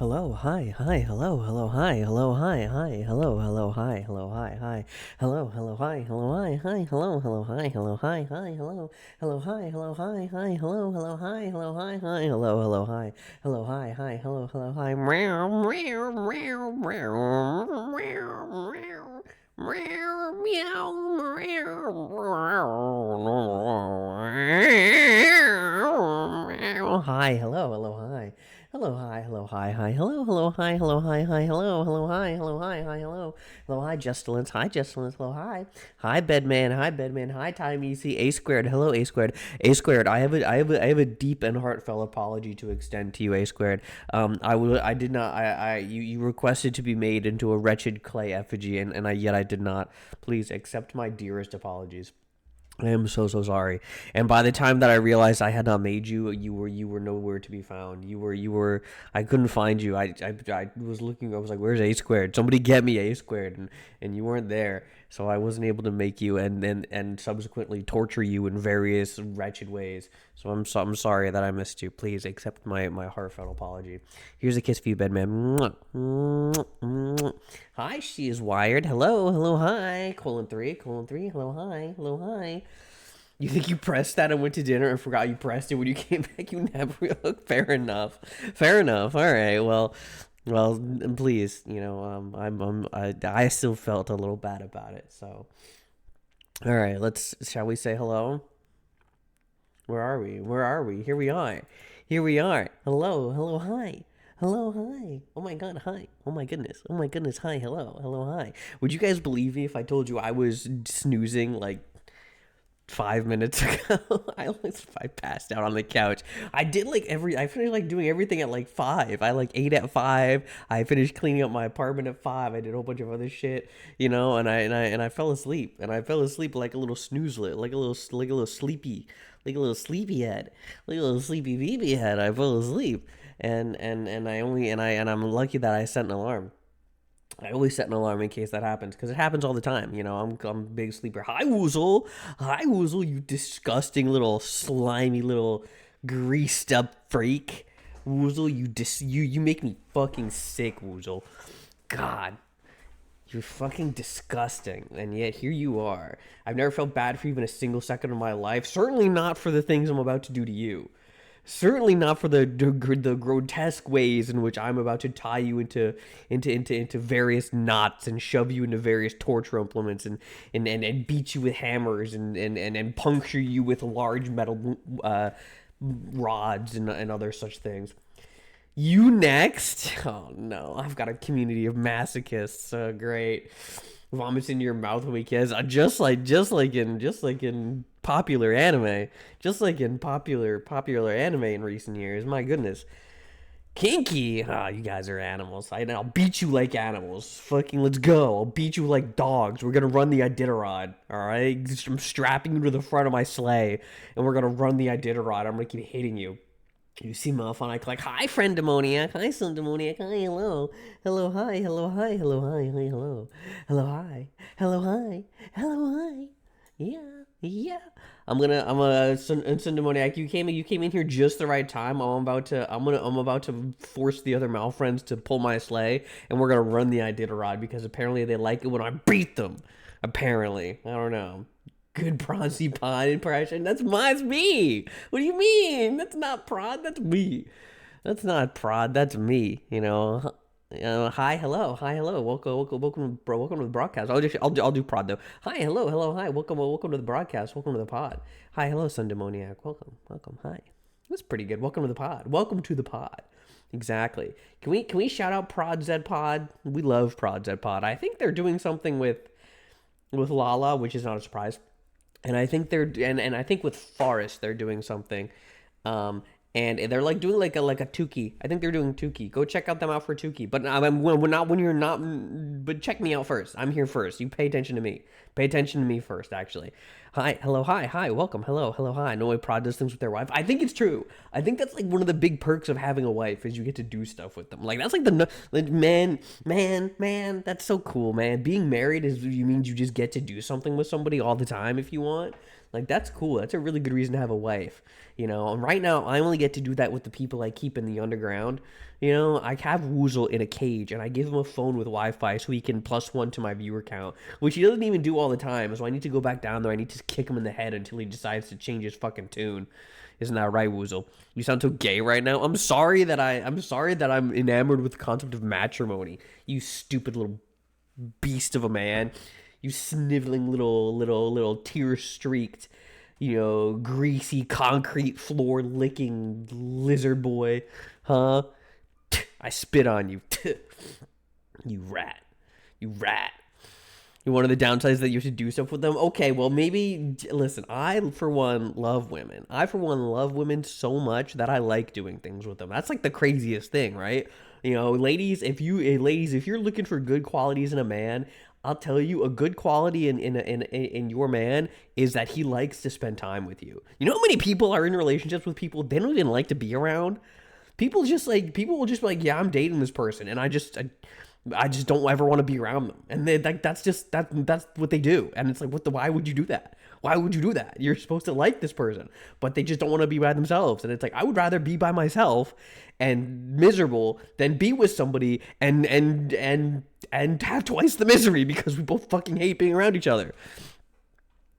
Hello, hi, hi, hello, hello, hi, hello, hi, hi, hello, hello, hi, hello, hi, hi, hello, hello, hi, hello, hi, hi, hello, hello, hi, hello, hi, hi, hello, hello, hi, hello, hi, hi, hello, hello, hi, hello, hi, hi, hello, hello, hi, hello, hi, hi, hello, hello, hi, meow, meow, meow, meow, meow, meow. Meow, meow, meow. Hi, hello, hello, hi. Hello, hi, hello, hi, hi, hello, hello, hi, hello, hi, hi, hello, hello, hi, hello, hi, hi, hello, hello, hi, Justilence, hi, Justilence, hello, hi, Bedman, hi, Time Easy, A squared, hello, A squared. I have a deep and heartfelt apology to extend to you, A squared. I did not, you requested to be made into a wretched clay effigy, yet I did not. Please accept my dearest apologies. I am so sorry. And by the time that I realized I had not made you, you were nowhere to be found. You were. I couldn't find you. I was looking. I was like, "Where's A squared? Somebody get me A squared!" And you weren't there, so I wasn't able to make you and subsequently torture you in various wretched ways. I'm sorry that I missed you. Please accept my heartfelt apology. Here's a kiss for you, Bedman. Mwah, mwah, mwah. Hi, she is wired. Hello, hi. Colon 3. Hello, hi. Hello, hi. You think you pressed that and went to dinner and forgot you pressed it when you came back? You never look. Fair enough. Fair enough. All right. Well. Please. I still felt a little bad about it. So, all right. Shall we say hello? Where are we? Where are we? Here we are. Here we are. Hello. Hello. Hi. Hello, hi. Oh my god, hi. Oh my goodness. Oh my goodness, hi. Hello. Hello, hi. Would you guys believe me if I told you I was snoozing like 5 minutes ago? I passed out on the couch. I finished like doing everything at like 5. I like ate at 5. I finished cleaning up my apartment at 5. I did a whole bunch of other shit, and I fell asleep. And I fell asleep like a little snoozlet, like a little sleepy, like a little sleepy head, like a little sleepy baby head. I fell asleep. And I'm lucky that I set an alarm. I always set an alarm in case that happens because it happens all the time. I'm a big sleeper. Hi Woozle, you disgusting little slimy little greased up freak. Woozle, you make me fucking sick, Woozle. God, you're fucking disgusting, and yet here you are. I've never felt bad for even a single second of my life. Certainly not for the things I'm about to do to you. Certainly not for the grotesque ways in which I'm about to tie you into various knots and shove you into various torture implements and beat you with hammers and puncture you with large metal rods and other such things. You next? Oh no, I've got a community of masochists. Great, vomits into your mouth when we kiss. Just like in popular anime, just like in popular anime in recent years. My goodness, kinky. Ah, you guys are animals. I'll beat you like animals. Fucking let's go. I'll beat you like dogs. We're gonna run the Iditarod. All right, I'm strapping you to the front of my sleigh, and we're gonna run the Iditarod. I'm gonna keep hitting you. You see Malphon, I click, hi, friend demoniac, hi, son demoniac, hi, hello, hello, hi, hello, hi, hello, hi, hi, hello, hello, hi, hello, hi, hello, hi, yeah. Son demoniac. You came in here just the right time. I'm about to force the other Malfriends to pull my sleigh, and we're gonna run the Iditarod because apparently they like it when I beat them. Apparently, I don't know. Good Bronzy Pod impression. That's me. What do you mean? That's not prod. That's me. That's not prod. That's me. Hi, hello, welcome to the broadcast. I'll do prod though. Hi, hello, hi, welcome to the broadcast. Welcome to the pod. Hi, hello, Sun Demoniac. Welcome. Hi. That's pretty good. Welcome to the pod. Welcome to the pod. Exactly. Can we shout out Prod Zed Pod? We love Prod Zed Pod. I think they're doing something with Lala, which is not a surprise. And I think I think with Forest they're doing something, um, and they're like doing like a Tukey. I think they're doing Tukey. Go check out them out for Tukey. But not when you're not. But check me out first. I'm here first. You pay attention to me. Pay attention to me first. Actually, hi, hello, hi, welcome, hello, hi. No way Prod does things with their wife. I think it's true. I think that's like one of the big perks of having a wife is you get to do stuff with them. Like that's like man. That's so cool, man. Being married means you just get to do something with somebody all the time if you want. Like that's cool. That's a really good reason to have a wife. And right now I only get to do that with the people I keep in the underground. You know, I have Woozle in a cage, and I give him a phone with Wi-Fi so he can +1 to my viewer count, which he doesn't even do all the time. So I need to go back down there. I need to kick him in the head until he decides to change his fucking tune. Isn't that right, Woozle? You sound so gay right now. I'm sorry that I'm enamored with the concept of matrimony. You stupid little beast of a man. You sniveling little tear streaked, greasy concrete floor licking lizard boy, huh? I spit on you. You rat. You rat. One of the downsides that you have to do stuff with them. Okay, well, maybe, listen, I, for one, love women. I, for one, love women so much that I like doing things with them. That's like the craziest thing, right? Ladies, if you're looking for good qualities in a man, I'll tell you, a good quality in your man is that he likes to spend time with you. You know how many people are in relationships with people they don't even like to be around? People will just be like, yeah, I'm dating this person, and I just don't ever want to be around them. And they like that's what they do. And it's like, why would you do that? Why would you do that? You're supposed to like this person, but they just don't want to be by themselves. And it's like, I would rather be by myself and miserable than be with somebody and have twice the misery because we both fucking hate being around each other.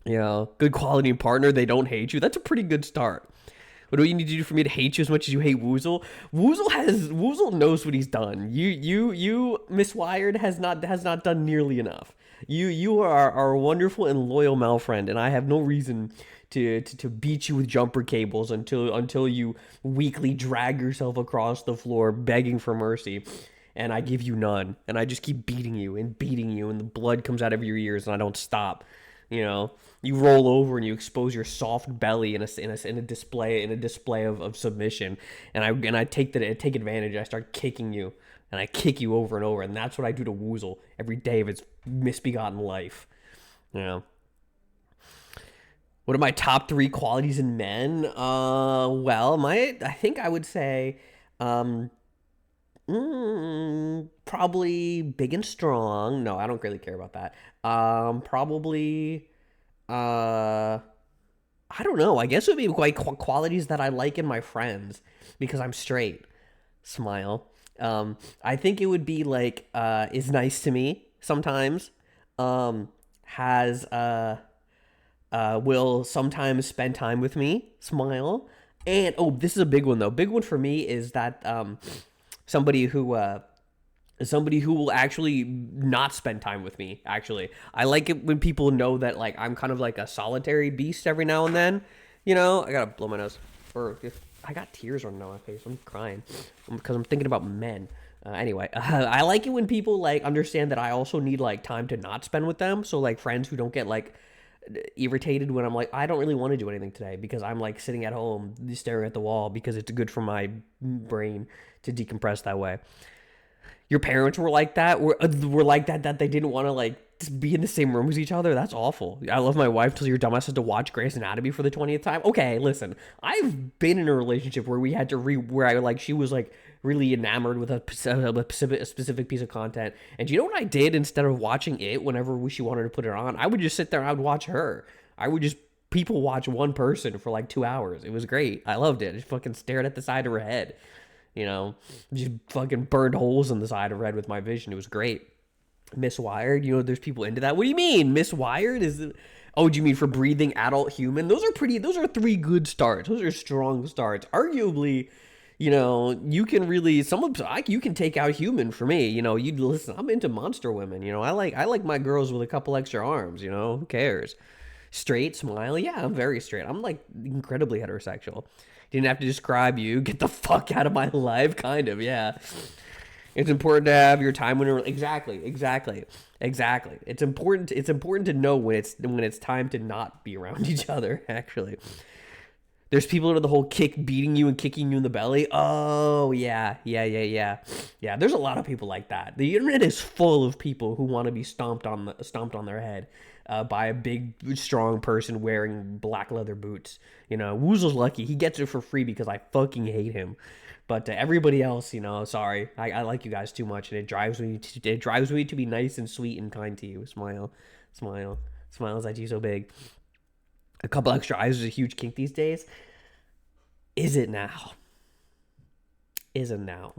Good quality partner, they don't hate you. That's a pretty good start. What do you need to do for me to hate you as much as you hate Woozle? Woozle knows what he's done. You Miswired has not done nearly enough. You are a wonderful and loyal Malphon, and I have no reason to beat you with jumper cables until you weakly drag yourself across the floor begging for mercy, and I give you none, and I just keep beating you, and the blood comes out of your ears, and I don't stop. You roll over and you expose your soft belly in a display of submission, and I take advantage. I start kicking you, and I kick you over and over, and that's what I do to Woozle every day of its misbegotten life. What are my top 3 qualities in men? I think I would say, probably big and strong. No, I don't really care about that. Probably, I don't know. I guess it would be quite qualities that I like in my friends because I'm straight. Smile. I think it would be like, is nice to me sometimes. Has, will sometimes spend time with me. Smile. And, this is a big one though. Big one for me is that, somebody who will actually not spend time with me. Actually, I like it when people know that like I'm kind of like a solitary beast every now and then. I gotta blow my nose, or if I got tears running down my face. I'm crying because I'm thinking about men. Anyway, I like it when people like understand that I also need like time to not spend with them. So like friends who don't get like irritated when I'm like, I don't really want to do anything today because I'm like sitting at home staring at the wall because it's good for my brain to decompress that way. Your parents were like that, were like that they didn't want to like just be in the same room as each other. That's awful. I love my wife till your dumbass has to watch Grey's Anatomy for the 20th time. Okay, listen, I've been in a relationship where we had to where I like she was like really enamored with a specific piece of content, and you know what I did instead of watching it whenever she wanted to put it on? I would just sit there and I would watch her. I would just people watch one person for like 2 hours. It was great. I loved it. I just fucking stared at the side of her head. Just fucking burned holes in the side of her head with my vision. It was great. Miswired, there's people into that. What do you mean? Miswired is it? Oh, do you mean for breathing adult human? Those are 3 good starts. Those are strong starts. Arguably, you can really you can take out human for me. You listen, I'm into monster women. I like my girls with a couple extra arms, who cares? Straight, smile. Yeah, I'm very straight. I'm like incredibly heterosexual. Didn't have to describe you. Get the fuck out of my life, kind of. Yeah. It's important to have your time when you're exactly. It's important to know when it's time to not be around each other. Actually, there's people into the whole beating you and kicking you in the belly. Oh yeah. There's a lot of people like that. The internet is full of people who want to be stomped on their head. By a big, strong person wearing black leather boots. Woozle's lucky. He gets it for free because I fucking hate him. But everybody else, sorry. I like you guys too much, and it drives me to be nice and sweet and kind to you. Smile. Smiles at you so big. A couple extra eyes is a huge kink these days. Is it now? Is it now?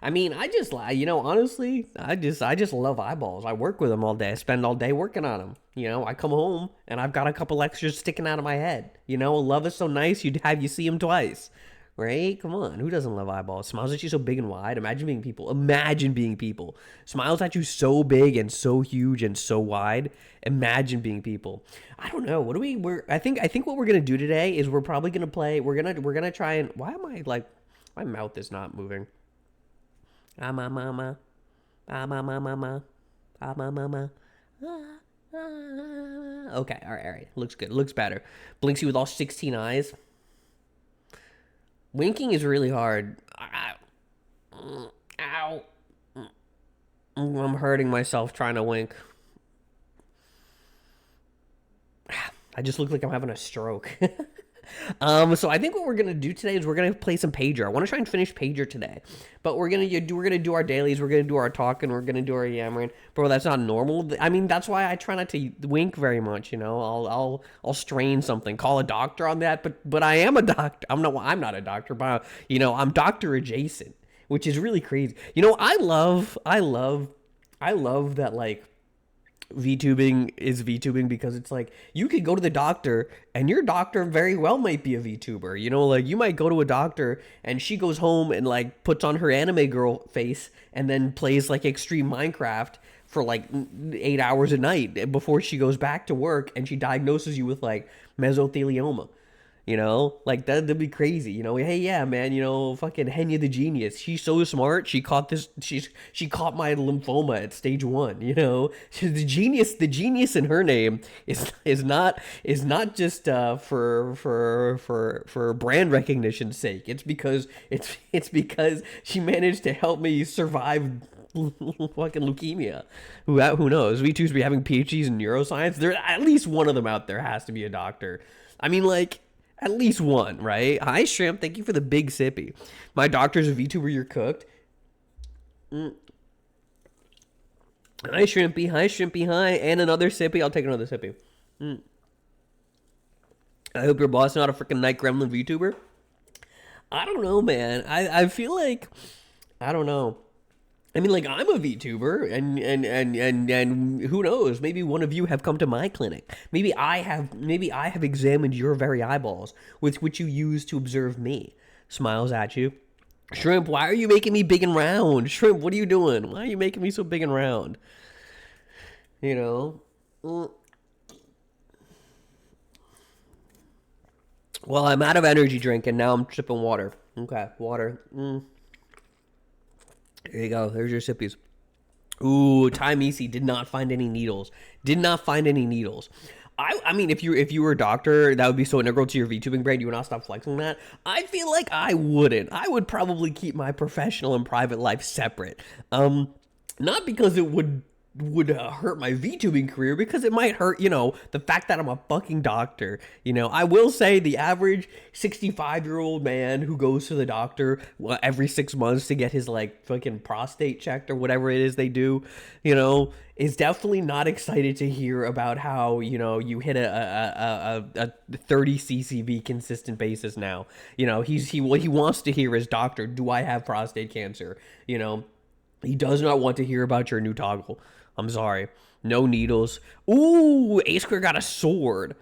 I mean, I just honestly, I just love eyeballs. I work with them all day. I spend all day working on them. I come home and I've got a couple extras sticking out of my head. Love is so nice. You'd have you see them twice, right? Come on, who doesn't love eyeballs? Smiles at you so big and wide. Imagine being people. Imagine being people. Smiles at you so big and so huge and so wide. Imagine being people. I don't know. What do we? I think what we're gonna do today is we're probably gonna play. We're gonna try and. Why am I like? My mouth is not moving. Ah, ma, ma. Ah, ma, ma, ma, ma. Ah, ma, ma, ma. Ah, ah. Okay, all right, all right. Looks good. Looks better. Blinks you with all 16 eyes. Winking is really hard. Ow. I'm hurting myself trying to wink. I just look like I'm having a stroke. So I think what we're gonna do today is we're gonna play some Pager. I want to try and finish Pager today, but we're gonna do our dailies, we're gonna do our talking, we're gonna do our yammering. Bro, that's not normal. I mean, that's why I try not to wink very much. I'll strain something, call a doctor on that. But I am a doctor. I'm not a doctor, but I'm doctor adjacent, which is really crazy. I love that like VTubing is VTubing because it's like you could go to the doctor and your doctor very well might be a VTuber. Like you might go to a doctor and she goes home and like puts on her anime girl face and then plays like extreme Minecraft for like 8 hours a night before she goes back to work and she diagnoses you with like mesothelioma. Like that'd be crazy. Hey, yeah, man. Fucking Henya the genius. She's so smart. She caught this. She caught my lymphoma at stage 1. She's the genius. The genius in her name is not just for brand recognition's sake. It's because she managed to help me survive fucking leukemia. Who knows? We two be having PhDs in neuroscience. There, at least one of them out there has to be a doctor. I mean, like. At least one, right? Hi, Shrimp. Thank you for the big sippy. My doctor's a VTuber. You're cooked. Hi, Shrimpy. Hi, Shrimpy. Hi. And another sippy. I'll take another sippy. I hope your boss is not a freaking night gremlin VTuber. I don't know, man. I feel like... I don't know. I mean, like, I'm a VTuber, and who knows? Maybe one of you have come to my clinic. Maybe I have examined your very eyeballs, with which you use to observe me. Smiles at you. Shrimp, why are you making me big and round? Shrimp, what are you doing? Why are you making me so big and round? Well, I'm out of energy drink, and now I'm sipping water. Okay, water. There you go. There's your sippies. Ooh, Time Easy did not find any needles. Did not find any needles. I mean, if you were a doctor, that would be so integral to your VTubing brain, you would not stop flexing that. I feel like I wouldn't. I would probably keep my professional and private life separate. Not because it would hurt my VTubing career, because it might hurt, the fact that I'm a fucking doctor. I will say the average 65-year-old man who goes to the doctor every 6 months to get his like fucking prostate checked or whatever it is they do, is definitely not excited to hear about how, you hit a 30 ccv consistent basis now. What he wants to hear is, doctor, do I have prostate cancer? He does not want to hear about your new toggle. I'm sorry. No needles. Ooh, A Square got a sword.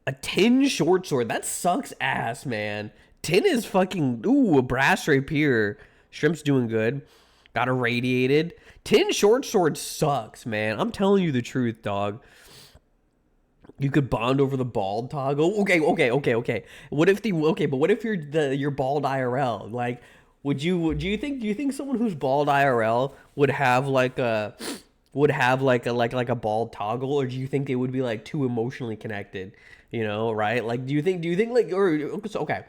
A tin short sword. That sucks ass, man. Tin is fucking... Ooh, a brass rapier. Shrimp's doing good. Got irradiated. Tin short sword sucks, man. I'm telling you the truth, dog. You could bond over the bald toggle. Okay. What if you're bald IRL? Like, do you think someone who's bald IRL would have like a bald toggle, or do you think they would be like too emotionally connected? Right? Like, do you think like, or okay.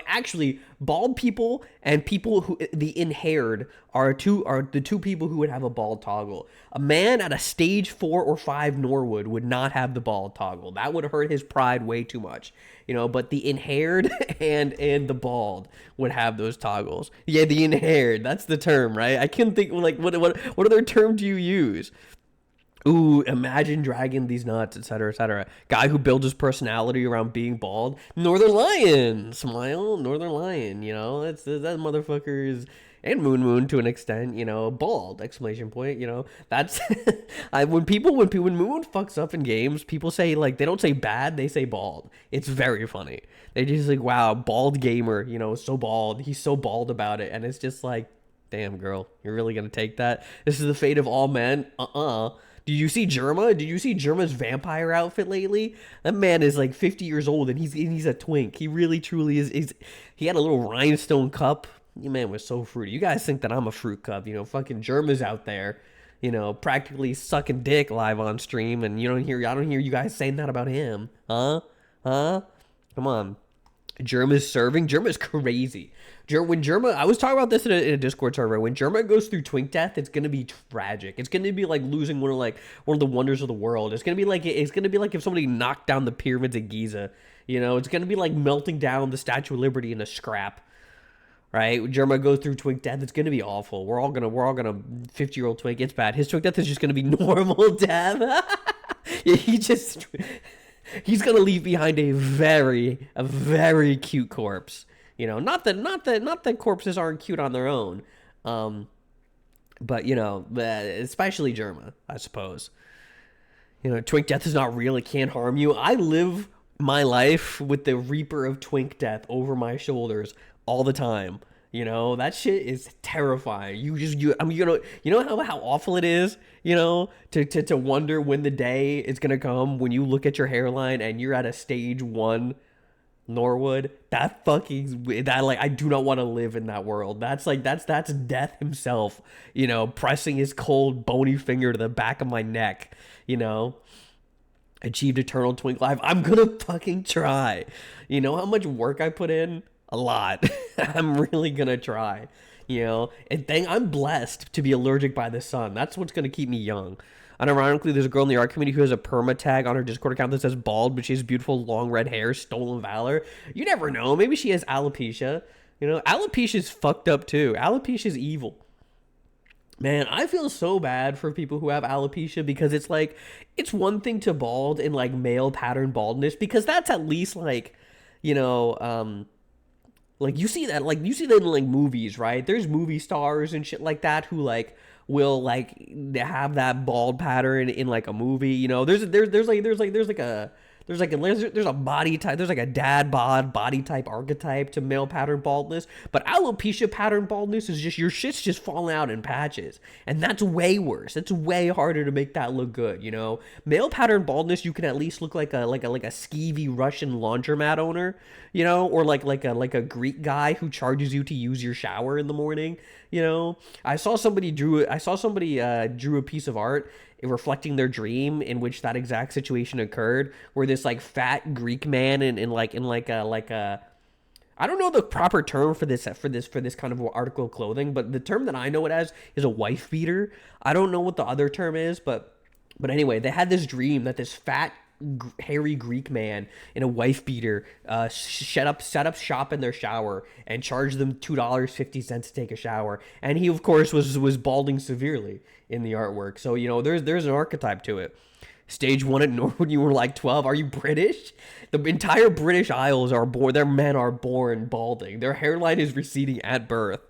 Actually, bald people and people who the in-haired are the two people who would have a bald toggle. A man at a stage 4 or 5 Norwood would not have the bald toggle. That would hurt his pride way too much. But the in-haired and the bald would have those toggles. Yeah, the in-haired, that's the term, right? I can't think, like, what other term do you use? Ooh, imagine dragging these nuts, etc., etc. Guy who builds his personality around being bald. Northern Lion, smile, Northern Lion. You know, that's that motherfucker is, and Moon to an extent. You know, bald exclamation point. You know, that's I when Moon fucks up in games, people say like they don't say bad, they say bald. It's very funny. They just like wow, bald gamer. You know, so bald. He's so bald about it, and it's just like, damn girl, you're really gonna take that? This is the fate of all men. Did you see Germa? Did you see Germa's vampire outfit lately? That man is like 50 years old and he's a twink. He really truly is. He had a little rhinestone cup. Your man was so fruity. You guys think that I'm a fruit cup? You know, fucking Germa's out there, you know, practically sucking dick live on stream, and I don't hear you guys saying that about him, huh? Huh? Come on. Germa's serving. Germa's crazy. When Germa, I was talking about this in a Discord server. When Germa goes through twink death, it's gonna be tragic. It's gonna be like losing one of the wonders of the world. It's gonna be like if somebody knocked down the pyramids of Giza. You know, it's gonna be like melting down the Statue of Liberty in a scrap. Right? When Germa goes through twink death, it's gonna be awful. We're all gonna 50-year-old twink. It's bad. His twink death is just gonna be normal death. He's gonna leave behind a very cute corpse. You know, not that corpses aren't cute on their own, but you know, especially Germa, I suppose. You know, twink death is not real; it can't harm you. I live my life with the Reaper of twink death over my shoulders all the time. You know, that shit is terrifying. I mean, you know how awful it is, you know, to wonder when the day is gonna come when you look at your hairline and you're at a stage 1 Norwood. I do not want to live in that world. That's death himself, you know, pressing his cold bony finger to the back of my neck, you know. Achieved eternal twink life. I'm gonna fucking try. You know how much work I put in? A lot. I'm really gonna try, you know. And I'm blessed to be allergic by the sun. That's what's gonna keep me young. And ironically, there's a girl in the art community who has a perma tag on her Discord account that says bald, but she has beautiful long red hair, stolen valor. You never know. Maybe she has alopecia. You know, alopecia is fucked up too. Alopecia is evil. Man, I feel so bad for people who have alopecia because it's like, it's one thing to bald in like male pattern baldness because that's at least like, you know, like you see that in like movies, right? There's movie stars and shit like that who like will like have that bald pattern in like a movie. You know, there's a body type, there's like a dad bod body type archetype to male pattern baldness, but alopecia pattern baldness is just your shit's just falling out in patches, and that's way worse. It's way harder to make that look good, you know. Male pattern baldness, you can at least look like a skeevy Russian laundromat owner, you know, or like a Greek guy who charges you to use your shower in the morning, you know. I saw somebody drew a piece of art reflecting their dream in which that exact situation occurred, where this like fat Greek man in like a I don't know the proper term for this kind of article of clothing, but the term that I know it as is a wife beater. I don't know what the other term is, but anyway, they had this dream that this fat hairy Greek man in a wife beater set up shop in their shower and charged them $2.50 to take a shower, and he of course was balding severely in the artwork. So you know, there's an archetype to it. Stage 1 at Norwood, you were like 12. Are you British? The entire British Isles are born. Their men are born balding. Their hairline is receding at birth.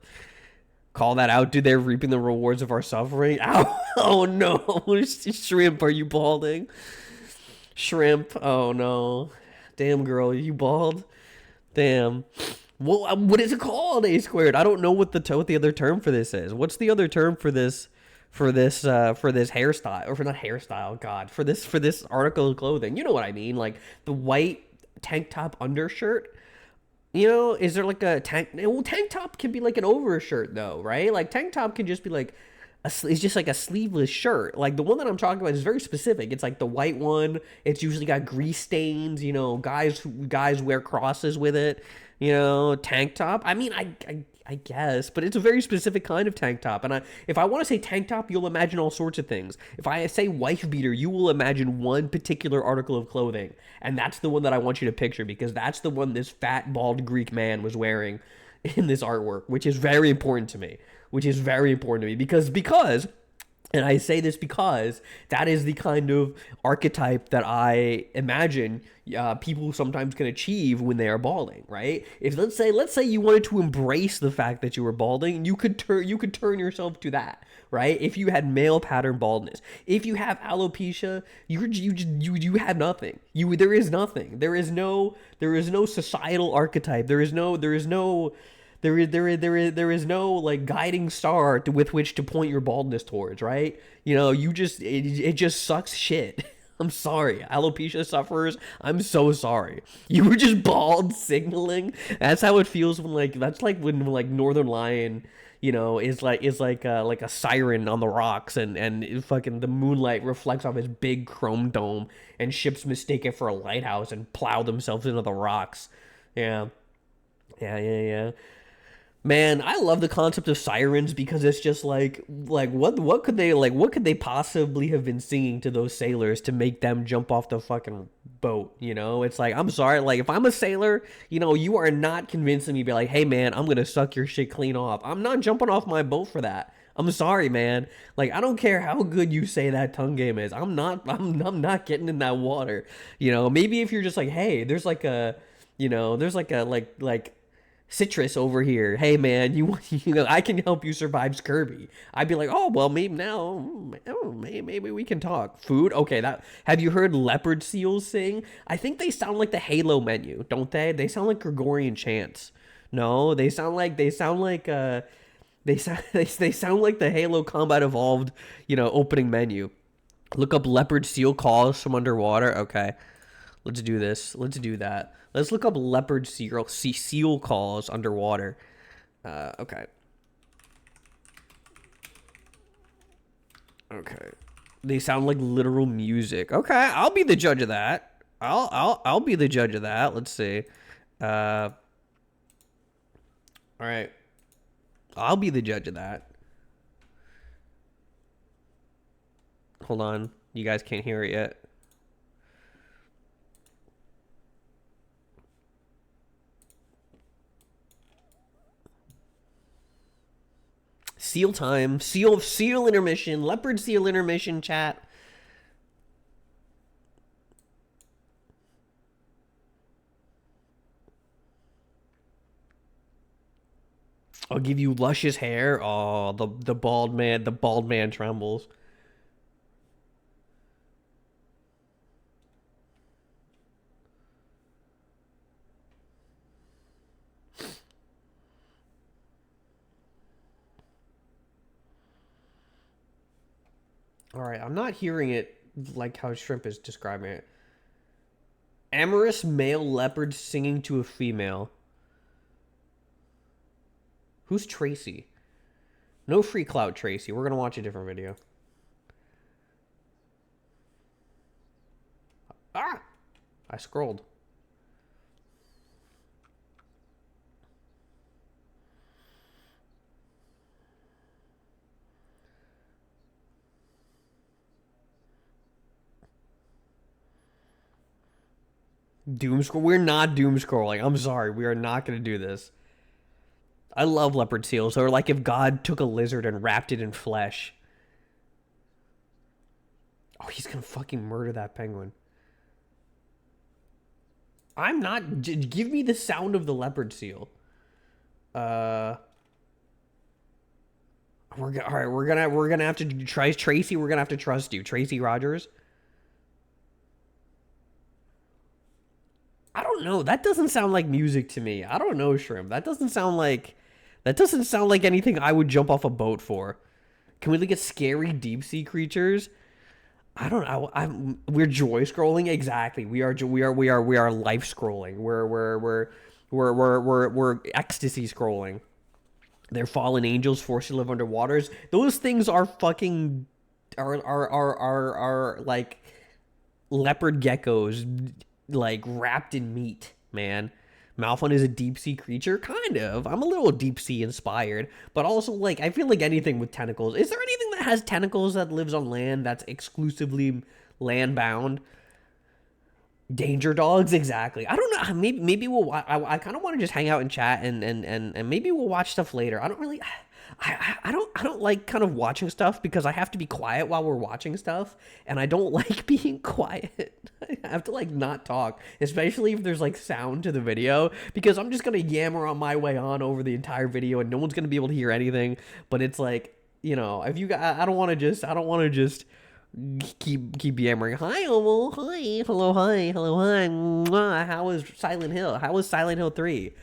Call that out, dude. They're reaping the rewards of our suffering. Ow! Oh no, shrimp. Are you balding? Shrimp. Oh no. Damn, girl, you bald? Damn. Well, what is it called? A squared. I don't know what the other term for this is. What's the other term for this hairstyle, or for not hairstyle? God, for this article of clothing. You know what I mean? Like the white tank top undershirt. You know, is there like a tank? Well, tank top can be like an overshirt though, right? Like tank top can just be like it's just like a sleeveless shirt. Like the one that I'm talking about is very specific. It's like the white one. It's usually got grease stains. You know, guys wear crosses with it. You know, tank top. I mean, I guess, but it's a very specific kind of tank top. And if I want to say tank top, you'll imagine all sorts of things. If I say wife beater, you will imagine one particular article of clothing, and that's the one that I want you to picture, because that's the one this fat bald Greek man was wearing in this artwork, which is very important to me. Because And I say this because that is the kind of archetype that I imagine people sometimes can achieve when they are balding, right? If let's say you wanted to embrace the fact that you were balding, you could turn yourself to that, right? If you had male pattern baldness, if you have alopecia, you have nothing. There is nothing. There is no societal archetype. There is no like guiding star with which to point your baldness towards, right? It just sucks shit. I'm sorry, alopecia sufferers. I'm so sorry. You were just bald signaling. That's how it feels when that's like when like Northern Lion, is like a siren on the rocks, and fucking the moonlight reflects off his big chrome dome, and ships mistake it for a lighthouse and plow themselves into the rocks. Yeah, yeah. Man, I love the concept of sirens because it's just like what could they possibly have been singing to those sailors to make them jump off the fucking boat, you know? It's like, I'm sorry, like if I'm a sailor, you are not convincing me to be like, "Hey man, I'm going to suck your shit clean off." I'm not jumping off my boat for that. I'm sorry, man. Like I don't care how good you say that tongue game is. I'm not getting in that water. Maybe if you're just like, "Hey, there's like a citrus over here. Hey man, I can help you survive scurvy." I'd be like, "Oh well, maybe now, maybe we can talk." Food, okay. That have you heard leopard seals sing? I think they sound like the Halo menu, don't they? They sound like Gregorian chants. No, they sound like the Halo Combat Evolved, opening menu. Look up leopard seal calls from underwater. Okay. Let's do this. Let's do that. Let's look up leopard seal calls underwater. Okay. Okay. They sound like literal music. Okay, I'll be the judge of that. I'll be the judge of that. Let's see. All right. I'll be the judge of that. Hold on. You guys can't hear it yet. Seal time. Seal intermission. Leopard seal intermission chat. I'll give you luscious hair. Oh, the bald man trembles. All right, I'm not hearing it like how Shrimp is describing it. Amorous male leopard singing to a female. Who's Tracy? No free clout, Tracy. We're gonna watch a different video. Ah! I scrolled. Doom scroll. We're not doom scrolling. I'm sorry. We are not gonna do this. I love leopard seals. Or like if God took a lizard and wrapped it in flesh. Oh, he's gonna fucking murder that penguin. I'm not. Give me the sound of the leopard seal. Uh, all right. We're gonna have to try Tracy. We're gonna have to trust you, Tracy Rogers. I don't know. That doesn't sound like music to me. I don't know, Shrimp. That doesn't sound like anything I would jump off a boat for. Can we look at scary deep sea creatures? I don't know. We're joy scrolling exactly. We are life scrolling. We're ecstasy scrolling. They're fallen angels forced to live under waters. Those things are fucking are like leopard geckos, like wrapped in meat, man. Malphon is a deep sea creature, kind of. I'm a little deep sea inspired, but also like I feel like anything with tentacles. Is there anything that has tentacles that lives on land that's exclusively land bound? Danger dogs, exactly. I don't know. Maybe we'll. I kind of want to just hang out and chat and maybe we'll watch stuff later. I don't really. I don't like kind of watching stuff because I have to be quiet while we're watching stuff, and I don't like being quiet. I have to like not talk, especially if there's like sound to the video, because I'm just gonna yammer on my way on over the entire video, and no one's gonna be able to hear anything. But it's like, you know, if you, I don't want to just, keep yammering. Hi, Omo. Hi. Hello. Hi. Hello. Hi. Mwah. How was Silent Hill? How was Silent Hill 3?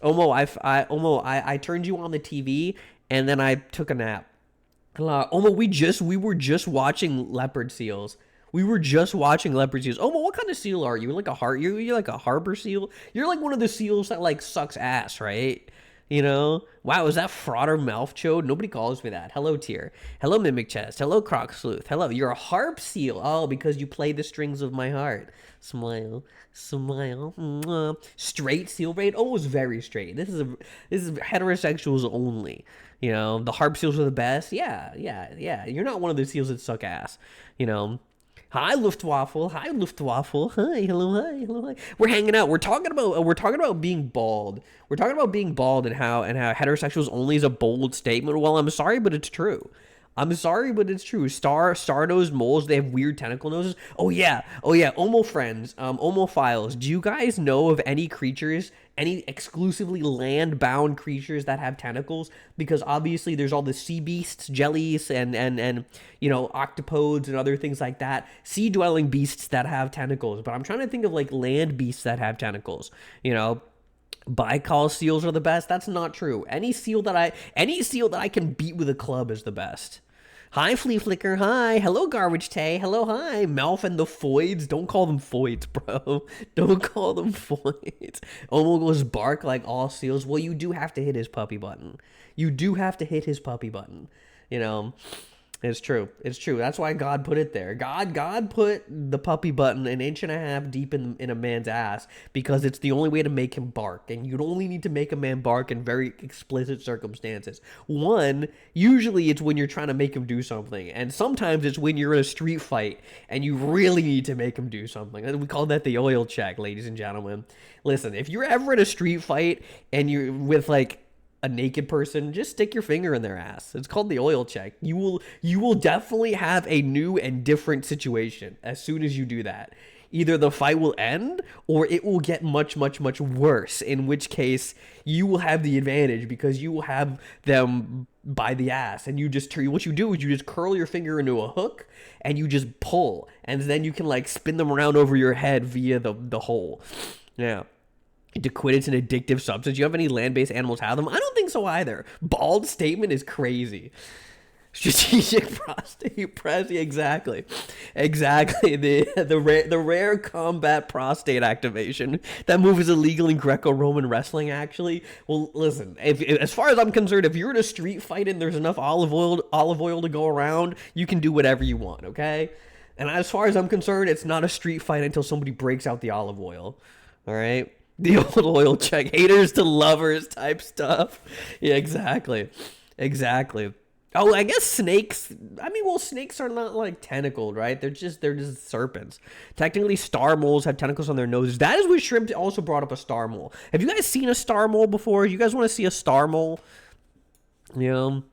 Omo, I turned you on the TV and then I took a nap. Omo, we were just watching leopard seals. We were just watching leopard seals. Omo, what kind of seal are you? Like a you're like a harbor seal? You're like one of the seals that like sucks ass, right? You know? Wow, is that Frauder Malphchode? Nobody calls me that. Hello, Tier. Hello, Mimic Chest. Hello, Croc Sleuth. Hello, you're a harp seal. Oh, because you play the strings of my heart. Smile. Smile. Mwah. Straight seal braid? Oh, it's very straight. This is heterosexuals only. You know, the harp seals are the best. Yeah. You're not one of the seals that suck ass. You know. Hi, Luftwaffe. Hi, Luftwaffe. Hi, hello, hi, hello, hi. We're hanging out. We're talking about being bald. We're talking about being bald and how heterosexuals only is a bold statement. Well, I'm sorry, but it's true. I'm sorry, but it's true. Star-nosed moles, they have weird tentacle noses. Oh yeah. Omo friends, Omophiles. Do you guys know of any creatures, any exclusively land-bound creatures that have tentacles? Because obviously there's all the sea beasts, jellies, and you know, octopodes and other things like that. Sea-dwelling beasts that have tentacles. But I'm trying to think of like land beasts that have tentacles. You know, Baikal seals are the best. That's not true. Any seal that I can beat with a club is the best. Hi, Flea Flicker. Hi. Hello, Garbage Tay. Hello, hi. Malphon the Foids. Don't call them Foids, bro. Don't call them Foids. Omo goes bark like all seals. Well, you do have to hit his puppy button. You do have to hit his puppy button. You know, it's true. It's true. That's why God put it there. God put the puppy button an inch and a half deep in a man's ass because it's the only way to make him bark. And you'd only need to make a man bark in very explicit circumstances. One, usually it's when you're trying to make him do something. And sometimes it's when you're in a street fight and you really need to make him do something. And we call that the oil check, ladies and gentlemen. Listen, if you're ever in a street fight and you're with like a naked person, just stick your finger in their ass. It's called the oil check. You will definitely have a new and different situation as soon as you do that. Either the fight will end or it will get much worse, in which case you will have the advantage because you will have them by the ass, and what you do is you just curl your finger into a hook and you just pull, and then you can like spin them around over your head via the hole. Yeah. It's an addictive substance. You have any land-based animals have them? I don't think so either. Bald statement is crazy. Strategic prostate pressure, exactly. The rare combat prostate activation. That move is illegal in Greco-Roman wrestling, actually. Well, listen, if as far as I'm concerned, if you're in a street fight and there's enough olive oil to go around, you can do whatever you want, okay? And as far as I'm concerned, it's not a street fight until somebody breaks out the olive oil. All right? The old oil check, haters to lovers type stuff. Yeah, exactly. Oh, I guess snakes. I mean, well, snakes are not like tentacled, right? They're just serpents. Technically, star moles have tentacles on their noses. That is what Shrimp also brought up, a star mole. Have you guys seen a star mole before? You guys want to see a star mole? You know,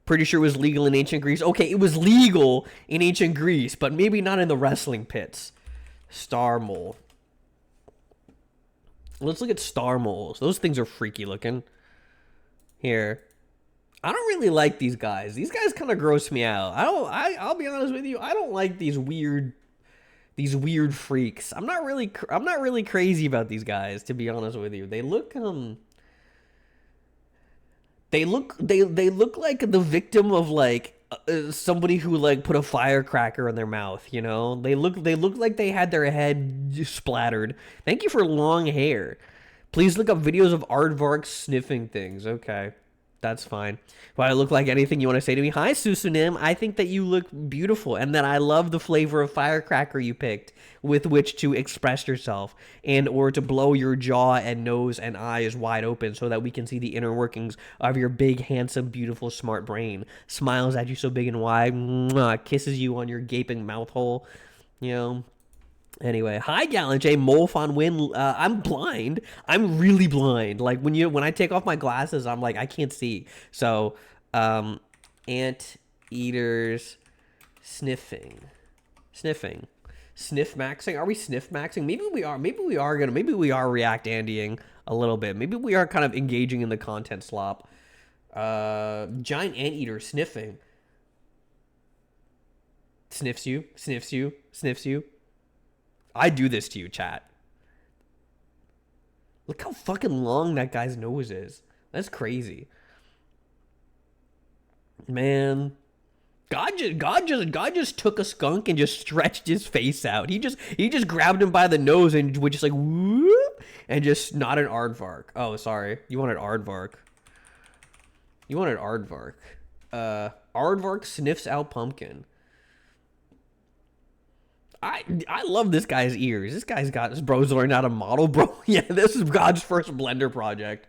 pretty sure it was legal in ancient Greece. Okay, it was legal in ancient Greece, but maybe not in the wrestling pits. Star mole. Let's look at star moles. Those things are freaky looking. Here. I don't really like these guys. These guys kind of gross me out. I'll be honest with you. I don't like these weird freaks. I'm not really crazy about these guys, to be honest with you. They look they look like the victim of like somebody who like put a firecracker in their mouth, you know? They look like they had their head splattered. Thank you for long hair. Please look up videos of aardvarks sniffing things. Okay. That's fine. Do I look like anything you want to say to me? Hi, Susunim. I think that you look beautiful and that I love the flavor of firecracker you picked with which to express yourself and or to blow your jaw and nose and eyes wide open so that we can see the inner workings of your big, handsome, beautiful, smart brain. Smiles at you so big and wide. Mwah, kisses you on your gaping mouth hole. You know, Anyway, hi Gallant J, Malphon win. I'm blind. I'm really blind. Like when I take off my glasses, I'm like I can't see. So, ant eaters sniffing, sniffing, sniff maxing. Are we sniff maxing? Maybe we are. Maybe we are react Andying a little bit. Maybe we are kind of engaging in the content slop. Giant anteater sniffing. Sniffs you, sniffs you, sniffs you. I do this to you, chat. Look how fucking long that guy's nose is. That's crazy. Man. God just took a skunk and just stretched his face out. He just grabbed him by the nose and would just like whoop and just not an aardvark. Oh, sorry. You wanted aardvark. You wanted aardvark. Aardvark sniffs out pumpkin. I love this guy's ears. This guy's got this bro's learning how to model, bro. Yeah, this is God's first Blender project.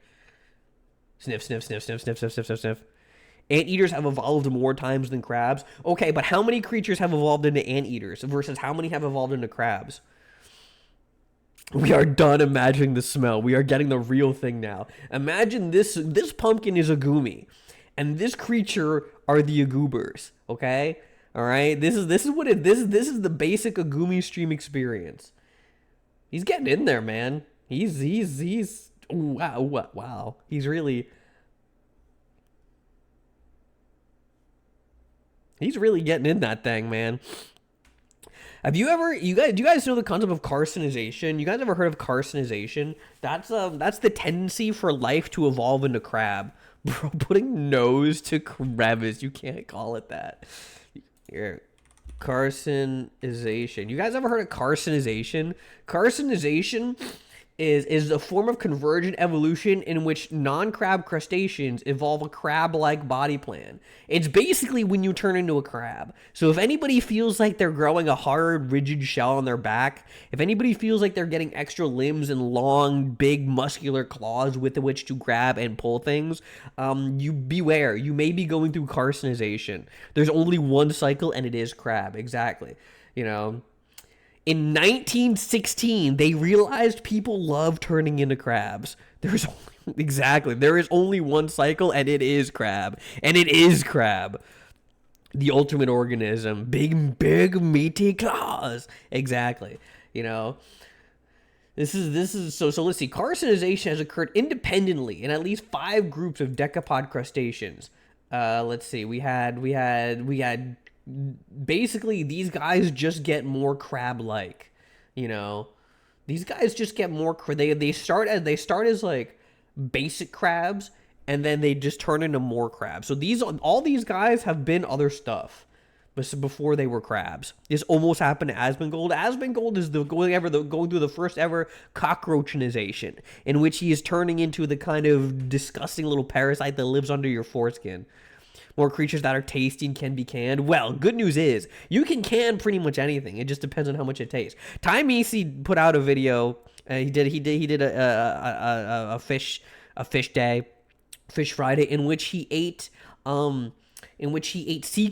Sniff, sniff, sniff, sniff, sniff, sniff, sniff, sniff, sniff. Anteaters have evolved more times than crabs. Okay, but how many creatures have evolved into anteaters versus how many have evolved into crabs? We are done imagining the smell. We are getting the real thing now. Imagine this pumpkin is a goomy, and this creature are the agoobers, okay? All right, this is the basic Agumi stream experience. He's getting in there, man. He's wow. He's really getting in that thing, man. Have you ever do you guys know the concept of carcinization? You guys ever heard of carcinization? That's the tendency for life to evolve into crab. Bro, putting nose to crevice, you can't call it that. Here, carcinization. You guys ever heard of carcinization? Carcinization is a form of convergent evolution in which non-crab crustaceans evolve a crab-like body plan. It's basically when you turn into a crab. So if anybody feels like they're growing a hard, rigid shell on their back, if anybody feels like they're getting extra limbs and long, big, muscular claws with which to grab and pull things, you beware. You may be going through carcinization. There's only one cycle, and it is crab. Exactly. You know. In 1916, they realized people love turning into crabs. There is only one cycle, and it is crab. And it is crab. The ultimate organism. Big, meaty claws. Exactly. You know. This is so let's see. Carcinization has occurred independently in at least 5 groups of decapod crustaceans. Let's see. We had basically these guys just get more crab-like, you know. These guys just get more they start as like basic crabs, and then they just turn into more crabs. So all these guys have been other stuff before they were crabs. This almost happened to Asmongold. Asmongold is going through the first ever cockroachinization, in which he is turning into the kind of disgusting little parasite that lives under your foreskin. More creatures that are tasty and can be canned. Well, good news is you can can pretty much anything. It just depends on how much it tastes. Time Easy put out a video. He did a fish Friday in which he ate sea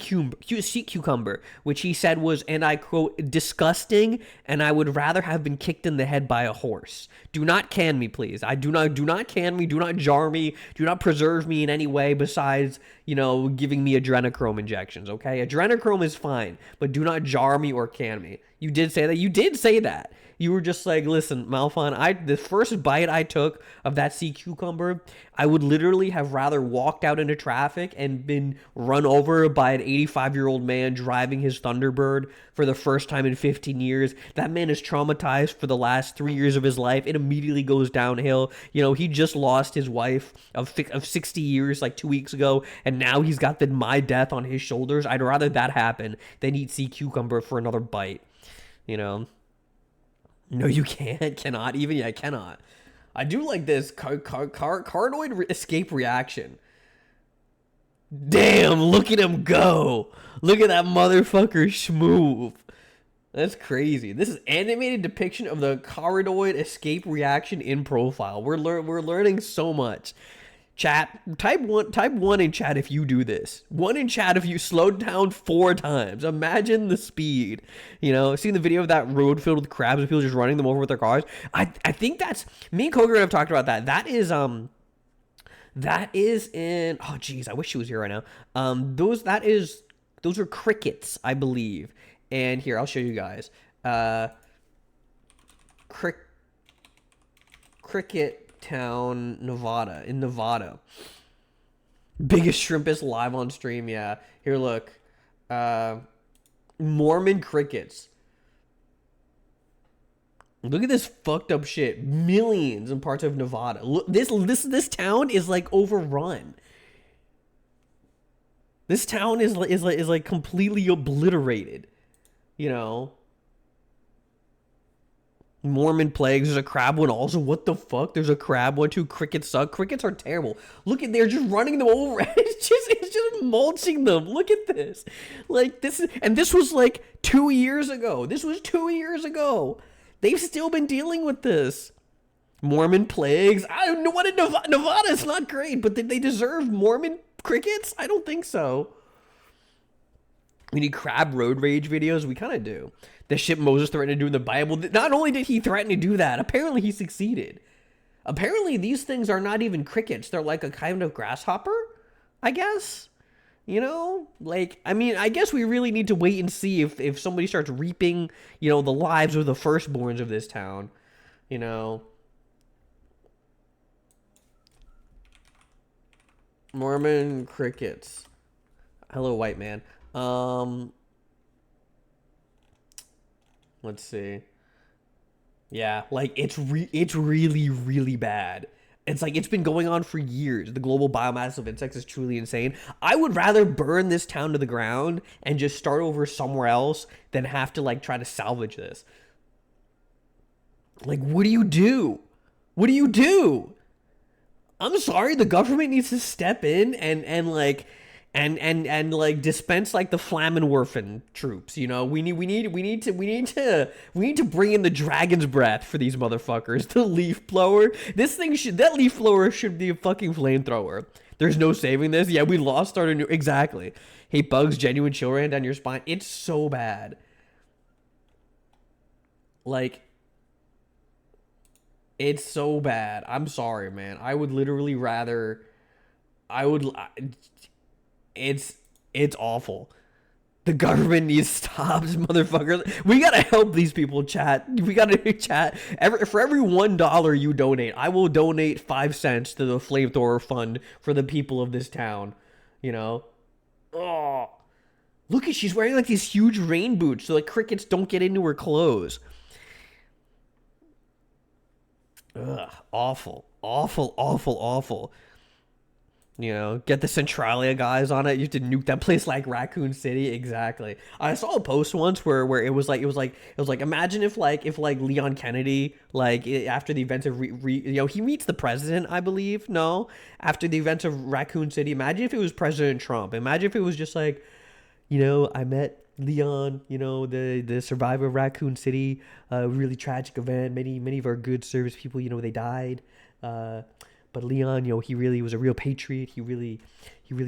cucumber, which he said was, and I quote, disgusting, and I would rather have been kicked in the head by a horse. Do not can me, please. Do not can me, do not jar me, do not preserve me in any way besides, you know, giving me adrenochrome injections, okay? Adrenochrome is fine, but do not jar me or can me. You did say that. You did say that. You were just like, listen, Malphon, the first bite I took of that sea cucumber, I would literally have rather walked out into traffic and been run over by an 85-year-old man driving his Thunderbird for the first time in 15 years. That man is traumatized for the last 3 years of his life. It immediately goes downhill. You know, he just lost his wife of 60 years like 2 weeks ago, and now he's got my death on his shoulders. I'd rather that happen than eat sea cucumber for another bite, you know? No, you can't. Cannot even. Yeah, I cannot. I do like this cardioid escape reaction. Damn, look at him go. Look at that motherfucker schmoove. That's crazy. This is animated depiction of the cardioid escape reaction in profile. We're learning so much. Chat, type one in chat if you do this. One in chat if you slowed down 4 times. Imagine the speed. You know, seeing the video of that road filled with crabs and people just running them over with their cars. I think that's, me and Coker have talked about that. That is in, oh geez, I wish she was here right now. Those are crickets, I believe. And here, I'll show you guys. Cricket Town, Nevada, in Nevada. Biggest shrimp is live on stream, yeah. Here, look. Mormon crickets. Look at this fucked up shit. Millions in parts of Nevada. Look, this town is like overrun. This town is like completely obliterated. You know. Mormon plagues. There's a crab one also. What the fuck? There's a crab one too. Crickets suck. Crickets are terrible. Look at, they're just running them over. It's just mulching them. Look at this. Like this was like 2 years ago. This was 2 years ago. They've still been dealing with this. Mormon plagues. I don't know what in Nevada is not great, but did they deserve Mormon crickets? I don't think so. We need crab road rage videos. We kind of do. The shit Moses threatened to do in the Bible. Not only did he threaten to do that, apparently he succeeded. Apparently these things are not even crickets. They're like a kind of grasshopper, I guess. You know, like, I mean, I guess we really need to wait and see if somebody starts reaping, you know, the lives of the firstborns of this town, you know. Mormon crickets. Hello, white man. Let's see. Yeah, like, it's really, really bad. It's like, it's been going on for years. The global biomass of insects is truly insane. I would rather burn this town to the ground and just start over somewhere else than have to, like, try to salvage this. Like, what do you do? What do you do? I'm sorry, the government needs to step in and like dispense like the Flammenwerfen troops. You know, we need to bring in the dragon's breath for these motherfuckers. The leaf blower. That leaf blower should be a fucking flamethrower. There's no saving this. Yeah, we lost our new, exactly. Hey, bugs, genuine chill ran down your spine. It's so bad. Like, it's so bad. I'm sorry, man. I would literally rather. It's awful. The government needs to stop, motherfuckers. We gotta help these people, chat. We gotta chat. For every $1 you donate, I will donate 5 cents to the flamethrower fund for the people of this town. You know. Oh, look at, she's wearing like these huge rain boots so like crickets don't get into her clothes. Ugh, awful, awful, awful, awful. You know, get the Centralia guys on it. You have to nuke that place like Raccoon City. Exactly. I saw a post once where it was like imagine if Leon Kennedy, like, after the events of you know, he meets the president, I believe. No, after the events of Raccoon City. Imagine if it was President Trump. Imagine if it was just like, you know, I met Leon, you know, the survivor of Raccoon City, really tragic event. Many of our good service people, you know, they died. But Leon, you know, he really was a real patriot. He really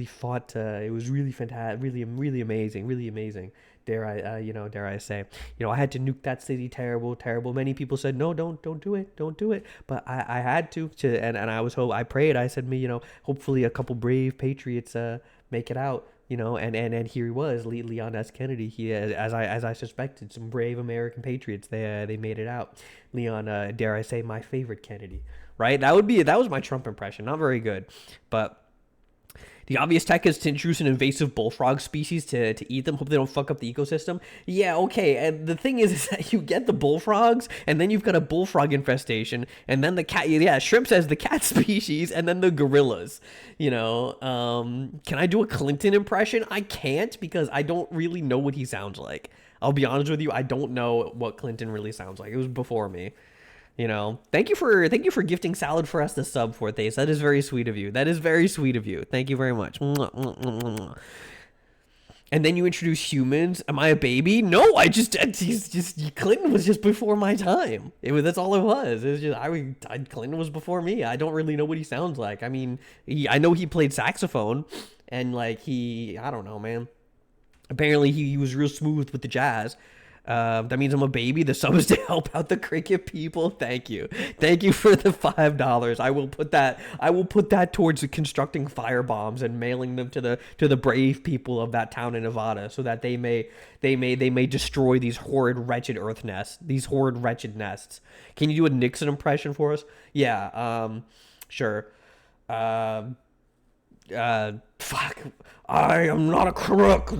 fought. It was really fantastic, really amazing. Dare I say, you know, I had to nuke that city. Terrible. Many people said, no, don't do it. But I had to, and I prayed. I said, you know, hopefully a couple brave patriots make it out. You know, and here he was, Leon S. Kennedy. He, as I suspected, some brave American patriots. They made it out. Leon, dare I say, my favorite Kennedy. Right? That was my Trump impression. Not very good, but the obvious tech is to introduce an invasive bullfrog species to eat them. Hope they don't fuck up the ecosystem. Yeah, okay. And the thing is that you get the bullfrogs, and then you've got a bullfrog infestation, and then the cat. Yeah, Shrimp says the cat species, and then the gorillas. You know, can I do a Clinton impression? I can't because I don't really know what he sounds like. I'll be honest with you. I don't know what Clinton really sounds like. It was before me. You know, thank you for gifting salad for us to sub for Thace. That is very sweet of you. Thank you very much. And then you introduce humans. Am I a baby? No, he's just Clinton was just before my time. That's all it was. It was just Clinton was before me. I don't really know what he sounds like. I mean, I know he played saxophone, and like I don't know, man. Apparently he was real smooth with the jazz. That means I'm a baby. The sum is to help out the cricket people. Thank you for the $5. I will put that towards constructing fire bombs and mailing them to the brave people of that town in Nevada, so that they may destroy these horrid wretched earth nests, these horrid wretched nests. Can you do a Nixon impression for us? Yeah. Sure. Fuck. I am not a crook.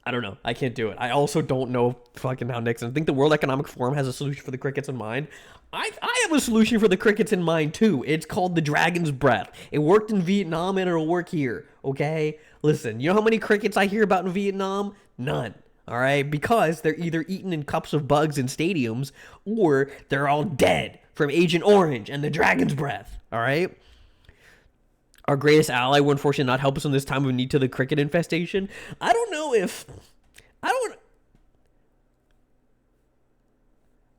I don't know. I can't do it. I also don't know fucking how Nixon. I think the World Economic Forum has a solution for the crickets in mind. I have a solution for the crickets in mind too. It's called the dragon's breath. It worked in Vietnam and it'll work here. Okay? Listen, you know how many crickets I hear about in Vietnam? None. All right? Because they're either eaten in cups of bugs in stadiums, or they're all dead from Agent Orange and the dragon's breath. All right? Our greatest ally will unfortunately not help us in this time of need to the cricket infestation. I don't know if... I don't...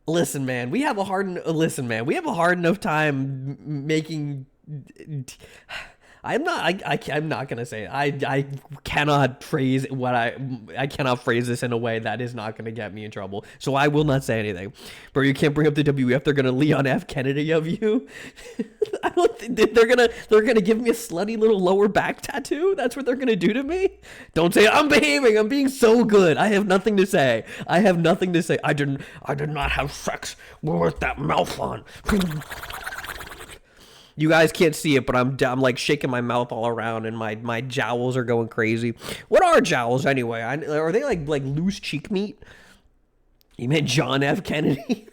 Listen, man. We have a hard enough time making... I'm not gonna say it. I cannot phrase I cannot phrase this in a way that is not gonna get me in trouble. So I will not say anything. Bro, you can't bring up the WEF. They're gonna Leon F. Kennedy of you. I don't think they're gonna give me a slutty little lower back tattoo. That's what they're gonna do to me. Don't say I'm behaving. I'm being so good. I have nothing to say. I did not have sex with that Malphon. You guys can't see it, but I'm like shaking my mouth all around, and my jowls are going crazy. What are jowls anyway? Are they like loose cheek meat? You meant John F. Kennedy?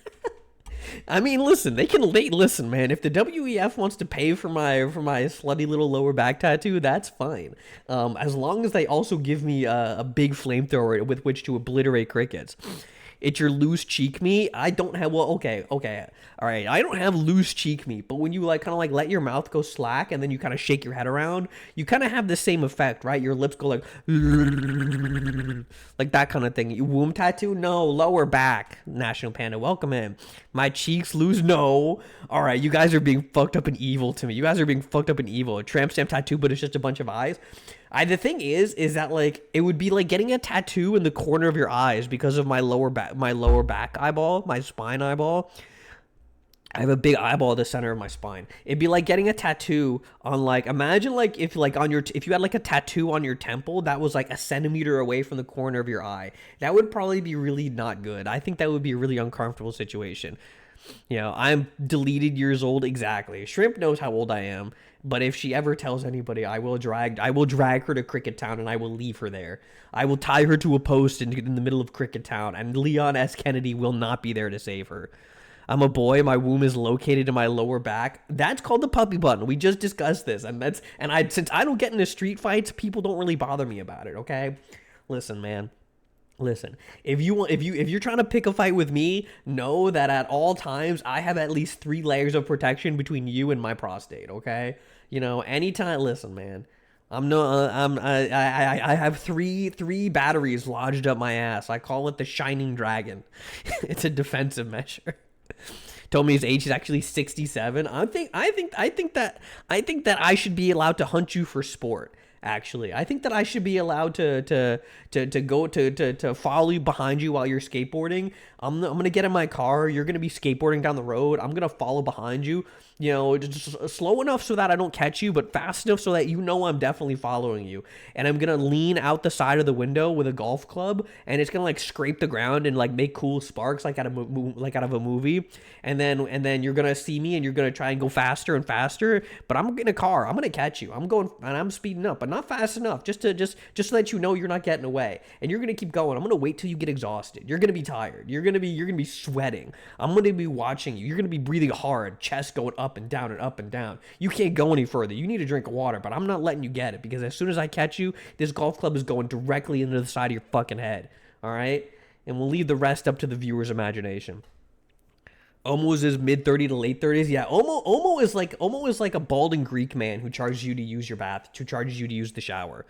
I mean, listen, listen, man. If the WEF wants to pay for my slutty little lower back tattoo, that's fine. As long as they also give me a big flamethrower with which to obliterate crickets. It's your loose cheek meat. I don't have, well, okay, all right. I don't have loose cheek meat, but when you like kind of like let your mouth go slack and then you kind of shake your head around, you kind of have the same effect, right? Your lips go like that kind of thing. Womb tattoo? No. Lower back. National Panda, welcome in. My cheeks loose? No. All right, you guys are being fucked up and evil to me. You guys are being fucked up and evil. A tramp stamp tattoo, but it's just a bunch of eyes. The thing is that like it would be like getting a tattoo in the corner of your eyes because of my lower back eyeball, my spine eyeball. I have a big eyeball at the center of my spine. It'd be like getting a tattoo on like, imagine like if you had like a tattoo on your temple that was like a centimeter away from the corner of your eye. That would probably be really not good. I think that would be a really uncomfortable situation. You know, I'm deleted years old. Exactly. Shrimp knows how old I am. But if she ever tells anybody, I will drag her to Cricket Town and I will leave her there. I will tie her to a post in the middle of Cricket Town, and Leon S. Kennedy will not be there to save her. I'm a boy. My womb is located in my lower back. That's called the puppy button. We just discussed this, since I don't get into street fights, people don't really bother me about it. Okay, listen, man. Listen, if you're trying to pick a fight with me, know that at all times I have at least 3 layers of protection between you and my prostate. Okay, you know, anytime. Listen, man, I have three batteries lodged up my ass. I call it the Shining Dragon. It's a defensive measure. Told me his age is actually 67. I think that I should be allowed to hunt you for sport. Actually, I think that I should be allowed to follow you behind you while you're skateboarding. I'm gonna get in my car. You're gonna be skateboarding down the road. I'm gonna follow behind you. You know, just slow enough so that I don't catch you, but fast enough so that you know I'm definitely following you. And I'm gonna lean out the side of the window with a golf club, and it's gonna like scrape the ground and like make cool sparks like out of a movie. And then you're gonna see me and you're gonna try and go faster and faster. But I'm in a car. I'm gonna catch you. I'm going and I'm speeding up, but not fast enough. Just so that you know you're not getting away. And you're gonna keep going. I'm gonna wait till you get exhausted. You're gonna be tired. You're gonna be sweating. I'm gonna be watching you. You're gonna be breathing hard, chest going up and down and up and down. You can't go any further. You need a drink of water, but I'm not letting you get it, because as soon as I catch you, this golf club is going directly into the side of your fucking head. All right? And we'll leave the rest up to the viewer's imagination. Omo is mid 30 to late 30s. Yeah, Omo is like a balding Greek man who charges you to use your bath, who charges you to use the shower.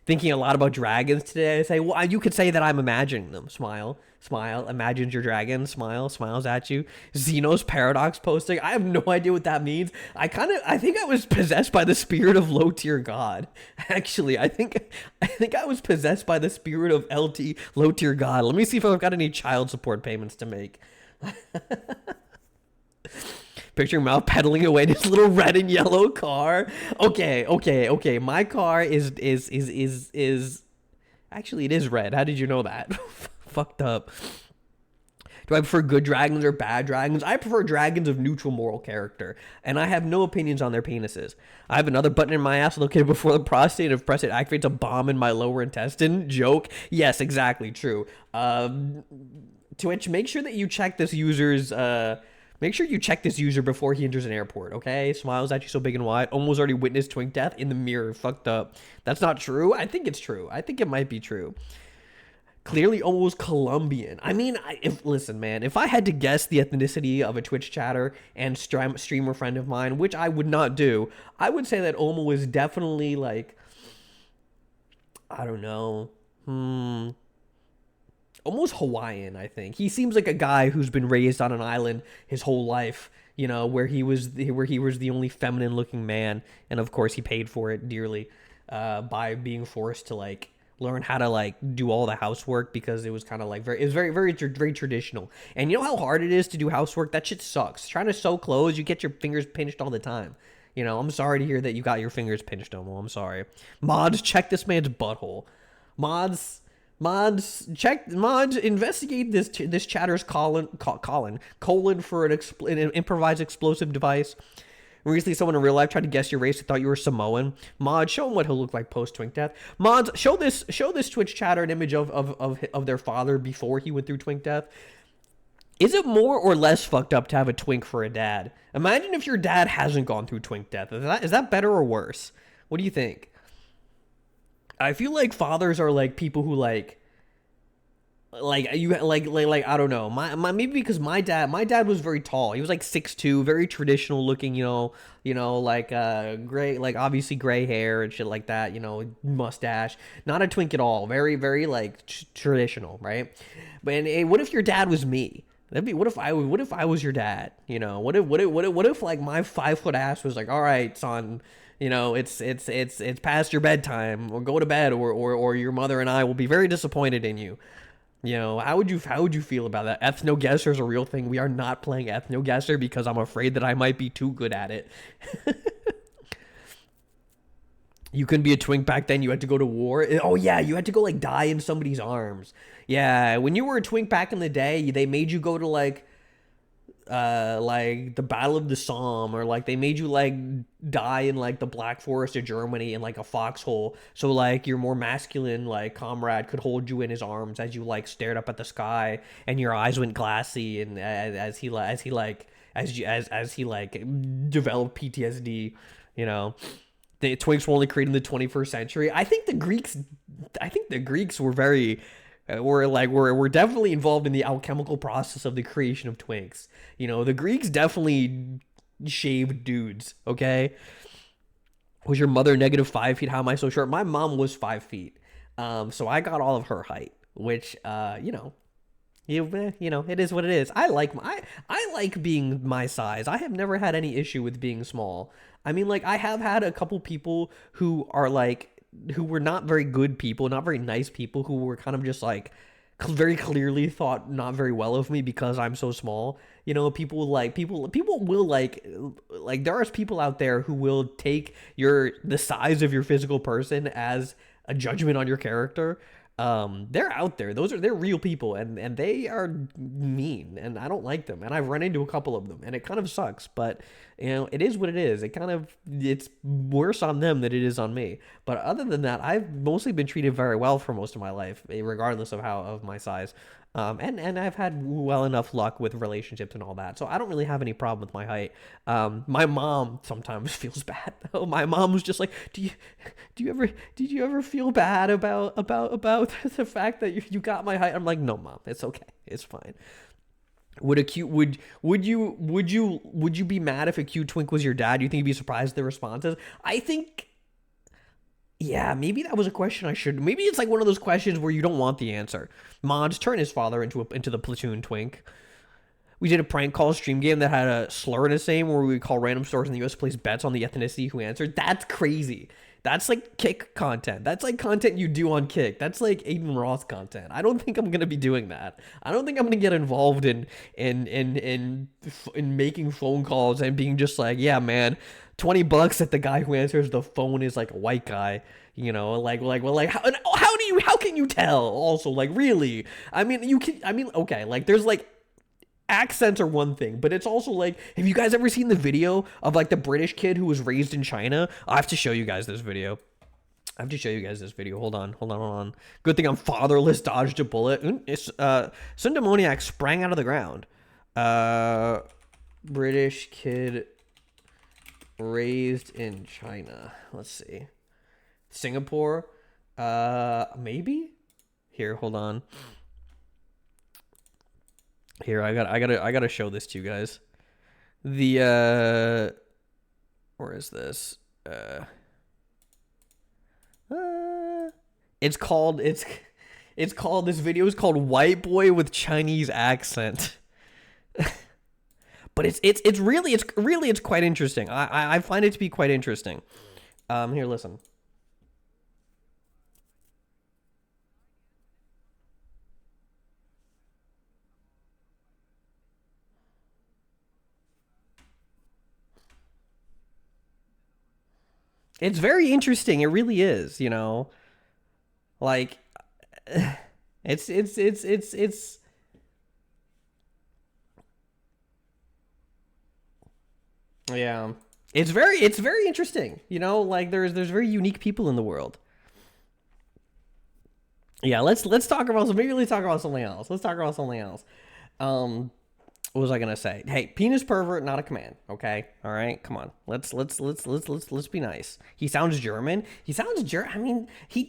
Thinking a lot about dragons today. I say, well, you could say that I'm imagining them. Smile, smile, imagines your dragon, smile, smiles at you. Xeno's paradox posting. I have no idea what that means. I think I was possessed by the spirit of low tier god. Actually, I think I was possessed by the spirit of LT low tier god. Let me see if I've got any child support payments to make. Picture Mal pedaling away in his little red and yellow car. Okay. My car is actually it is red. How did you know that? Fucked up. Do I prefer good dragons or bad dragons? I prefer dragons of neutral moral character, and I have no opinions on their penises. I have another button in my ass located before the prostate, and if press it activates a bomb in my lower intestine. Joke. Yes, exactly true. Twitch, make sure that you check this user's make sure you check this user before he enters an airport, okay? Smiles at you so big and wide. Almost already witnessed twink death in the mirror. Fucked up. That's not true. I think it's true. I think it might be true. Clearly almost Colombian. I mean, listen, man, if I had to guess the ethnicity of a Twitch chatter and streamer friend of mine, which I would not do, I would say that Omo is definitely like, I don't know, almost Hawaiian, I think. He seems like a guy who's been raised on an island his whole life, where he was the only feminine looking man, and of course he paid for it dearly by being forced to like learn how to like do all the housework because it was kind of like very traditional. And you know how hard it is to do housework? That shit sucks. Trying to sew clothes, you get your fingers pinched all the time. I'm sorry to hear that you got your fingers pinched, Omo. I'm sorry. Mods, check this man's butthole. Mods, investigate this chatter's colon for an improvised explosive device. Recently, someone in real life tried to guess your race and thought you were Samoan. Mod, show him what he'll look like post twink death. Mods, show this Twitch chatter an image of their father before he went through twink death. Is it more or less fucked up to have a twink for a dad? Imagine if your dad hasn't gone through twink death. Is that better or worse? What do you think? I feel like fathers are like people who like I don't know. My maybe because my dad was very tall. He was like 6'2", very traditional looking, like gray, like obviously gray hair and shit like that, mustache. Not a twink at all. Very very like traditional, right? But what if your dad was me? What if I was your dad? What if like my 5-foot ass was like, all right, son, it's past your bedtime, or go to bed, or your mother and I will be very disappointed in you. How would you feel about that? Ethno-guesser is a real thing. We are not playing Ethno-guesser because I'm afraid that I might be too good at it. You couldn't be a twink back then. You had to go to war. Oh yeah, you had to go like die in somebody's arms. Yeah, when you were a twink back in the day, they made you go to like the Battle of the Somme, or like they made you like die in like the Black Forest of Germany in like a foxhole, so like your more masculine like comrade could hold you in his arms as you like stared up at the sky and your eyes went glassy, and as he developed PTSD. The twinks were only created in the 21st century. I think the Greeks were very we're definitely involved in the alchemical process of the creation of twinks. The Greeks definitely shaved dudes, okay? Was your mother -5 feet? How am I so short? My mom was 5 feet. So I got all of her height, which, it is what it is. I like being my size. I have never had any issue with being small. I mean, like, I have had a couple people who were not very good people, not very nice people, who were kind of just like very clearly thought not very well of me because I'm so small. People will there are people out there who will take the size of your physical person as a judgment on your character. They're out there. They're real people, and they are mean, and I don't like them. And I've run into a couple of them, and it kind of sucks. But it is what it is. It's worse on them than it is on me. But other than that, I've mostly been treated very well for most of my life, regardless of my size. And I've had well enough luck with relationships and all that, so I don't really have any problem with my height. My mom sometimes feels bad though. My mom was just like, did you ever feel bad about the fact that you got my height? I'm like, no, mom, it's okay, it's fine. Would you be mad if a cute twink was your dad? You think you'd be surprised at the responses? I think, yeah, maybe that was a question I should. Maybe it's like one of those questions where you don't want the answer. Mods turn his father into the platoon twink. We did a prank call stream game that had a slur in its name where we would call random stores in the US to place bets on the ethnicity who answered. That's crazy. That's like Kick content. That's like content you do on Kick. That's like Aiden Roth content. I don't think I'm gonna be doing that. I don't think I'm gonna get involved in making phone calls and being just like, yeah, man, $20 that the guy who answers the phone is like a white guy. You know, how can you tell? Also, like, really? I mean, okay, like, there's like accents are one thing, but it's also like, have you guys ever seen the video of like the British kid who was raised in China? I have to show you guys this video. Hold on, hold on, hold on. Good thing I'm fatherless, dodged a bullet. Sun demoniac sprang out of the ground. British kid raised in China. Let's see. Singapore. Maybe? Here, hold on. Here, I gotta show this to you guys. Where is this? It's called this video is called White Boy with Chinese Accent. But it's really quite interesting. I find it to be quite interesting. Here, listen. It's very interesting. It really is, you know. Like it's yeah. It's very interesting, you know, like there's very unique people in the world. Yeah, let's talk about maybe let's talk about something else. Let's talk about something else. Um what was I gonna say? Hey, penis pervert, not a command. Okay, all right, come on. Let's be nice. He sounds German. He sounds German. I mean, he.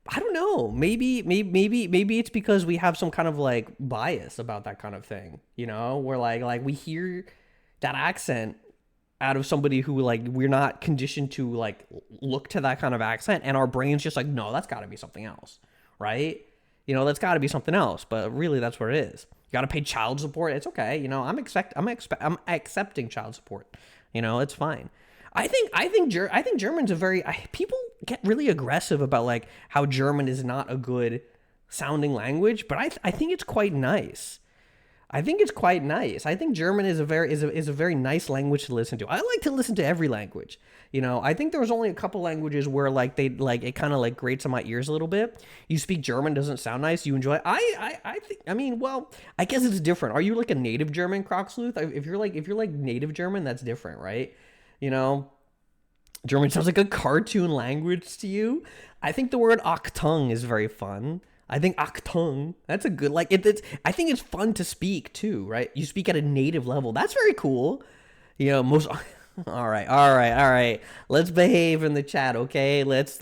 I don't know. Maybe it's because we have some kind of like bias about that kind of thing. You know, where like we hear that accent out of somebody who like we're not conditioned to like look to that kind of accent, and our brains just like, no, that's got to be something else, right? You know, that's got to be something else. But really, that's what it is. You got to pay child support. It's okay. You know, I'm accepting child support. You know, it's fine. I think German's a very people get really aggressive about like how German is not a good sounding language, but I think it's quite nice. I think it's quite nice. I think German is a very nice language to listen to. I like to listen to every language. You know, I think there was only a couple languages where like they like it kind of like grates on my ears a little bit. You speak German, doesn't sound nice. You enjoy it. I think I mean, well, I guess it's different. Are you like a native German, Crocsluth? If you're like native German, that's different, right? You know, German sounds like a cartoon language to you. I think the word Achtung is very fun. I think Achtung, that's a good, like, I think it's fun to speak too, right? You speak at a native level. That's very cool. You know, all right, all right, all right. Let's behave in the chat, okay? Let's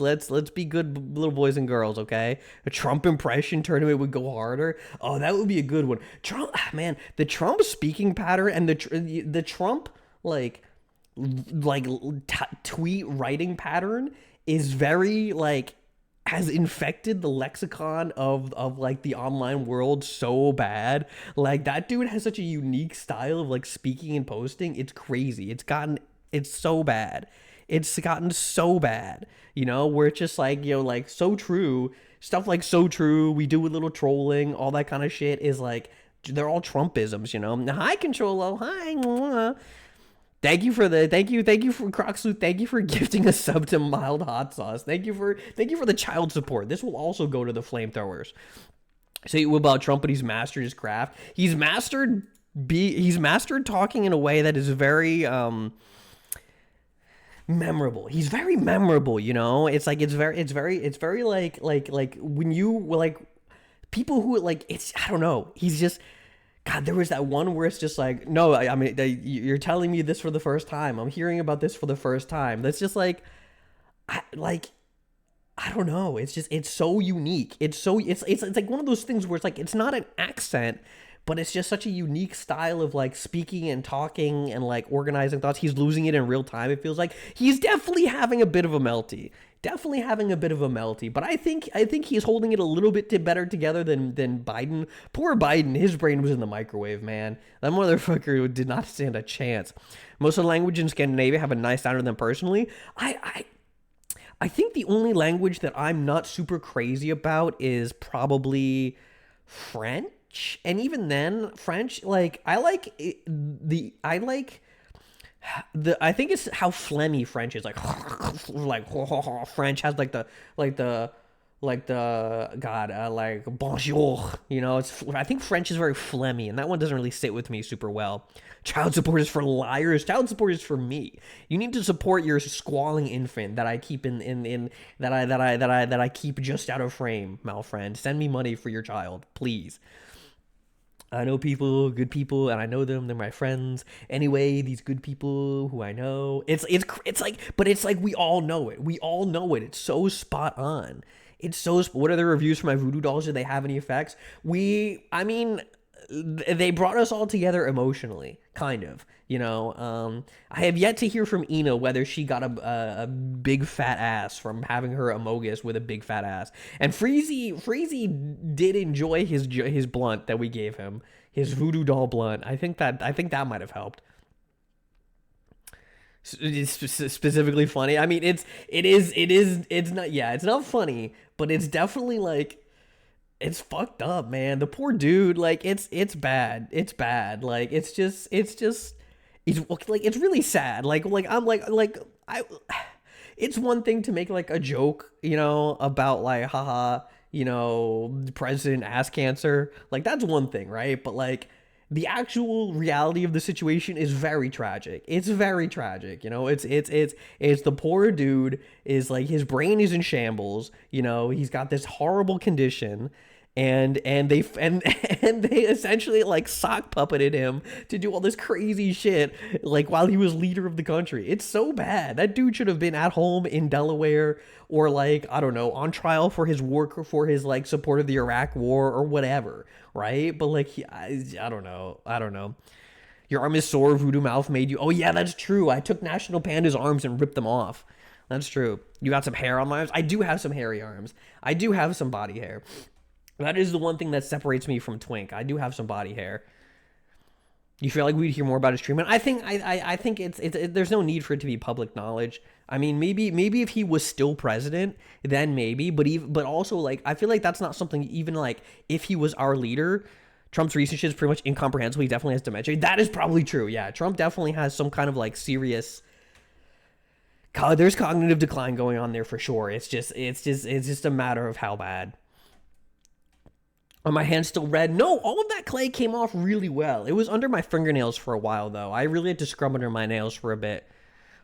be good little boys and girls, okay? A Trump impression tournament would go harder. Oh, that would be a good one. Trump, man, the Trump speaking pattern and the Trump, like tweet writing pattern is very like has infected the lexicon of like the online world so bad. Like that dude has such a unique style of like speaking and posting. It's crazy. It's so bad. It's gotten so bad, you know, where it's just like, you know, like so true stuff, like so true. We do a little trolling, all that kind of shit is like they're all Trumpisms, you know. Hi, Controlo. Hi. Thank you for Croxu. Thank you for gifting a sub to Mild Hot Sauce. Thank you for the child support. This will also go to the flamethrowers. Say about Trump, but he's mastered his craft. He's mastered talking in a way that is very memorable. He's very memorable, you know? It's like it's very like when you like people who like it's I don't know. He's just God, there was that one where it's just like, no, I mean, you're telling me this for the first time. I'm hearing about this for the first time. That's just like, I don't know. It's just, it's so unique. It's like one of those things where it's like, it's not an accent, but it's just such a unique style of like speaking and talking and like organizing thoughts. He's losing it in real time. It feels like he's definitely having a bit of a melty. Definitely having a bit of a melty, but I think he's holding it a little bit better together than Biden. Poor Biden, his brain was in the microwave, man. That motherfucker did not stand a chance. Most of the language in Scandinavia have a nice sound to them personally. I think the only language that I'm not super crazy about is probably French. And even then, French, like I think it's how phlegmy French is. Like like French has like the god like bonjour, it's I think French is very phlegmy, and that one doesn't really sit with me super well. Child support is for liars. Child support is for me. You need to support your squalling infant that I keep in that I keep just out of frame. Malphon, send me money for your child, please. I know people, good people, and I know them. They're my friends. Anyway, these good people who I know, it's like, but it's like we all know it. We all know it. It's so spot on. It's so. What are the reviews for my voodoo dolls? Did they have any effects? I mean, they brought us all together emotionally, kind of. I have yet to hear from Ina whether she got a big fat ass from having her Amogus with a big fat ass. And Freezy did enjoy his blunt that we gave him, his voodoo doll blunt. I think that might have helped. It's specifically funny. I mean, it's not, yeah, it's not funny, but it's definitely like, it's fucked up, man. The poor dude, like, it's bad. It's bad. Like, it's really sad. Like I'm like I it's one thing to make like a joke, about like haha, president ass cancer. Like that's one thing, right? But like the actual reality of the situation is very tragic. It's very tragic, it's the poor dude is like his brain is in shambles, he's got this horrible condition, and they essentially like sock puppeted him to do all this crazy shit like while he was leader of the country. It's so bad. That dude should have been at home in Delaware, or like, I don't know, on trial for his work, for his like support of the Iraq war or whatever, right? But like I don't know. Your arm is sore, voodoo mouth made you. Oh yeah, that's true. I took National Panda's arms and ripped them off. That's true. You got some hair on my arms? I do have some hairy arms. I do have some body hair. That is the one thing that separates me from Twink. I do have some body hair. You feel like we'd hear more about his treatment? I think it's there's no need for it to be public knowledge. I mean, maybe if he was still president, then maybe. But also like I feel like that's not something, even like if he was our leader. Trump's recent shit is pretty much incomprehensible. He definitely has dementia. That is probably true. Yeah, Trump definitely has some kind of like serious. There's cognitive decline going on there for sure. It's just a matter of how bad. Are my hands still red? No, all of that clay came off really well. It was under my fingernails for a while, though. I really had to scrub under my nails for a bit.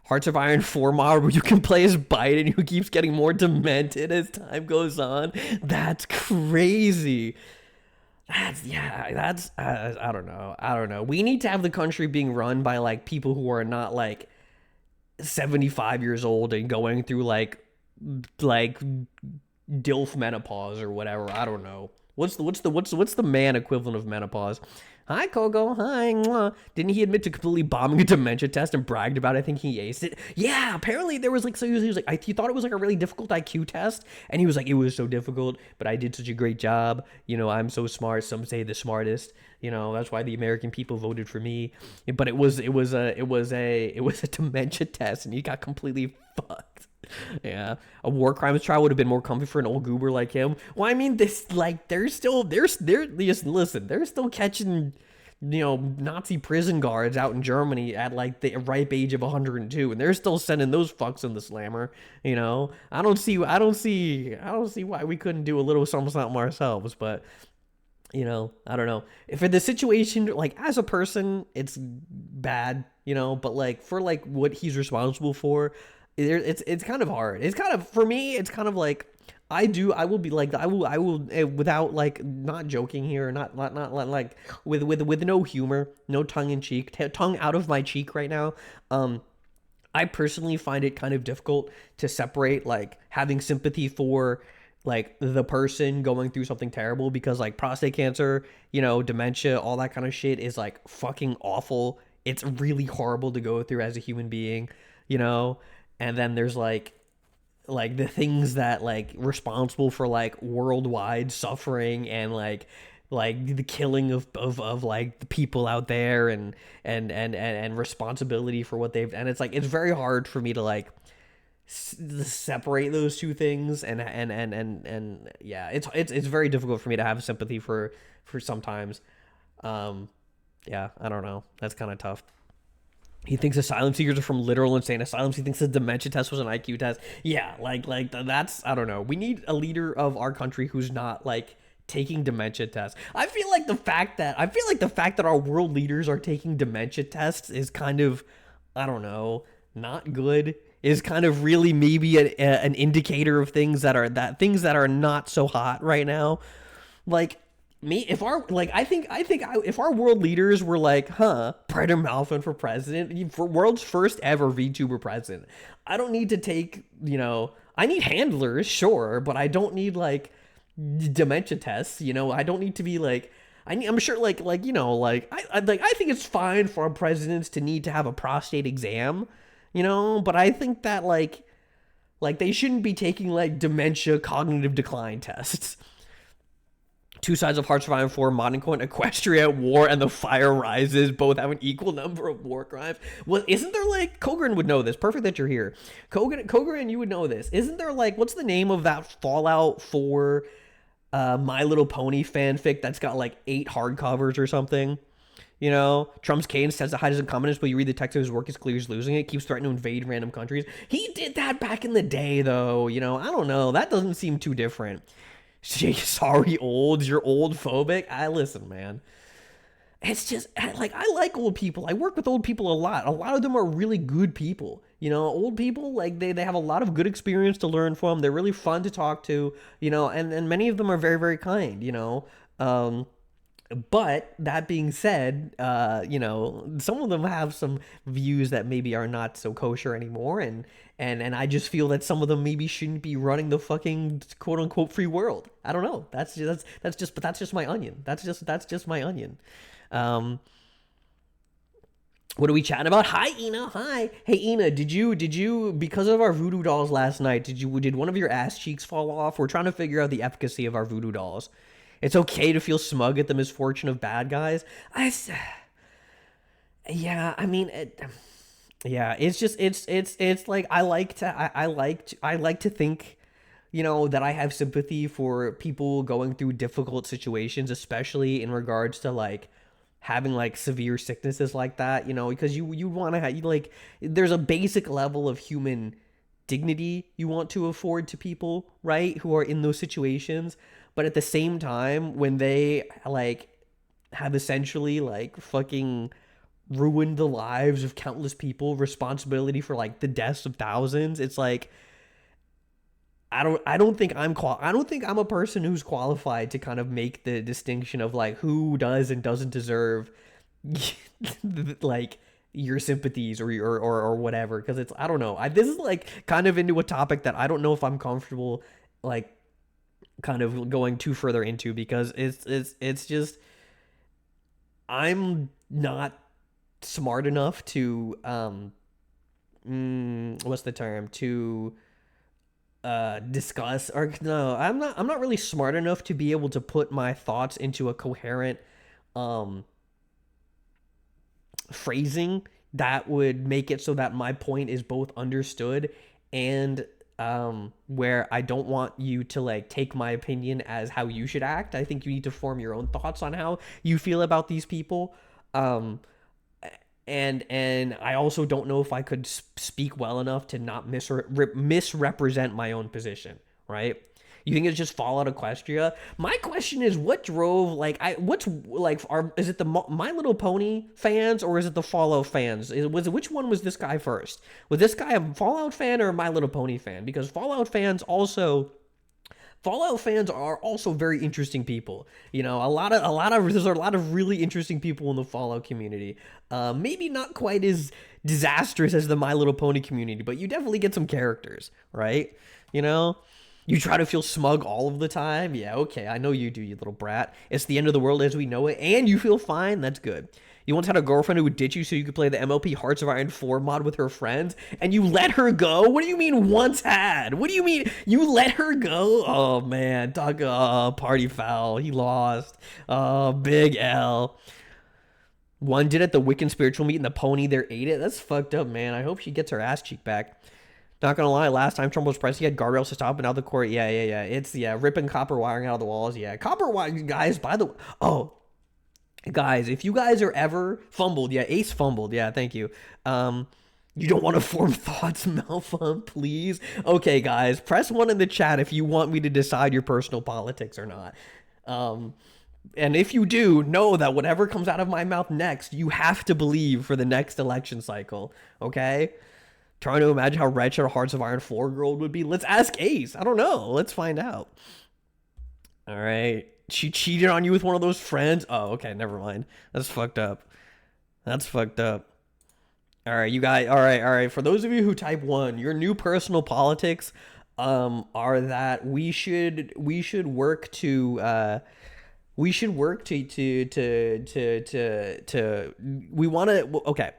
Hearts of Iron 4 mod where you can play as Biden who keeps getting more demented as time goes on. That's crazy. I don't know. We need to have the country being run by, like, people who are not, like, 75 years old and going through, like DILF menopause or whatever. I don't know. What's the man equivalent of menopause? Hi, Kogo. Hi. Mwah. Didn't he admit to completely bombing a dementia test and bragged about it? I think he aced it. Yeah, apparently there was like, so he was like, he thought it was like a really difficult IQ test, and he was like, it was so difficult, but I did such a great job. I'm so smart. Some say the smartest. That's why the American people voted for me. But it was a dementia test, and he got completely fucked. Yeah, a war crimes trial would have been more comfy for an old goober like him. Well, I mean, they're still catching, Nazi prison guards out in Germany at like the ripe age of 102, and they're still sending those fucks in the slammer. I don't see why we couldn't do a little something ourselves, but. I don't know. If in the situation, like as a person, it's bad, but like for like what he's responsible for, it's kind of hard. It's kind of, for me, it's kind of like I will be like, I will without like not joking here, not like with no humor, no tongue in cheek, tongue out of my cheek right now. I personally find it kind of difficult to separate like having sympathy for like the person going through something terrible, because like prostate cancer, you know, dementia, all that kind of shit is like fucking awful. It's really horrible to go through as a human being, you know? And then there's like the things that like responsible for like worldwide suffering and like the killing of like the people out there, and responsibility for what they've, and it's like it's very hard for me to like separate those two things, and yeah, it's very difficult for me to have sympathy for sometimes. Yeah, I don't know, that's kind of tough. He thinks asylum seekers are from literal insane asylums. He thinks the dementia test was an IQ test. Yeah, like that's, I don't know. We need a leader of our country who's not like taking dementia tests. I feel like the fact that our world leaders are taking dementia tests is kind of, I don't know, not good. Is kind of really maybe an indicator of things that are not so hot right now. Like me, if our like if our world leaders were like, Predator Malphon for president, for world's first ever VTuber president, I don't need to take, you know, I need handlers, sure, but I don't need like dementia tests, you know. I don't need to be like, I'm sure like you know, like I think it's fine for our presidents to need to have a prostate exam, you know, but I think that like they shouldn't be taking like dementia cognitive decline tests. Two sides of Hearts of Iron 4, Modern Coin, Equestria at war, and the fire rises. Both have an equal number of war crimes. Well, isn't there like, Kogren would know this. Perfect that you're here. Kogren, you would know this. Isn't there like, what's the name of that Fallout 4 My Little Pony fanfic that's got like 8 hardcovers or something? You know, Trump's cadence says to hide his incompetence, but you read the text of his work, it's clear he's losing it. Keeps threatening to invade random countries. He did that back in the day, though. You know, I don't know. That doesn't seem too different. Sorry, you're old phobic. I listen, man. It's just like, I like old people. I work with old people a lot. A lot of them are really good people. You know, old people, like they have a lot of good experience to learn from. They're really fun to talk to, you know, and many of them are very, very kind, you know. But that being said, you know, some of them have some views that maybe are not so kosher anymore, and I just feel that some of them maybe shouldn't be running the fucking quote unquote free world. I don't know. But that's just my onion. That's just my onion. What are we chatting about? Hi, Ina. Hi. Hey, Ina, did you, because of our voodoo dolls last night, did one of your ass cheeks fall off? We're trying to figure out the efficacy of our voodoo dolls. It's okay to feel smug at the misfortune of bad guys. Yeah, I mean, yeah, it's just, it's like, I like to think, you know, that I have sympathy for people going through difficult situations, especially in regards to like having like severe sicknesses like that, you know, because you want to have, like, there's a basic level of human dignity you want to afford to people, right, who are in those situations. But at the same time, when they like have essentially like fucking ruined the lives of countless people, responsibility for like the deaths of thousands, it's like, I don't think I don't think I'm a person who's qualified to kind of make the distinction of like who does and doesn't deserve like your sympathies or whatever, because it's, I don't know. This is like kind of into a topic that I don't know if I'm comfortable like kind of going too further into, because it's just, I'm not smart enough to what's the term, to discuss, or no, I'm not really smart enough to be able to put my thoughts into a coherent phrasing that would make it so that my point is both understood and where I don't want you to like take my opinion as how you should act. I think you need to form your own thoughts on how you feel about these people. And I also don't know if I could speak well enough to not misrepresent my own position, right? You think it's just Fallout Equestria? My question is, what drove, like, is it the My Little Pony fans, or is it the Fallout fans? Which one was this guy first? Was this guy a Fallout fan or a My Little Pony fan? Because Fallout fans are also very interesting people. You know, there's a lot of really interesting people in the Fallout community. Maybe not quite as disastrous as the My Little Pony community, but you definitely get some characters, right? You know? You try to feel smug all of the time? Yeah, okay, I know you do, you little brat. It's the end of the world as we know it, and you feel fine? That's good. You once had a girlfriend who would ditch you so you could play the MLP Hearts of Iron 4 mod with her friends, and you let her go? What do you mean once had? What do you mean you let her go? Oh, man. Dog, party foul. He lost. Big L. One did at the Wiccan spiritual meet and the pony there ate it. That's fucked up, man. I hope she gets her ass cheek back. Not gonna lie, last time Trump was president, he had guardrails to stop, and now the court, yeah. It's, ripping copper wiring out of the walls, yeah. Copper wiring, guys, by the way, guys, if you guys are ever fumbled, Ace fumbled, thank you. You don't want to form thoughts, Malphon, please? Okay, guys, press 1 in the chat if you want me to decide your personal politics or not. And if you do, know that whatever comes out of my mouth next, you have to believe for the next election cycle, okay? Trying to imagine how wretched a Hearts of Iron 4 girl would be. Let's ask Ace. I don't know. Let's find out. All right. She cheated on you with one of those friends? Oh, okay. Never mind. That's fucked up. That's fucked up. All right, you guys. All right. For those of you who type 1, your new personal politics are that we should work to okay.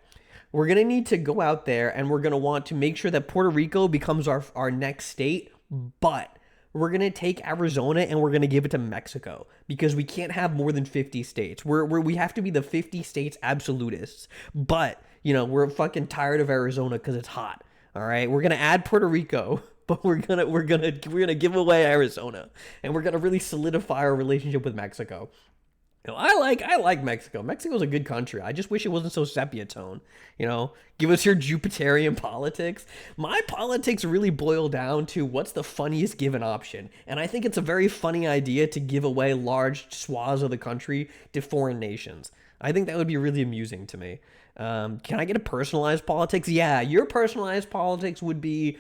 We're going to need to go out there and we're going to want to make sure that Puerto Rico becomes our next state, but we're going to take Arizona and we're going to give it to Mexico because we can't have more than 50 states. We have to be the 50 states absolutists, but, we're fucking tired of Arizona because it's hot, all right? We're going to add Puerto Rico, but we're going to give away Arizona, and we're going to really solidify our relationship with Mexico. I like Mexico. Mexico's a good country. I just wish it wasn't so sepia tone. Give us your Jupiterian politics. My politics really boil down to what's the funniest given option. And I think it's a very funny idea to give away large swaths of the country to foreign nations. I think that would be really amusing to me. Can I get a personalized politics? Yeah, your personalized politics would be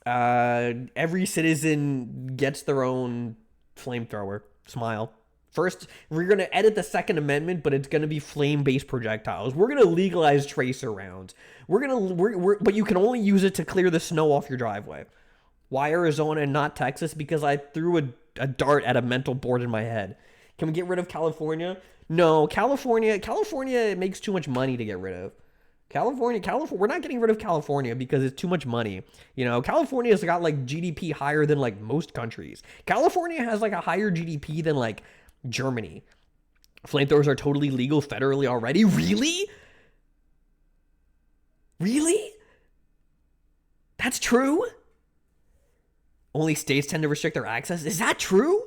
every citizen gets their own flamethrower. Smile. First, we're going to edit the Second Amendment, but it's going to be flame-based projectiles. We're going to legalize tracer rounds. But you can only use it to clear the snow off your driveway. Why Arizona and not Texas? Because I threw a dart at a mental board in my head. Can we get rid of California? No, California makes too much money to get rid of. California, we're not getting rid of California because it's too much money. California's got like GDP higher than like most countries. California has like a higher GDP than like Germany. Flamethrowers are totally legal federally already. Really? That's true? Only states tend to restrict their access. Is that true?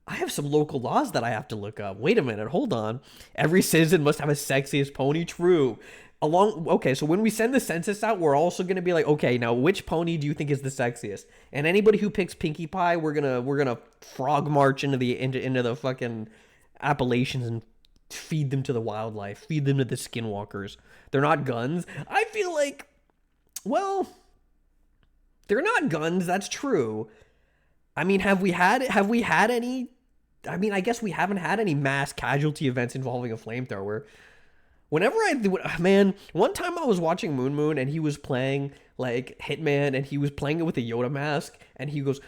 I have some local laws that I have to look up. Wait a minute, hold on. Every citizen must have a sexiest pony. True. Okay, so when we send the census out, we're also gonna be like, okay, now which pony do you think is the sexiest? And anybody who picks Pinkie Pie, we're gonna frog march into the fucking Appalachians and feed them to the wildlife, feed them to the skinwalkers. They're not guns. I feel like, well, they're not guns. That's true. I mean, have we had any? I mean, I guess we haven't had any mass casualty events involving a flamethrower. Whenever one time I was watching Moon and he was playing like Hitman and he was playing it with a Yoda mask and he goes,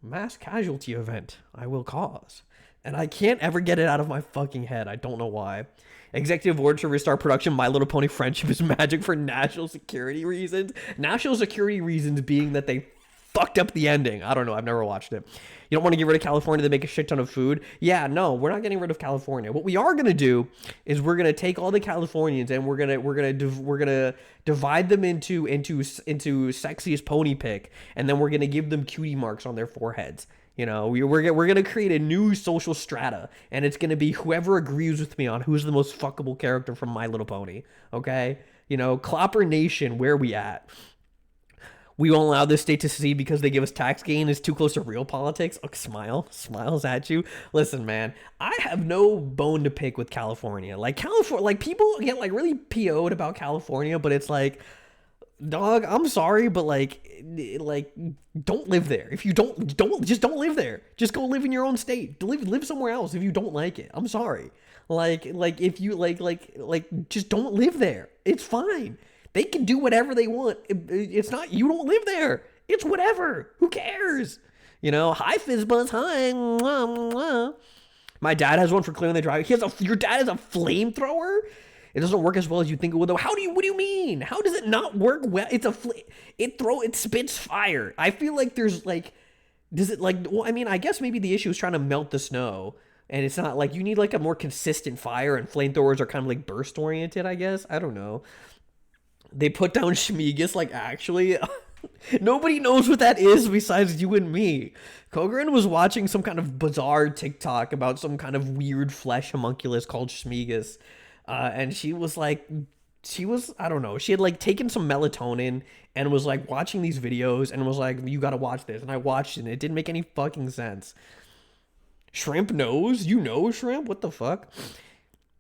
mass casualty event I will cause. And I can't ever get it out of my fucking head. I don't know why. Executive order to restart production My Little Pony Friendship is Magic for national security reasons. National security reasons being that they fucked up the ending. I don't know. I've never watched it. You don't want to get rid of California to make a shit ton of food? Yeah, no, we're not getting rid of California. What we are gonna do is we're gonna take all the Californians and we're gonna divide them into sexiest pony pick, and then we're gonna give them cutie marks on their foreheads. We're gonna create a new social strata, and it's gonna be whoever agrees with me on who's the most fuckable character from My Little Pony. Okay, Clopper Nation, where we at? We won't allow this state to secede because they give us tax gain. It's too close to real politics. Oh, smiles at you. Listen, man, I have no bone to pick with California. Like people get like really PO'd about California, but it's like, dog, I'm sorry, but like don't live there. If you don't live there. Just go live in your own state. Live somewhere else if you don't like it. I'm sorry. Like if you like just don't live there. It's fine. They can do whatever they want. It's not, you don't live there. It's whatever. Who cares? Hi, Fizzbuzz. Hi. Mwah, mwah. My dad has one for clearing the driveway. Your dad has a flamethrower? It doesn't work as well as you think it would, though. What do you mean? How does it not work well? It spits fire. I feel like there's like, does it like, well, I mean, I guess maybe the issue is trying to melt the snow. And it's not like, you need like a more consistent fire, and flamethrowers are kind of like burst oriented, I guess. I don't know. They put down Schmigus, like, actually. Nobody knows what that is besides you and me. Kogren was watching some kind of bizarre TikTok about some kind of weird flesh homunculus called Schmigus. And she was like, I don't know, she had like taken some melatonin and was like watching these videos and was like, you gotta watch this. And I watched it and it didn't make any fucking sense. Shrimp knows? You know Shrimp? What the fuck?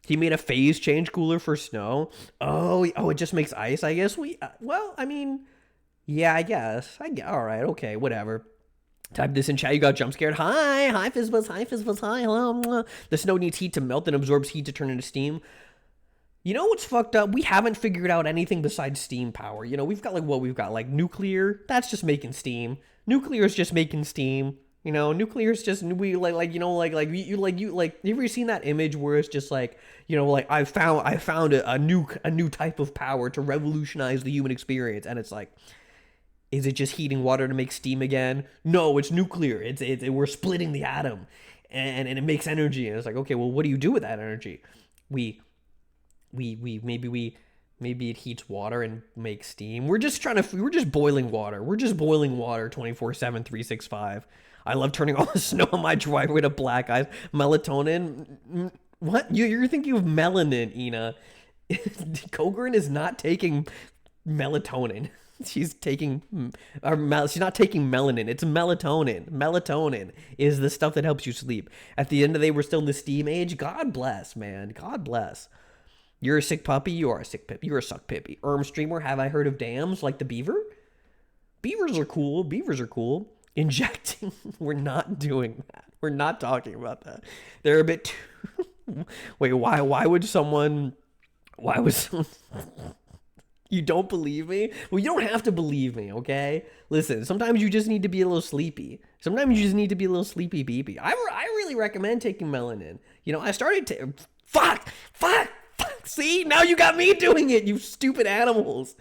He made a phase change cooler for snow. Oh, it just makes ice, I guess. Well, I mean, yeah, I guess. All right, okay, whatever. Type this in chat. You got jump scared. Hi, Fizzbuzz. Hi, Fizzbuzz. Hi, hello. The snow needs heat to melt and absorbs heat to turn into steam. You know what's fucked up? We haven't figured out anything besides steam power. We've got like nuclear. That's just making steam. Nuclear is just making steam. Nuclear is just, we have you ever seen that image where it's just like, like I found a new type of power to revolutionize the human experience, and it's like, is it just heating water to make steam again? No, it's nuclear. We're splitting the atom, and it makes energy, and it's like, okay, well, what do you do with that energy? Maybe it heats water and makes steam. We're just boiling water. We're just boiling water 24/7, 365. I love turning all the snow on my driveway to black ice. Melatonin? What? You're thinking of melanin, Ina. Kogren is not taking melatonin. She's not taking melanin. It's melatonin. Melatonin is the stuff that helps you sleep. At the end of the day, we're still in the steam age. God bless, man. God bless. You're a sick puppy. You are a sick pip. You're a suck pippy. Streamer, have I heard of dams like the beaver? Beavers are cool. Injecting. We're not doing that. We're not talking about that. They're a bit too... Wait, why would someone... You don't believe me? Well, you don't have to believe me, okay? Listen, sometimes you just need to be a little sleepy. Sometimes you just need to be a little sleepy beepy. I really recommend taking melanin. I started to... Fuck! See? Now you got me doing it, you stupid animals.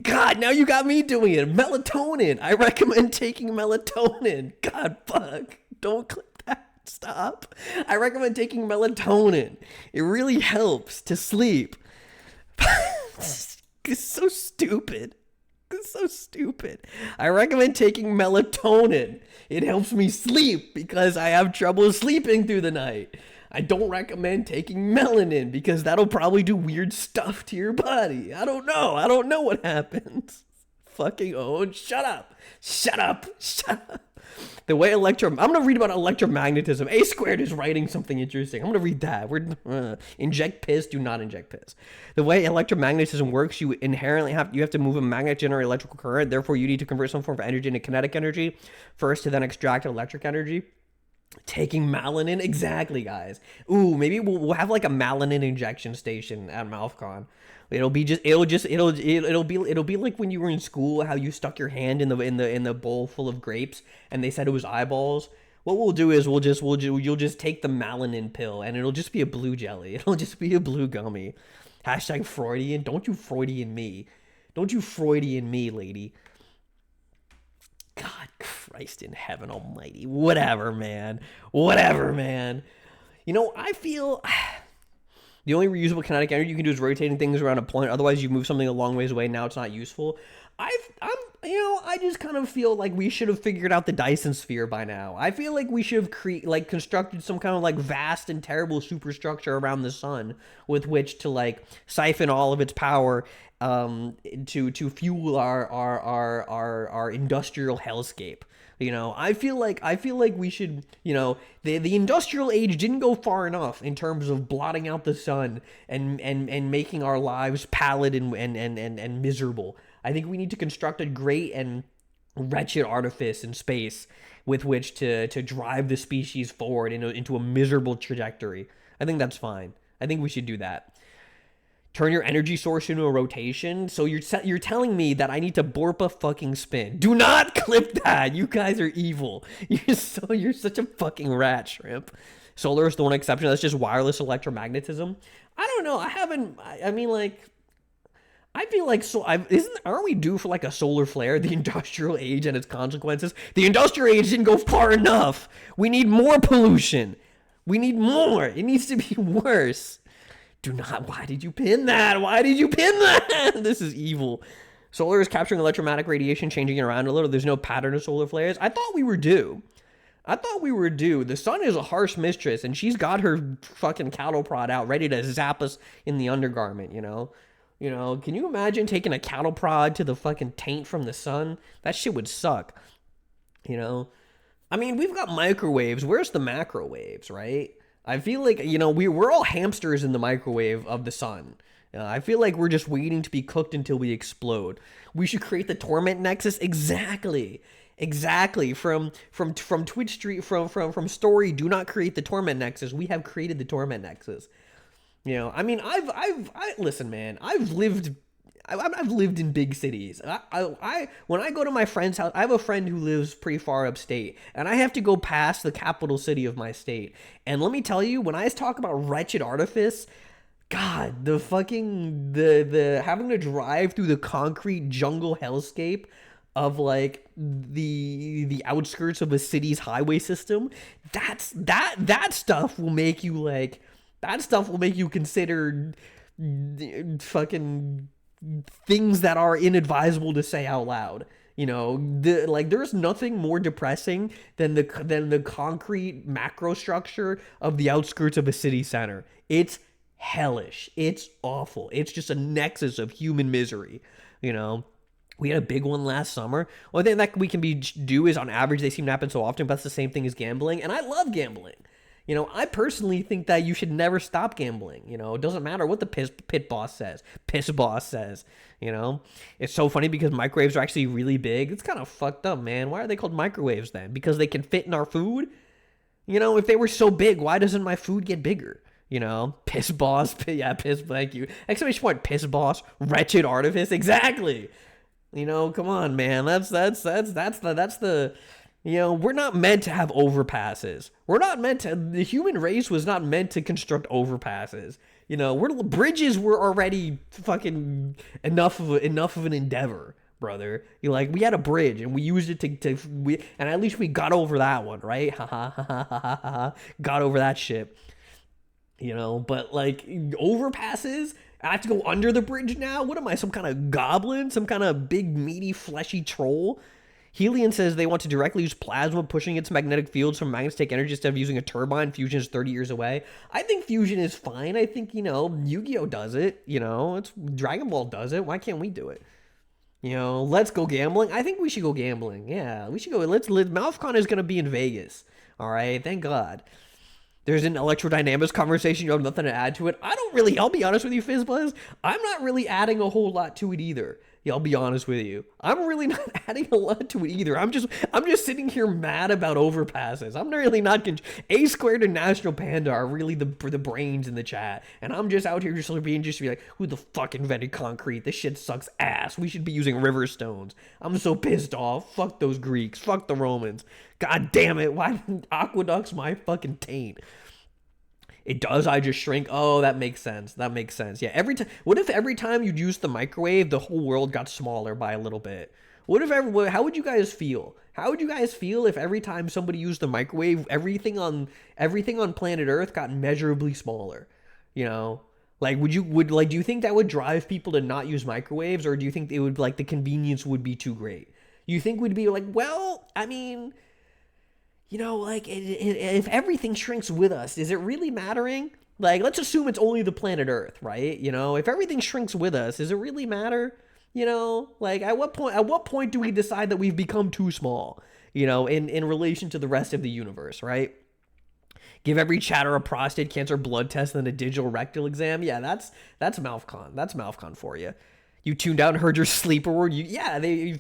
God, now you got me doing it. Melatonin. I recommend taking melatonin. God, fuck. Don't click that. Stop. I recommend taking melatonin. It really helps to sleep. It's so stupid. It's so stupid. I recommend taking melatonin. It helps me sleep because I have trouble sleeping through the night. I don't recommend taking melanin because that'll probably do weird stuff to your body. I don't know what happens. Fucking own. Shut up. The way I'm going to read about electromagnetism. A squared is writing something interesting. I'm going to read that. Inject piss, do not inject piss. The way electromagnetism works, you inherently have to move a magnet to generate electrical current. Therefore, you need to convert some form of energy into kinetic energy first to then extract electric energy. Taking melanin, exactly, guys. Ooh, maybe we'll have like a melanin injection station at Malphon. It'll be like when you were in school, how you stuck your hand in the bowl full of grapes and they said it was eyeballs. What we'll do is you'll just take the melanin pill and it'll just be a blue jelly. It'll just be a blue gummy. Hashtag Freudian. Don't you Freudian me. Don't you Freudian me, lady. God Christ in heaven almighty. Whatever, man. I feel the only reusable kinetic energy you can do is rotating things around a point. Otherwise, you move something a long ways away. Now it's not useful. I just kind of feel like we should have figured out the Dyson sphere by now. I feel like we should have constructed some kind of like vast and terrible superstructure around the sun with which to like siphon all of its power to fuel our industrial hellscape. I feel like we should, the industrial age didn't go far enough in terms of blotting out the sun and making our lives pallid and miserable. I think we need to construct a great and wretched artifice in space with which to drive the species forward into a miserable trajectory. I think that's fine. I think we should do that. Turn your energy source into a rotation. So you're telling me that I need to borp a fucking spin. Do not clip that. You guys are evil. You're such a fucking rat, shrimp. Solar is the one exception. That's just wireless electromagnetism. I don't know. I mean, like, I feel like aren't we due for like a solar flare? The industrial age and its consequences. The industrial age didn't go far enough. We need more pollution. We need more. It needs to be worse. Do not. Why did you pin that? Why did you pin that? This is evil. Solar is capturing electromagnetic radiation, changing it around a little. There's no pattern of solar flares. I thought we were due. The sun is a harsh mistress, and she's got her fucking cattle prod out, ready to zap us in the undergarment, you know? Can you imagine taking a cattle prod to the fucking taint from the sun? That shit would suck, you know? I mean, we've got microwaves. Where's the macro waves, right? I feel like, we're all hamsters in the microwave of the sun. I feel like we're just waiting to be cooked until we explode. We should create the torment nexus. Exactly. From Twitch Street, from Story, do not create the torment nexus. We have created the torment nexus. I mean, listen, man, I've lived in big cities. When I go to my friend's house, I have a friend who lives pretty far upstate, and I have to go past the capital city of my state. And let me tell you, when I talk about wretched artifice, God, the having to drive through the concrete jungle hellscape of like the outskirts of a city's highway system, that stuff will make you like, that stuff will make you consider fucking things that are inadvisable to say out loud. There's nothing more depressing than the concrete macro structure of the outskirts of a city center. It's hellish. It's awful. It's just a nexus of human misery. We had a big one last summer. One thing that we can do is, on average, they seem to happen so often, but that's the same thing as gambling. And I love gambling. I personally think that you should never stop gambling. It doesn't matter what the pit boss says. Piss boss says. It's so funny because microwaves are actually really big. It's kind of fucked up, man. Why are they called microwaves then? Because they can fit in our food? If they were so big, why doesn't my food get bigger? Piss boss. Yeah, piss. Thank you. Exclamation point. Piss boss. Wretched artifice. Exactly. Come on, man. That's the. We're not meant to have overpasses. The human race was not meant to construct overpasses. Bridges were already fucking enough of an endeavor, brother. We had a bridge and we used it and at least we got over that one, right? Got over that shit. But like overpasses, I have to go under the bridge now? What am I, some kind of goblin? Some kind of big, meaty, fleshy troll? Helion says they want to directly use plasma, pushing its magnetic fields from magnets to take energy instead of using a turbine. Fusion is 30 years away. I think fusion is fine. I think, Yu-Gi-Oh! Does it. It's Dragon Ball does it. Why can't we do it? Let's go gambling. I think we should go gambling. Yeah, we should go. Malphon is going to be in Vegas. All right, thank God. There's an electrodynamics conversation. You have nothing to add to it. I'll be honest with you, Fizzbuzz. I'm not really adding a whole lot to it either. Yeah, I'll be honest with you. I'm really not adding a lot to it either. I'm just sitting here mad about overpasses. I'm really not. A Squared and National Panda are really the brains in the chat, and I'm just out here just to be like, who the fuck invented concrete? This shit sucks ass. We should be using river stones. I'm so pissed off. Fuck those Greeks. Fuck the Romans. God damn it. Why aqueducts my fucking taint? It does. I just shrink. Oh, that makes sense. Yeah. What if every time you'd use the microwave, the whole world got smaller by a little bit? How would you guys feel? How would you guys feel if every time somebody used the microwave, everything on planet Earth got measurably smaller? Like, do you think that would drive people to not use microwaves, or do you think it would, like, the convenience would be too great? You think we'd be like, well, I mean, if everything shrinks with us, is it really mattering? Like, let's assume it's only the planet Earth, right? If everything shrinks with us, does it really matter? Like, at what point do we decide that we've become too small, in relation to the rest of the universe, right? Give every chatter a prostate cancer blood test and then a digital rectal exam. Yeah, that's Malphon. That's Malphon for you. You tuned out and heard your sleeper word.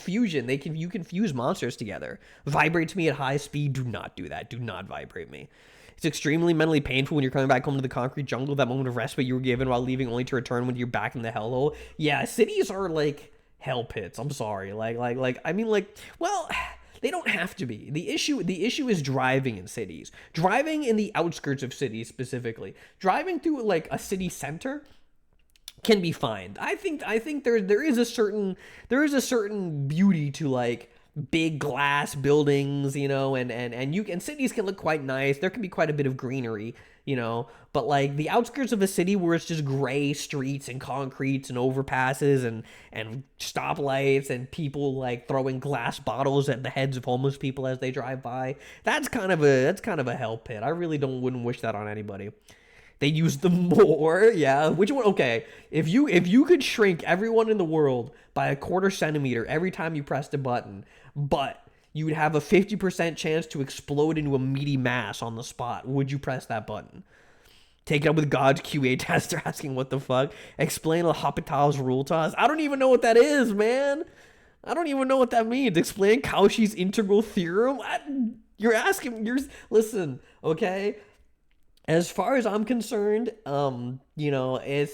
Fusion. You can fuse monsters together. Vibrates me at high speed. Do not do that. Do not vibrate me. It's extremely mentally painful when you're coming back home to the concrete jungle, that moment of respite you were given while leaving only to return when you're back in the hellhole. Yeah, cities are like hell pits. I'm sorry. I mean, like, well, they don't have to be. The issue is driving in cities. Driving in the outskirts of cities specifically. Driving through like a city center can be fine. I think there is a certain beauty to like big glass buildings, you know, and cities can look quite nice. There can be quite a bit of greenery, you know, but like the outskirts of a city where it's just gray streets and concretes and overpasses and stoplights and people like throwing glass bottles at the heads of homeless people as they drive by. That's kind of a hell pit. I really wouldn't wish that on anybody. They use them more. Yeah. Which one? Okay. If you could shrink everyone in the world by a quarter centimeter every time you pressed a button, but you would have a 50% chance to explode into a meaty mass on the spot, would you press that button? Take it up with God's QA tester asking what the fuck. Explain L'Hopital's rule to us. I don't even know what that is, man. I don't even know what that means. Explain Cauchy's integral theorem. Listen, okay? As far as I'm concerned, you know, I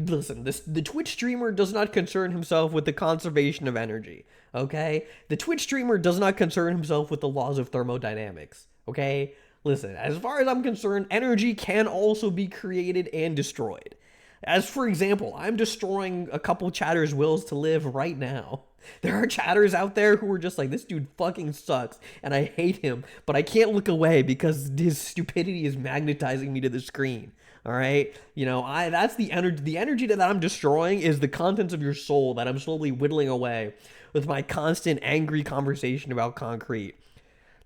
listen, the Twitch streamer does not concern himself with the conservation of energy, okay? The Twitch streamer does not concern himself with the laws of thermodynamics, okay? Listen, as far as I'm concerned, energy can also be created and destroyed. As for example, I'm destroying a couple chatters' wills to live right now. There are chatters out there who are just like, this dude fucking sucks, and I hate him, but I can't look away because his stupidity is magnetizing me to the screen. All right, you know, that's the energy. The energy that I'm destroying is the contents of your soul that I'm slowly whittling away with my constant angry conversation about concrete.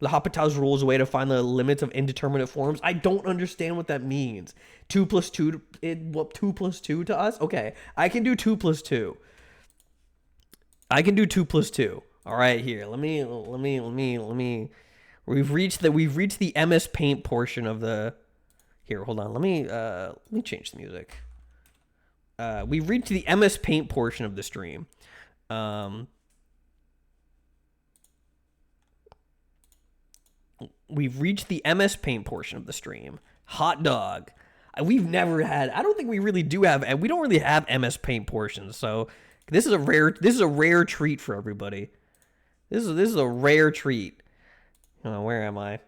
L'Hopital's rule is a way to find the limits of indeterminate forms. I don't understand what that means. 2 plus 2, 2 plus 2 to us? Okay, I can do 2 plus 2. I can do 2 plus 2. All right, here. Let me. We've reached the MS Paint portion of the. Here, hold on. Let me change the music. We've reached the MS Paint portion of the stream. We've reached the MS Paint portion of the stream. Hot dog. We've never had. I don't think we really do have. We don't really have MS Paint portions. So this is a rare treat for everybody. This is a rare treat. Oh, where am I?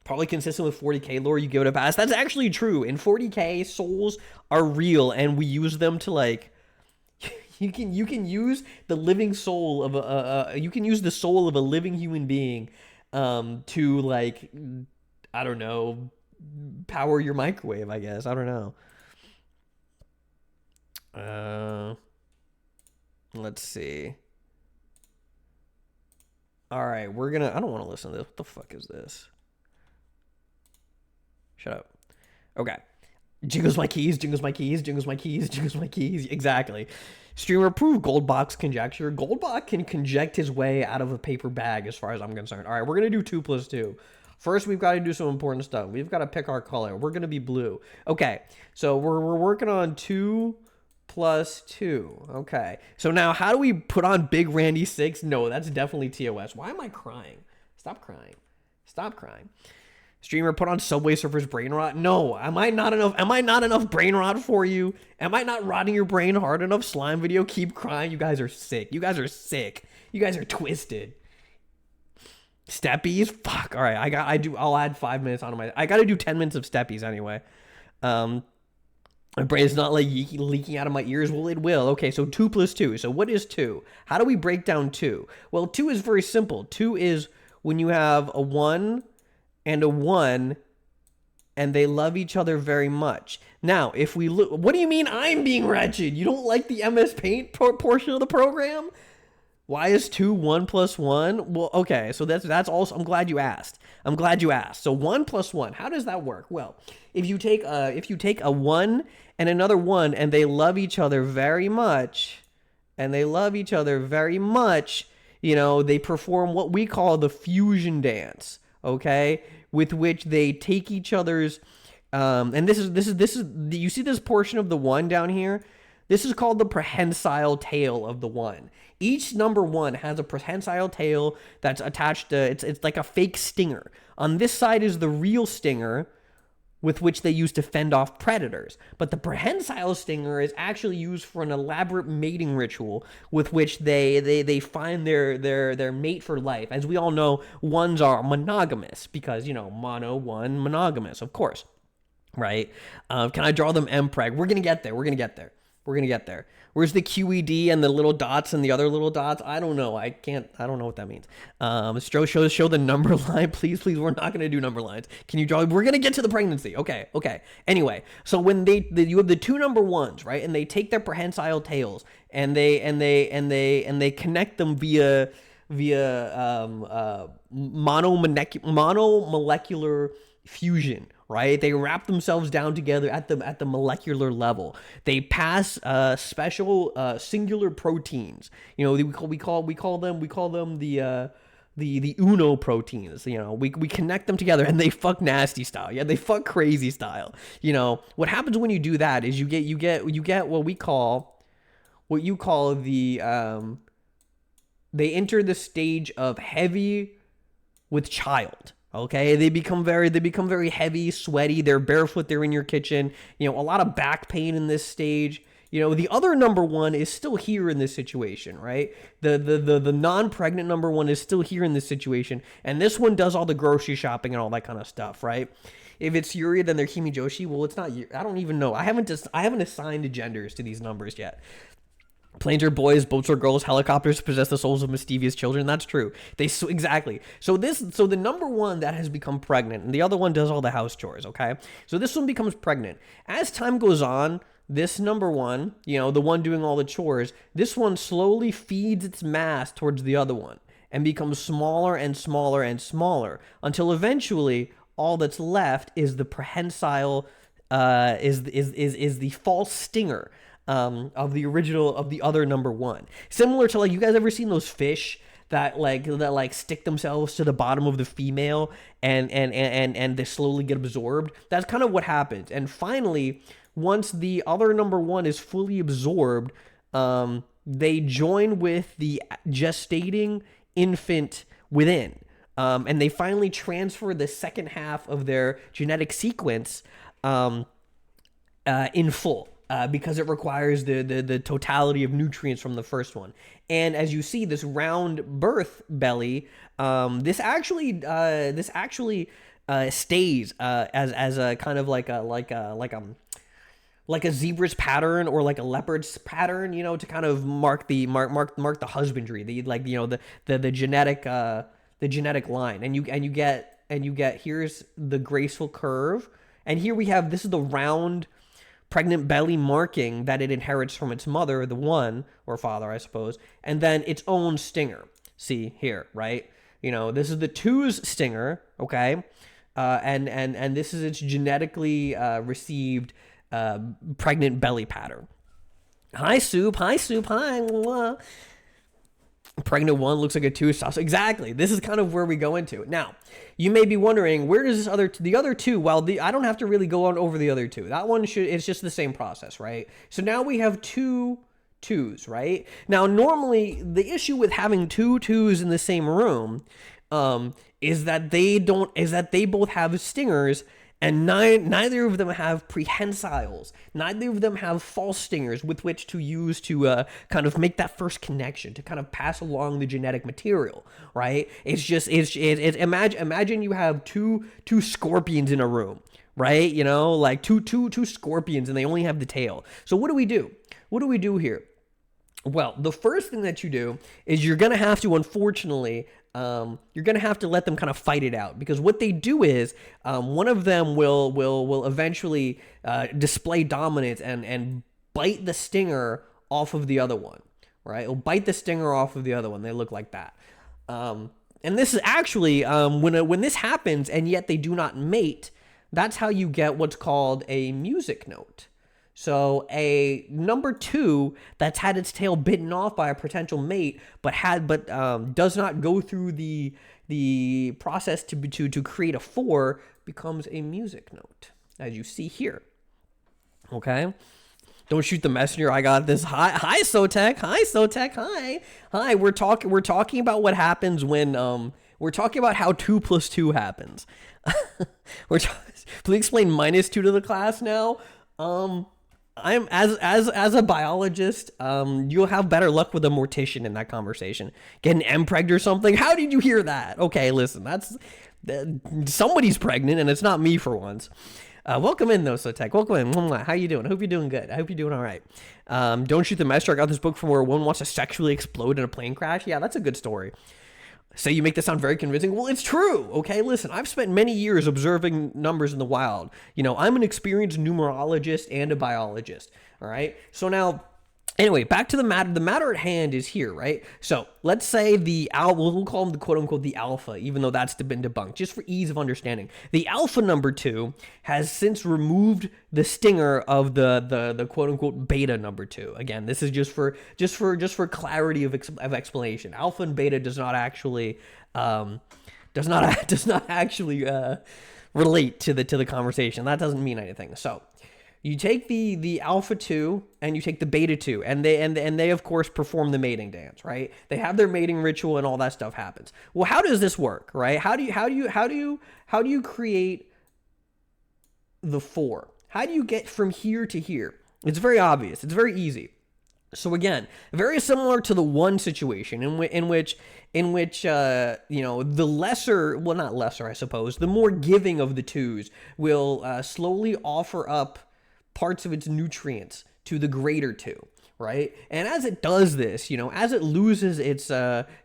Probably consistent with 40k lore. You give it a pass. That's actually true. In 40k, souls are real, and we use them to like. You can use the living soul of you can use the soul of a living human being. To like, I don't know, power your microwave, I guess. I don't know. Let's see. All right, I don't want to listen to this. What the fuck is this? Shut up. Okay. Jingles my keys, jingles my keys, jingles my keys, jingles my keys. Exactly. Streamer approved Goldbox conjecture. Goldbox can conject his way out of a paper bag as far as I'm concerned. All right, we're going to do 2 plus 2. First, we've got to do some important stuff. We've got to pick our color. We're going to be blue. Okay, so we're working on 2 plus 2. Okay, so now how do we put on Big Randy 6? No, that's definitely TOS. Why am I crying? Stop crying. Stop crying. Streamer put on Subway Surfers brain rot. No, am I not enough brain rot for you? Am I not rotting your brain hard enough? Slime video, keep crying. You guys are sick. You guys are sick. You guys are twisted. Steppies? Fuck. All right, I'll add 5 minutes onto I got to do 10 minutes of steppies anyway. My brain's not like leaking out of my ears. Well, it will. Okay, so 2 plus 2. So what is 2? How do we break down 2? Well, 2 is very simple. 2 is when you have a 1 and a 1, and they love each other very much. Now, if we look... What do you mean I'm being wretched? You don't like the MS Paint portion of the program? Why is 2 1 plus 1? Well, okay, so that's also... I'm glad you asked. So 1 plus 1, how does that work? Well, if you take a 1 and another 1, and they love each other very much, you know, they perform what we call the fusion dance, okay? With which they take each other's, and this is you see this portion of the 1 down here? This is called the prehensile tail of the 1. Each number 1 has a prehensile tail that's attached to, it's like a fake stinger. On this side is the real stinger, with which they use to fend off predators. But the prehensile stinger is actually used for an elaborate mating ritual with which they find their mate for life. As we all know, ones are monogamous because, mono, one, monogamous, of course, right? Can I draw them MPreg? We're going to get there. We're going to get there. We're going to get there. Where's the QED and the little dots and the other little dots? I don't know. I don't know what that means. Show the number line, please. We're not going to do number lines. Can you draw? We're going to get to the pregnancy. Okay. Anyway, so when you have the two number ones, right? And they take their prehensile tails and they connect them via monomolecular fusion, right? They wrap themselves down together at the molecular level. They pass special singular proteins. We call them the Uno proteins. We connect them together and they fuck nasty style. Yeah, they fuck crazy style. What happens when you do that is you get what you call the they enter the stage of heavy with child. Okay, they become very heavy, sweaty. They're barefoot. They're in your kitchen. A lot of back pain in this stage. The other number one is still here in this situation, right? The non-pregnant number one is still here in this situation, and this one does all the grocery shopping and all that kind of stuff, right? If it's Yuri, then they're Kimi Joshi. Well, it's not. I don't even know. I haven't assigned genders to these numbers yet. Planes are boys, boats are girls, helicopters possess the souls of mischievous children. That's true. Exactly. So the number one that has become pregnant, and the other one does all the house chores. Okay. So this one becomes pregnant. As time goes on, this number one, the one doing all the chores, this one slowly feeds its mass towards the other one and becomes smaller and smaller and smaller until eventually all that's left is the prehensile, is the false stinger. Of the other number one. Similar to, you guys ever seen those fish that stick themselves to the bottom of the female and they slowly get absorbed? That's kind of what happens. And finally, once the other number one is fully absorbed, they join with the gestating infant within. And they finally transfer the second half of their genetic sequence in full. Because it requires the totality of nutrients from the first one. And as you see, this round birth belly, this actually stays as a kind of like a zebra's pattern or like a leopard's pattern, to kind of mark the husbandry, the genetic line. And you get here's the graceful curve, and here we have, this is the round pregnant belly marking that it inherits from its mother, the one, or father, I suppose, and then its own stinger. See here, right? This is the two's stinger, okay? And this is its genetically received pregnant belly pattern. Hi, Soup. Hi. Pregnant one looks like a two. Exactly. This is kind of where we go into it. Now, you may be wondering, where does the other two, I don't have to really go on over the other two. That one it's just the same process, right? So now we have two twos, right? Now, normally the issue with having two twos in the same room is that they both have stingers, and neither of them have prehensiles. Neither of them have false stingers with which to use to kind of make that first connection, to kind of pass along the genetic material, right? It's imagine you have two scorpions in a room, right? Like two scorpions, and they only have the tail. So what do we do? What do we do here? Well, the first thing that you do is you're going to have to, unfortunately, you're going to have to let them kind of fight it out, because what they do is one of them will eventually display dominance and bite the stinger off of the other one, right? It'll bite the stinger off of the other one. They look like that. And this is actually, when this happens and yet they do not mate, that's how you get what's called a music note. So a number two that's had its tail bitten off by a potential mate, but does not go through the process to create a four, becomes a music note, as you see here. Okay. Don't shoot the messenger. I got this. Hi, Sotek. Hi. We're talking about what happens when We're talking about how 2 plus 2 happens. Please explain -2 to the class now. I'm as a biologist, you'll have better luck with a mortician in that conversation. Get an M-preg or something. How did you hear that? Okay, listen, that's somebody's pregnant, and it's not me for once. Welcome in, though, Sotek. Welcome in. How you doing? I hope you're doing good. I hope you're doing all right. Don't Shoot the Messenger. I got this book from where one wants to sexually explode in a plane crash. Yeah, that's a good story. So you make this sound very convincing. Well, it's true. Okay, listen, I've spent many years observing numbers in the wild. You know, I'm an experienced numerologist and a biologist. All right. So now, anyway, back to the matter. The matter at hand is here, right? So let's say we'll call them the quote unquote the alpha, even though that's been debunked, just for ease of understanding. The alpha number 2 has since removed the stinger of the quote unquote beta number 2. Again, this is just for clarity of explanation. Alpha and beta does not actually relate to the conversation. That doesn't mean anything. So you take the alpha 2 and you take the beta 2, and they of course perform the mating dance, right? They have their mating ritual and all that stuff happens. Well, how does this work, right? How do you create the 4? How do you get from here to here? It's very obvious. It's very easy. So again, very similar to the 1 situation in which you know, the lesser, well, not lesser, I suppose, the more giving of the 2s will slowly offer up parts of its nutrients to the greater 2, right? And as it does this, you know, as it loses its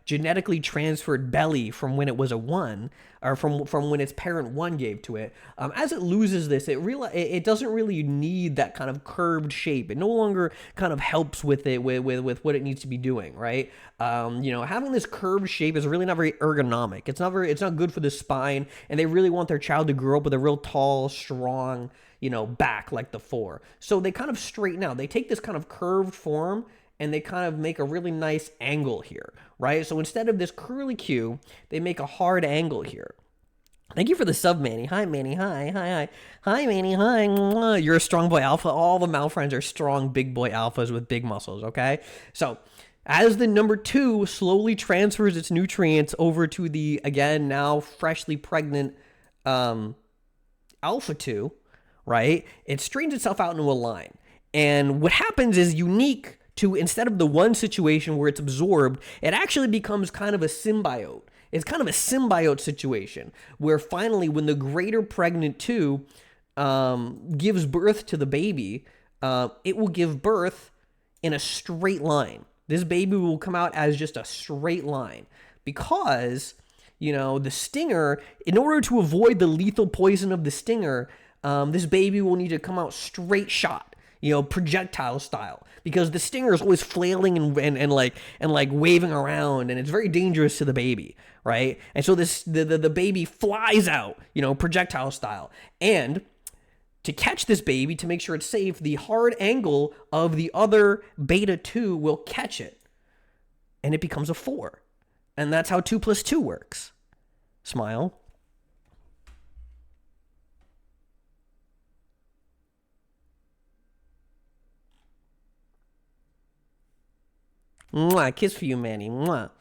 genetically transferred belly from when it was a 1, or from when its parent 1 gave to it, as it loses this, it doesn't really need that kind of curved shape. It no longer kind of helps with it with what it needs to be doing, right? You know, having this curved shape is really not very ergonomic. It's not good for the spine, and they really want their child to grow up with a real tall, strong, you know, back like the 4. So they kind of straighten out. They take this kind of curved form and they kind of make a really nice angle here, right? So instead of this curly Q, they make a hard angle here. Thank you for the sub, Manny. Hi, Manny. Hi, Manny. Hi. Mwah. You're a strong boy alpha. All the Malphons are strong big boy alphas with big muscles, okay? So as the number 2 slowly transfers its nutrients over to the, again, now freshly pregnant alpha 2, right? It straightens itself out into a line. And what happens is unique to, instead of the 1 situation where it's absorbed, it actually becomes kind of a symbiote. It's kind of a symbiote situation where finally, when the greater pregnant 2 gives birth to the baby, it will give birth in a straight line. This baby will come out as just a straight line because, you know, the stinger, in order to avoid the lethal poison of the stinger, this baby will need to come out straight shot, you know, projectile style, because the stinger is always flailing and like waving around, and it's very dangerous to the baby, right? And so the baby flies out, you know, projectile style. And to catch this baby, to make sure it's safe, the hard angle of the other beta 2 will catch it, and it becomes a 4. And that's how 2 plus 2 works. Smile. Mwah, kiss for you, Manny. Mwah.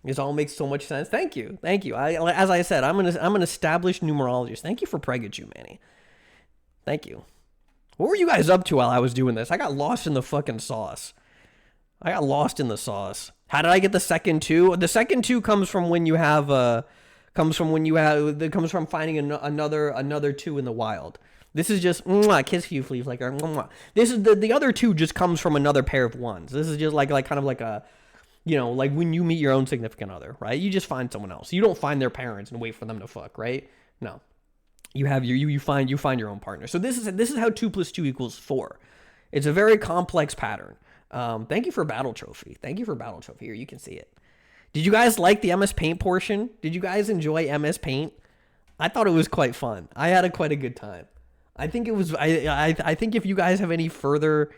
This all makes so much sense. Thank you. As I said, I'm an established numerologist. Thank you for Pregachu, Manny. Thank you. What were you guys up to while I was doing this? I got lost in the fucking sauce. How did I get the second 2? The second 2 comes from when you have comes from finding another 2 in the wild. This is just kiss for you, flea flicker. This is the other 2 just comes from another pair of 1s. This is just like kind of like a, you know, like when you meet your own significant other, right? You just find someone else. You don't find their parents and wait for them to fuck, right? No, you have you find your own partner. So this is how 2 plus 2 equals 4. It's a very complex pattern. Thank you for Battle Trophy. Here, you can see it. Did you guys like the MS Paint portion? Did you guys enjoy MS Paint? I thought it was quite fun. I had quite a good time. I think it was. I think if you guys have any further,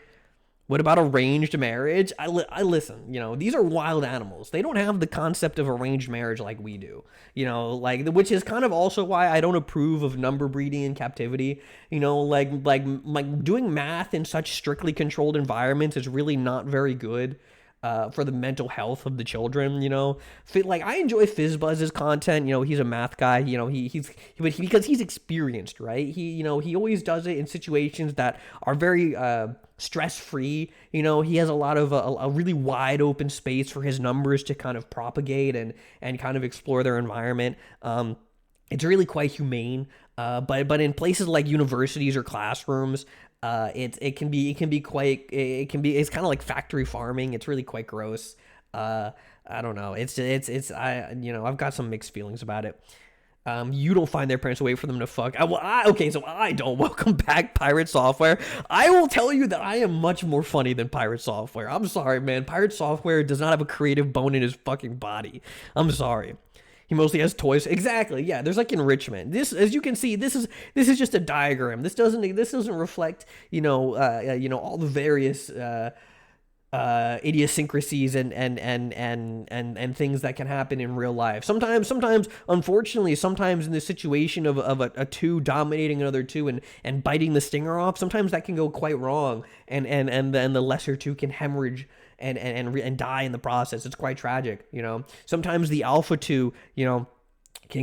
what about arranged marriage? I listen. You know, these are wild animals. They don't have the concept of arranged marriage like we do. You know, like, which is kind of also why I don't approve of number breeding in captivity. You know, like doing math in such strictly controlled environments is really not very good. for the mental health of the children. Like I enjoy Fizzbuzz's content. He's a math guy. Because he's experienced, right? He always does it in situations that are very stress free. He has a lot of a really wide open space for his numbers to kind of propagate and kind of explore their environment. It's really quite humane. But in places like universities or classrooms, it's kind of like factory farming. It's really quite gross. I don't know. I've got some mixed feelings about it. You don't find their parents a way for them to fuck. So I don't. Welcome back, Pirate Software. I will tell you that I am much more funny than Pirate Software. I'm sorry, man. Pirate Software does not have a creative bone in his fucking body. I'm sorry. He mostly has toys. Exactly. Yeah. There's like enrichment. This, as you can see, this is just a diagram. This doesn't reflect, all the various idiosyncrasies and things that can happen in real life. Sometimes, unfortunately, in the situation of a two dominating another two and biting the stinger off, sometimes that can go quite wrong, and then the lesser two can hemorrhage and die in the process. It's quite tragic. Sometimes the alpha two, can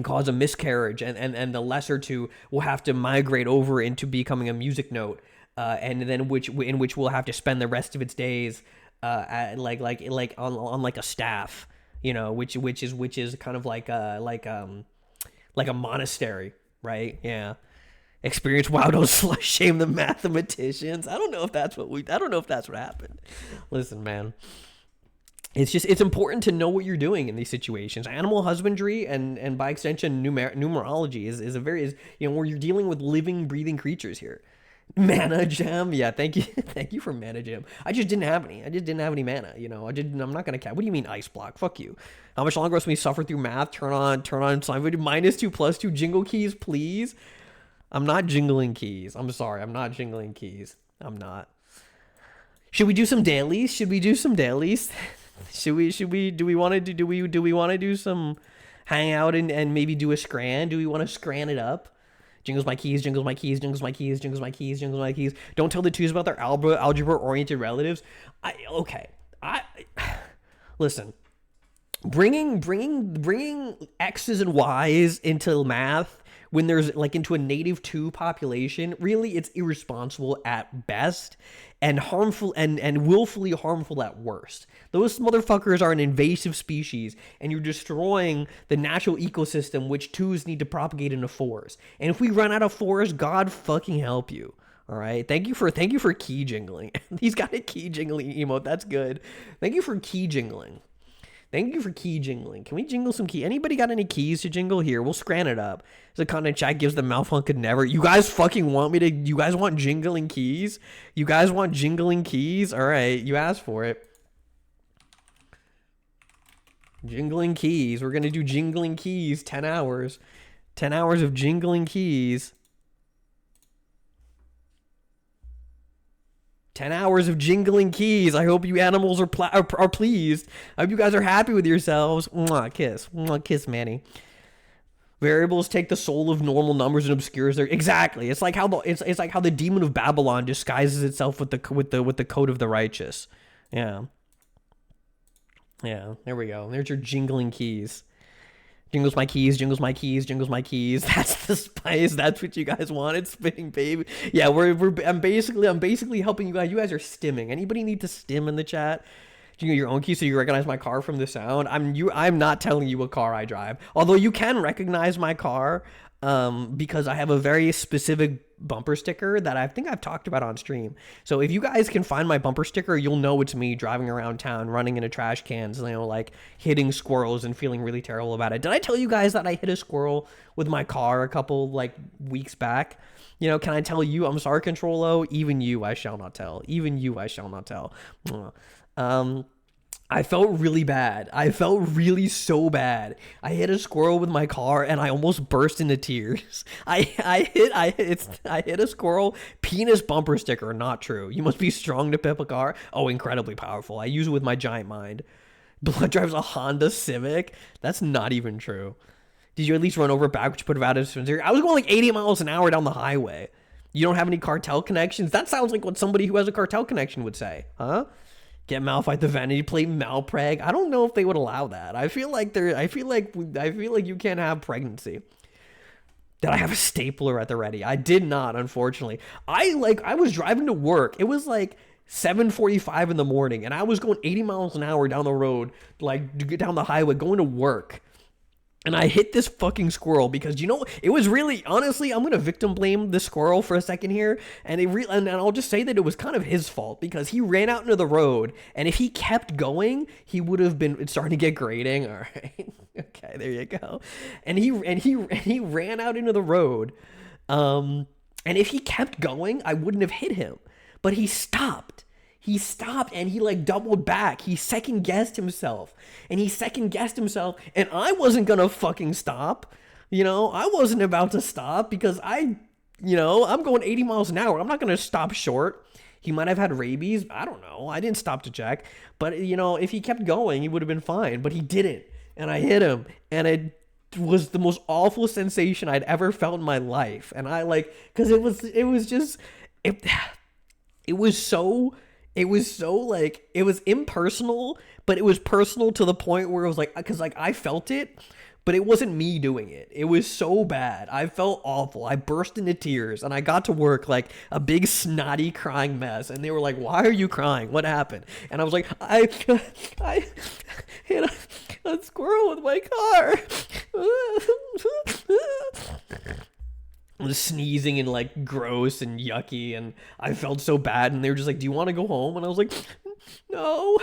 cause a miscarriage, and the lesser two will have to migrate over into becoming a music note, and then in which we'll have to spend the rest of its days at on like a staff, which is kind of like a monastery, right? Yeah. Experience wow, don't slut shame the mathematicians. I don't know if that's what happened. Listen, man. It's important to know what you're doing in these situations. Animal husbandry and by extension numerology is where you're dealing with living, breathing creatures here. Mana gem, yeah. Thank you for mana gem. I just didn't have any. Mana. I'm not gonna cap. What do you mean ice block? Fuck you. How much longer must we suffer through math? Turn on slime video. -2 +2 jingle keys, please. I'm not jingling keys. I'm sorry. I'm not jingling keys. I'm not. Should we do some dailies? Should we? Do we want to do some hangout and maybe do a scran? Do we want to scran it up? Jingles my keys, jingles my keys, jingles my keys, jingles my keys, jingles my keys. Don't tell the twos about their algebra-oriented relatives. Listen. Bringing X's and Y's into math when there's into a native 2 population, really, it's irresponsible at best and harmful and willfully harmful at worst. Those motherfuckers are an invasive species, and you're destroying the natural ecosystem which 2s need to propagate into 4s. And if we run out of 4s, God fucking help you. All right. Thank you for key jingling. He's got a key jingling emote. That's good. Thank you for key jingling. Thank you for key jingling. Can we jingle some key? Anybody got any keys to jingle? Here, we'll scran it up. The content chat gives the Malphon could never. You guys fucking want me to? You guys want jingling keys? You guys want jingling keys? All right, you asked for it. Jingling keys. We're gonna do jingling keys. 10 hours. 10 hours of jingling keys. 10 hours of jingling keys. I hope you animals are pleased. I hope you guys are happy with yourselves. Mwah, kiss. Mwah, kiss, Manny. Variables take the soul of normal numbers and obscures their. Exactly. It's like how the demon of Babylon disguises itself with the code of the righteous. Yeah. Yeah. There we go. There's your jingling keys. Jingles my keys, jingles my keys, jingles my keys. That's the spice. That's what you guys wanted, spinning baby. Yeah, I'm basically helping you guys. You guys are stimming. Anybody need to stim in the chat? Jingle your own key so you recognize my car from the sound. I'm not telling you what car I drive. Although you can recognize my car because I have a very specific bumper sticker that I think I've talked about on stream. So if you guys can find my bumper sticker, you'll know it's me driving around town, running into trash cans, hitting squirrels and feeling really terrible about it. Did I tell you guys that I hit a squirrel with my car a couple weeks back? Can I tell you? I'm sorry, Controlo. Even you, I shall not tell. Even you, I shall not tell. I felt really bad. I felt really so bad. I hit a squirrel with my car and I almost burst into tears. I hit a squirrel. Penis bumper sticker. Not true. You must be strong to pip a car. Oh, incredibly powerful. I use it with my giant mind. Blood drives a Honda Civic. That's not even true. Did you at least run over backwards? Put it out of dispenser? I was going 80 miles an hour down the highway. You don't have any cartel connections? That sounds like what somebody who has a cartel connection would say, huh? Get Malphite the Vanity Plate Malpreg. I don't know if they would allow that. I feel like you can't have pregnancy. Did I have a stapler at the ready? I did not, unfortunately. I was driving to work. It was like 7:45 in the morning, and I was going 80 miles an hour down the road, like down the highway, going to work. And I hit this fucking squirrel because, it was really, honestly, I'm going to victim blame the squirrel for a second here. And I'll just say that it was kind of his fault because he ran out into the road. And if he kept going, he would have been starting to get grading. All right. Okay, there you go. And he ran out into the road. And if he kept going, I wouldn't have hit him. But he stopped. He stopped and he like doubled back. He second guessed himself. And I wasn't gonna fucking stop. I wasn't about to stop because I'm going 80 miles an hour. I'm not gonna stop short. He might have had rabies. I don't know. I didn't stop to check. But if he kept going, he would have been fine. But he didn't. And I hit him. And it was the most awful sensation I'd ever felt in my life. And because it was impersonal, but it was personal to the point where it was like, because like I felt it, but it wasn't me doing it. It was so bad. I felt awful. I burst into tears and I got to work like a big snotty crying mess. And they were like, "Why are you crying? What happened?" And I was like, I hit a squirrel with my car. I was sneezing and like gross and yucky, and I felt so bad. And they were just like, "Do you want to go home?" And I was like, "No."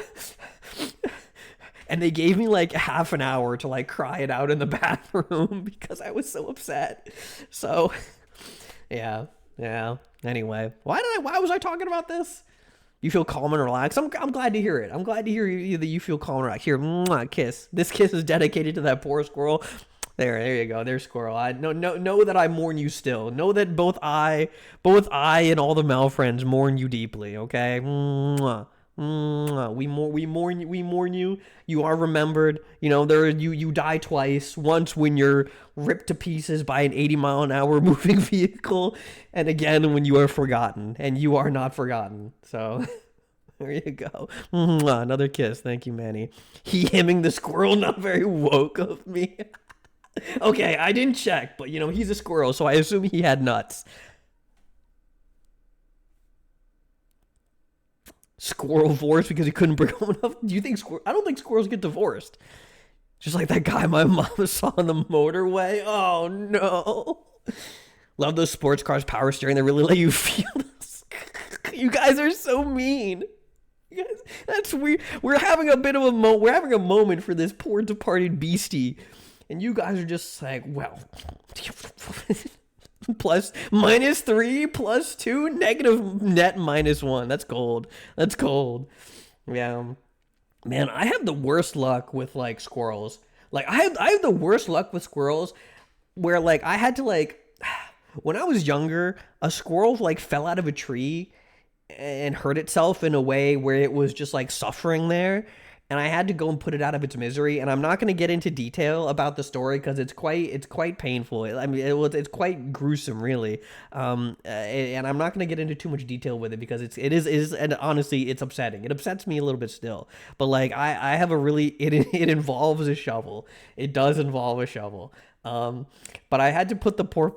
And they gave me like half an hour to like cry it out in the bathroom because I was so upset. So, yeah. Anyway, why was I talking about this? You feel calm and relaxed. I'm glad to hear it. I'm glad to hear that you feel calm and relaxed. Here, mwah, kiss. This kiss is dedicated to that poor squirrel. There you go. There's squirrel. I know that I mourn you still. Know that both I and all the Malphons mourn you deeply. Okay. Mwah. We mourn you. You are remembered. You die twice. Once when you're ripped to pieces by an 80-mile-an-hour moving vehicle, and again when you are forgotten, and you are not forgotten. So there you go. Another kiss. Thank you, Manny. He hemming the squirrel, not very woke of me. Okay, I didn't check, but he's a squirrel, so I assume he had nuts. Squirrel divorced because he couldn't bring home enough. Do you think I don't think squirrels get divorced. Just like that guy my mom saw on the motorway. Oh no. Love those sports cars power steering. They really let you feel this. You guys are so mean. You guys, that's weird. We're having a bit of we're having a moment for this poor departed beastie. And you guys are just like, well, plus -3 +2 negative net -1. That's cold. Yeah, man, I have the worst luck with like squirrels. Like I have the worst luck with squirrels where like I had to like when I was younger, a squirrel like fell out of a tree and hurt itself in a way where it was just like suffering there. And I had to go and put it out of its misery. And I'm not going to get into detail about the story because it's quite painful. I mean, it's quite gruesome, really. And I'm not going to get into too much detail with it because it is, and honestly, it's upsetting. It upsets me a little bit still. But like, I have a really, it involves a shovel. It does involve a shovel. But I had to put the poor,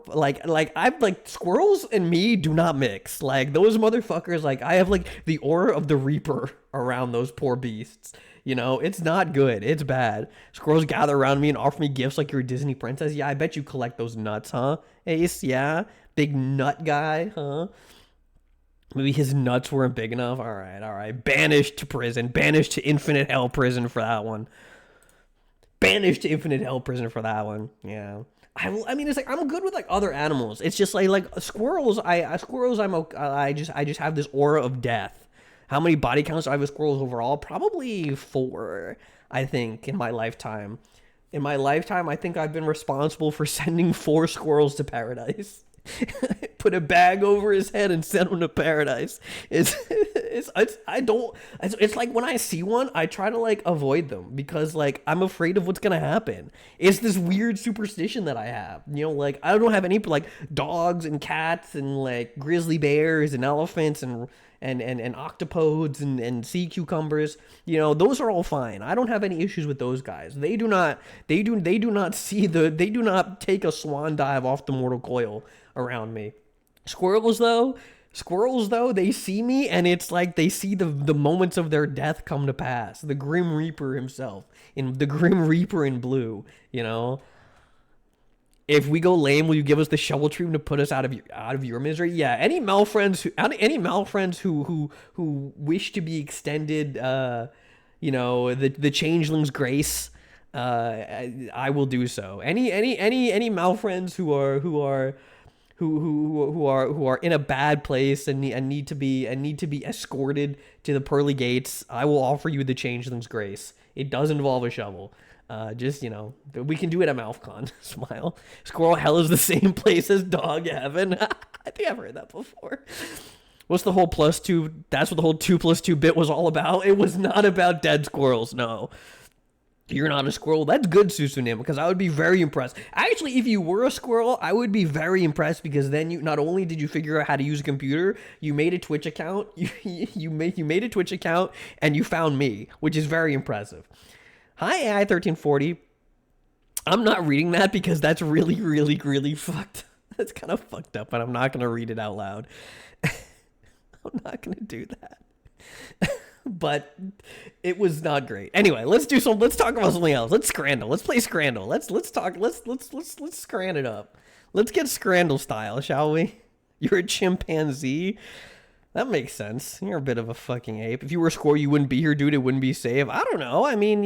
squirrels and me do not mix. Like those motherfuckers, like I have like the aura of the Reaper around those poor beasts. It's not good. It's bad. Squirrels gather around me and offer me gifts like you're a Disney princess. Yeah, I bet you collect those nuts, huh? Ace, yeah? Big nut guy, huh? Maybe his nuts weren't big enough. All right. Banished to prison. Banished to infinite hell prison for that one. Banished to infinite hell prison for that one. Yeah. I mean, it's like I'm good with like other animals. It's just like squirrels. I just have this aura of death. How many body counts do I have with squirrels overall? Probably 4, I think, in my lifetime. In my lifetime, I think I've been responsible for sending 4 squirrels to paradise. put a bag over his head and send him to paradise. It's like when I see one, I try to like avoid them because like I'm afraid of what's gonna happen. It's this weird superstition that I have. Like I don't have any like dogs and cats and like grizzly bears and elephants and octopodes and sea cucumbers. Those are all fine. I don't have any issues with those guys. They do not take a swan dive off the mortal coil around me. Squirrels though, they see me and it's like they see the moments of their death come to pass. The Grim Reaper himself, the Grim Reaper in blue. If we go lame, will you give us the shovel treatment to put us out of your misery? Yeah. Any malfriends who wish to be extended, the changeling's grace, I will do so. Any malfriends who are in a bad place and need to be escorted to the pearly gates, I will offer you the changeling's grace. It does involve a shovel. We can do it at Malphon. Smile. Squirrel hell is the same place as dog heaven. I think I've heard that before. What's the whole +2? That's what the whole 2+2 bit was all about. It was not about dead squirrels. No. You're not a squirrel. That's good, Susunim, because I would be very impressed. Actually, if you were a squirrel, I would be very impressed because then you not only did you figure out how to use a computer, you made a Twitch account. You made a Twitch account and you found me, which is very impressive. Hi, AI1340. I'm not reading that because that's really, really, really fucked. That's kind of fucked up, and I'm not going to read it out loud. I'm not going to do that. But it was not great. Anyway, let's talk about something else. Let's scrandle. Let's play Scrandle. Let's scran it up. Let's get Scrandle style, shall we? You're a chimpanzee. That makes sense. You're a bit of a fucking ape. If you were a squirrel, you wouldn't be here, dude. It wouldn't be safe. I don't know. I mean,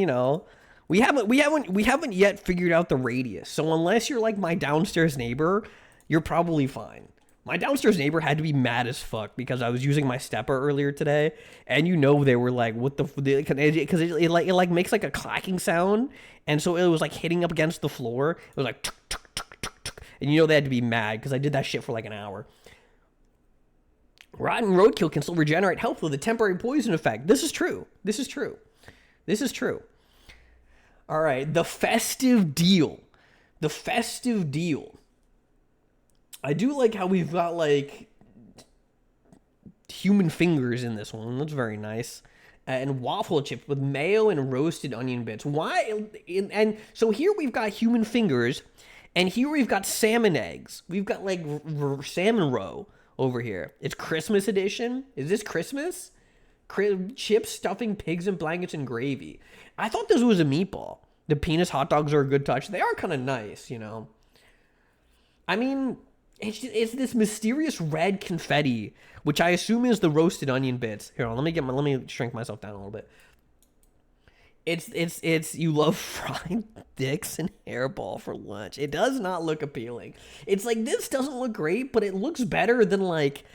we haven't yet figured out the radius. So unless you're like my downstairs neighbor, you're probably fine. My downstairs neighbor had to be mad as fuck because I was using my stepper earlier today, and they were like, "What the?" Because it makes like a clacking sound, and so it was like hitting up against the floor. It was like, tuk, tuk, tuk, tuk, tuk. And they had to be mad because I did that shit for like an hour. Rotten roadkill can still regenerate health with a temporary poison effect. This is true. All right, the festive deal. I do like how we've got like human fingers in this one. That's very nice. And waffle chips with mayo and roasted onion bits. Why? And so here we've got human fingers, and here we've got salmon eggs. We've got like salmon roe over here. It's Christmas edition. Is this Christmas? Chips, stuffing, pigs, and blankets and gravy. I thought this was a meatball. The penis hot dogs are a good touch. They are kind of nice, I mean, it's this mysterious red confetti, which I assume is the roasted onion bits. Here, let me shrink myself down a little bit. It's you love frying dicks and hairball for lunch. It does not look appealing. It's like, this doesn't look great, but it looks better than like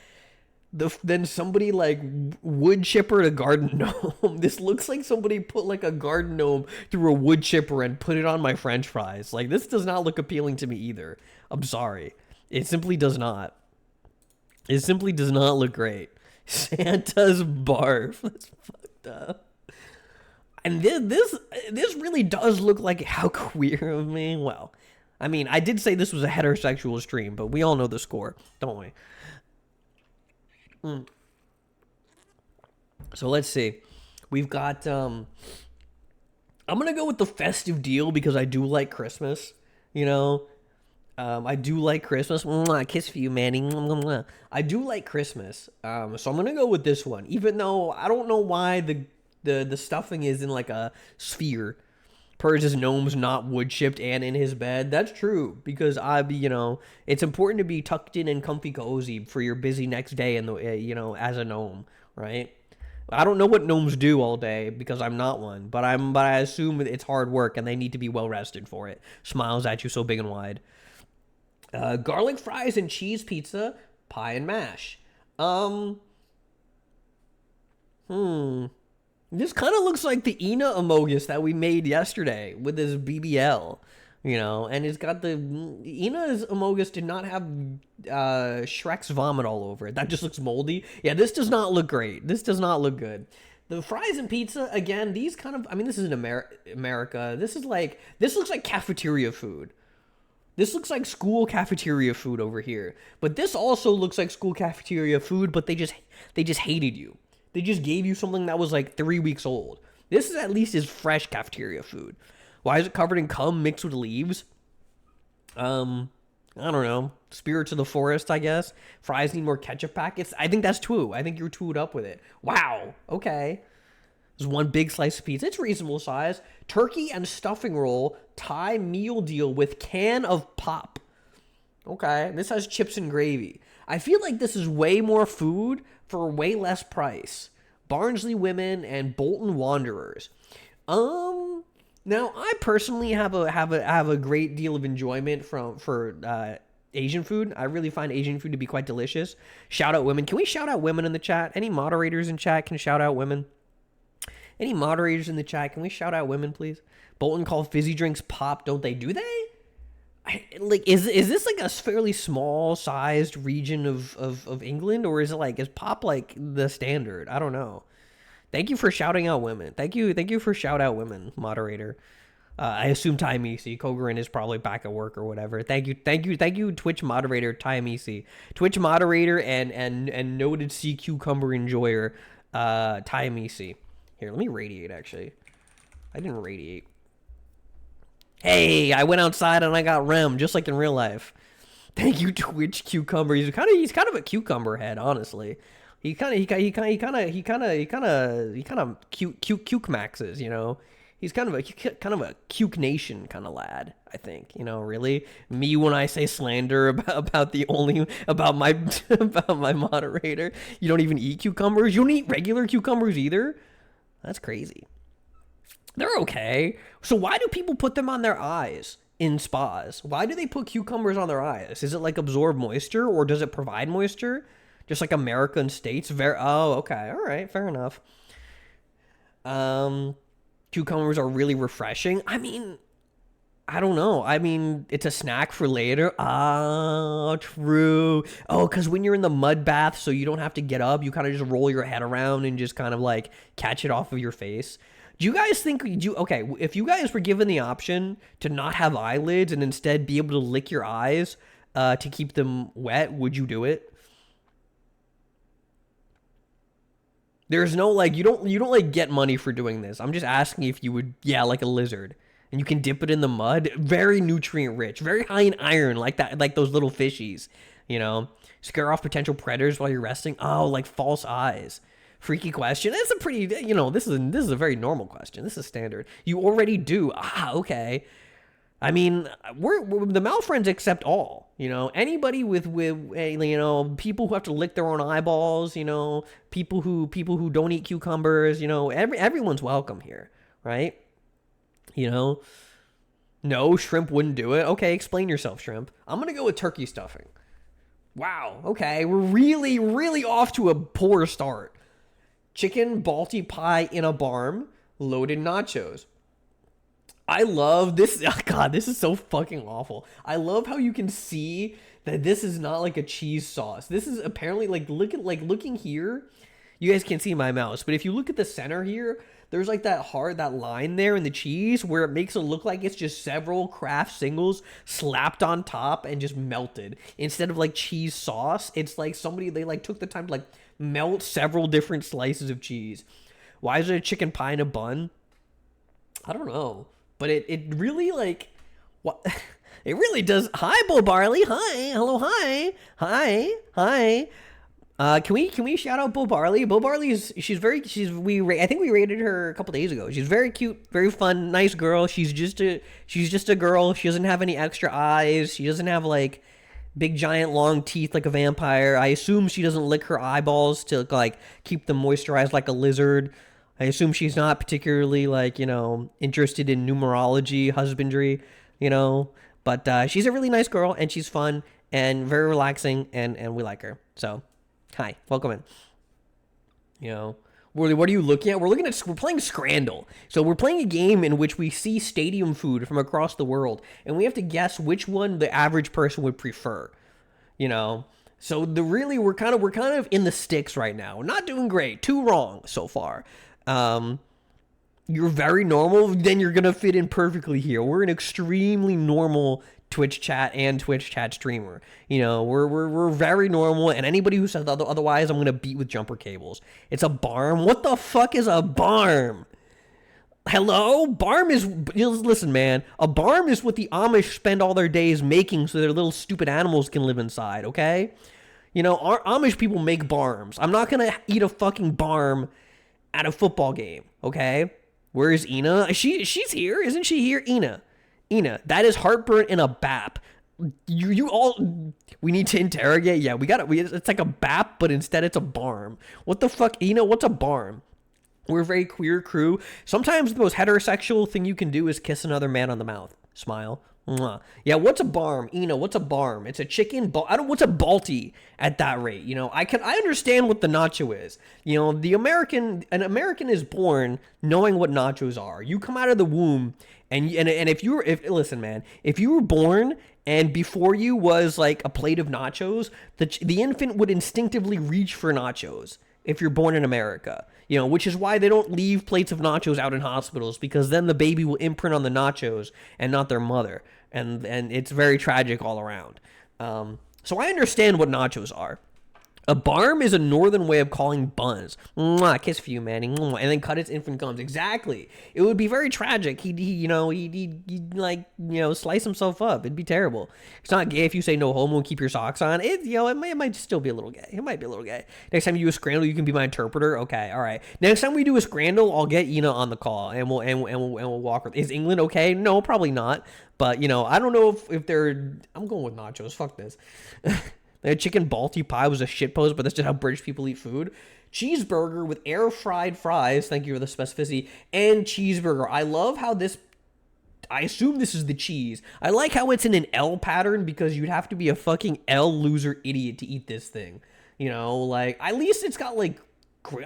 than somebody like wood chippered a garden gnome. This looks like somebody put like a garden gnome through a wood chipper and put it on my french fries. Like, this does not look appealing to me either. I'm sorry. It simply does not. It simply does not look great. Santa's barf. That's fucked up. And this really does look like how queer of me. Well, I mean, I did say this was a heterosexual stream, but we all know the score, don't we? So let's see. We've got, I'm going to go with the festive deal because I do like Christmas, I do like Christmas. Mwah, kiss for you, Manny. Mwah, mwah. I do like Christmas. So I'm going to go with this one, even though I don't know why the stuffing is in like a sphere. Purge's gnome's not wood chipped and in his bed. That's true, because it's important to be tucked in and comfy cozy for your busy next day and as a gnome, right? I don't know what gnomes do all day because I'm not one, but I assume it's hard work and they need to be well rested for it. Smiles at you so big and wide. Garlic fries and cheese pizza, pie and mash. This kind of looks like the Ina Amogus that we made yesterday with this BBL. And it's got the Ina's Amogus did not have Shrek's vomit all over it. That just looks moldy. Yeah, this does not look great. This does not look good. The fries and pizza, again, these kind of, I mean, this is in America. This looks like cafeteria food. This looks like school cafeteria food over here. But this also looks like school cafeteria food, but they just hated you. They just gave you something that was like 3 weeks old. This is at least is fresh cafeteria food. Why is it covered in cum mixed with leaves? I don't know. Spirits of the forest, I guess. Fries need more ketchup packets. I think that's two. I think you're twoed up with it. Wow. Okay. There's one big slice of pizza. It's reasonable size. Turkey and stuffing roll. Thai meal deal with can of pop. Okay. This has chips and gravy. I feel like this is way more food for way less price. Barnsley Women and Bolton Wanderers. Now I personally have a great deal of enjoyment for Asian food. I really find Asian food to be quite delicious. Shout out women. Can we shout out women in the chat? Any moderators in chat can shout out women? Any moderators in the chat, can we shout out women, please? Bolton call fizzy drinks pop, don't they? Do they? Is this like a fairly small sized region of England, or is it like, is pop like the standard? I don't know. Thank you for shouting out women. Thank you for shout out women, moderator. I assume Taimisi Kogarin is probably back at work or whatever. Thank you, Twitch moderator Taimisi, Twitch moderator and noted sea cucumber enjoyer, Taimisi. Here, let me radiate. Actually, I didn't radiate. Hey, I went outside and I got rem, just like in real life. Thank you, Twitch cucumber. He's kind of a cucumber head, honestly. He kind of cuke maxes, you know. He's kind of a cuke nation kind of lad, I think. You know, really. Me when I say slander about my moderator. You don't even eat cucumbers. You don't eat regular cucumbers either. That's crazy. They're okay. So why do people put them on their eyes in spas? Why do they put cucumbers on their eyes? Is it like absorb moisture, or does it provide moisture? Just like American states. Oh, okay. All right. Fair enough. Cucumbers are really refreshing. I mean, I don't know. I mean, it's a snack for later. Ah, true. Oh, because when you're in the mud bath, so you don't have to get up, you kind of just roll your head around and just kind of like catch it off of your face. Do you guys think okay, if you guys were given the option to not have eyelids and instead be able to lick your eyes to keep them wet, would you do it? There's no like you don't like get money for doing this. I'm just asking if you would, yeah, like a lizard. And you can dip it in the mud. Very nutrient rich, very high in iron, like that, like those little fishies, you know. Scare off potential predators while you're resting. Oh, like false eyes. Freaky question. It's a pretty, you know, this is a very normal question. This is standard. You already do. Ah, okay. I mean, we're the Malphons accept all, you know, anybody with you know, people who have to lick their own eyeballs, you know, people who don't eat cucumbers, you know, everyone's welcome here, right? You know, no, shrimp wouldn't do it. Okay, explain yourself, shrimp. I'm gonna go with turkey stuffing. Wow. Okay, we're really, really off to a poor start. Chicken Balti pie in a barm, loaded nachos. I love this. Oh God, this is so fucking awful. I love how you can see that this is not like a cheese sauce. This is apparently looking here. You guys can't see my mouse, but if you look at the center here, there's like that line there in the cheese where it makes it look like it's just several Kraft singles slapped on top and just melted. Instead of like cheese sauce, it's like they like took the time to like melt several different slices of cheese. Why is it a chicken pie in a bun? I don't know. But it really like what it really does. Hi, Bo Barley. Hi, hello, hi. Can we shout out Bo Barley? Bo Barley I think we rated her a couple days ago. She's very cute, very fun, nice girl. She's just a girl. She doesn't have any extra eyes. She doesn't have like big giant long teeth like a vampire. I assume she doesn't lick her eyeballs to like keep them moisturized like a lizard. I assume she's not particularly like, you know, interested in numerology, husbandry, you know, but she's a really nice girl and she's fun and very relaxing and we like her. So, hi, welcome in. You know, What are you looking at? We're playing Scrandle. So we're playing a game in which we see stadium food from across the world, and we have to guess which one the average person would prefer. You know, so we're kind of in the sticks right now. We're not doing great. 2 wrong so far. You're very normal, then you're gonna fit in perfectly here. We're an extremely normal Twitch chat and Twitch chat streamer. You know, we're very normal, and anybody who says otherwise, I'm gonna beat with jumper cables. It's a barm. What the fuck is a barm? Hello? Barm is, listen, man. A barm is what the Amish spend all their days making so their little stupid animals can live inside, okay? You know, our Amish people make barms. I'm not gonna eat a fucking barm at a football game, okay? Where is Ina? She's here. Isn't she here? Ina, that is heartburn in a bap. You all, we need to interrogate. Yeah, it's like a bap, but instead it's a barm. What the fuck, Ina? What's a barm? We're a very queer crew. Sometimes the most heterosexual thing you can do is kiss another man on the mouth. Smile. Mwah. Yeah, what's a barm? Ina, what's a barm? It's a chicken. What's a balti at that rate? You know, I understand what the nacho is. You know, an American is born knowing what nachos are. You come out of the womb, and listen, man, if you were born and before you was like a plate of nachos, the infant would instinctively reach for nachos if you're born in America. You know, which is why they don't leave plates of nachos out in hospitals, because then the baby will imprint on the nachos and not their mother. And it's very tragic all around. So I understand what nachos are. A barm is a northern way of calling buns. Mwah, kiss for you, Manny. And then cut its infant gums. Exactly. It would be very tragic. He'd slice himself up. It'd be terrible. It's not gay if you say no homo and keep your socks on. It might still be a little gay. It might be a little gay. Next time you do a Scrandle, you can be my interpreter. Okay, all right. Next time we do a Scrandle, I'll get Ina on the call and we'll walk her. Is England okay? No, probably not. But I don't know if they're. I'm going with nachos. Fuck this. The chicken balti pie was a shitpost, but that's just how British people eat food. Cheeseburger with air-fried fries, thank you for the specificity, and cheeseburger. I love how I assume this is the cheese. I like how it's in an L pattern, because you'd have to be a fucking L loser idiot to eat this thing. You know, like, at least it's got, like,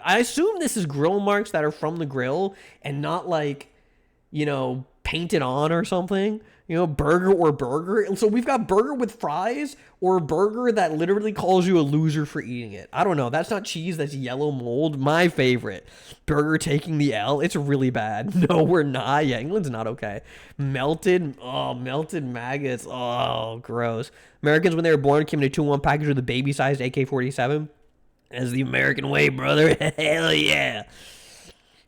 I assume this is grill marks that are from the grill and not, like, painted on or something. Burger or burger. So we've got burger with fries or a burger that literally calls you a loser for eating it. I don't know. That's not cheese. That's yellow mold. My favorite. Burger taking the L. It's really bad. No, we're not. Yeah, England's not okay. Melted maggots. Oh, gross. Americans, when they were born, came in a 2-in-1 package with a baby-sized AK-47. As the American way, brother. Hell yeah.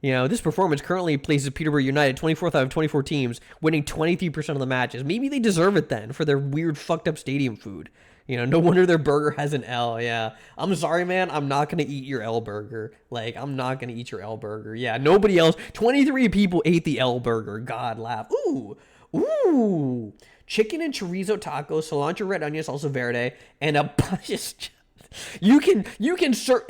This performance currently places Peterborough United 24th out of 24 teams, winning 23% of the matches. Maybe they deserve it then for their weird fucked up stadium food. No wonder their burger has an L. Yeah. I'm sorry, man. I'm not going to eat your L burger. Like, I'm not going to eat your L burger. Yeah, nobody else. 23 people ate the L burger. God, laugh. Ooh. Chicken and chorizo tacos, cilantro, red onion, salsa verde, and a bunch of... You can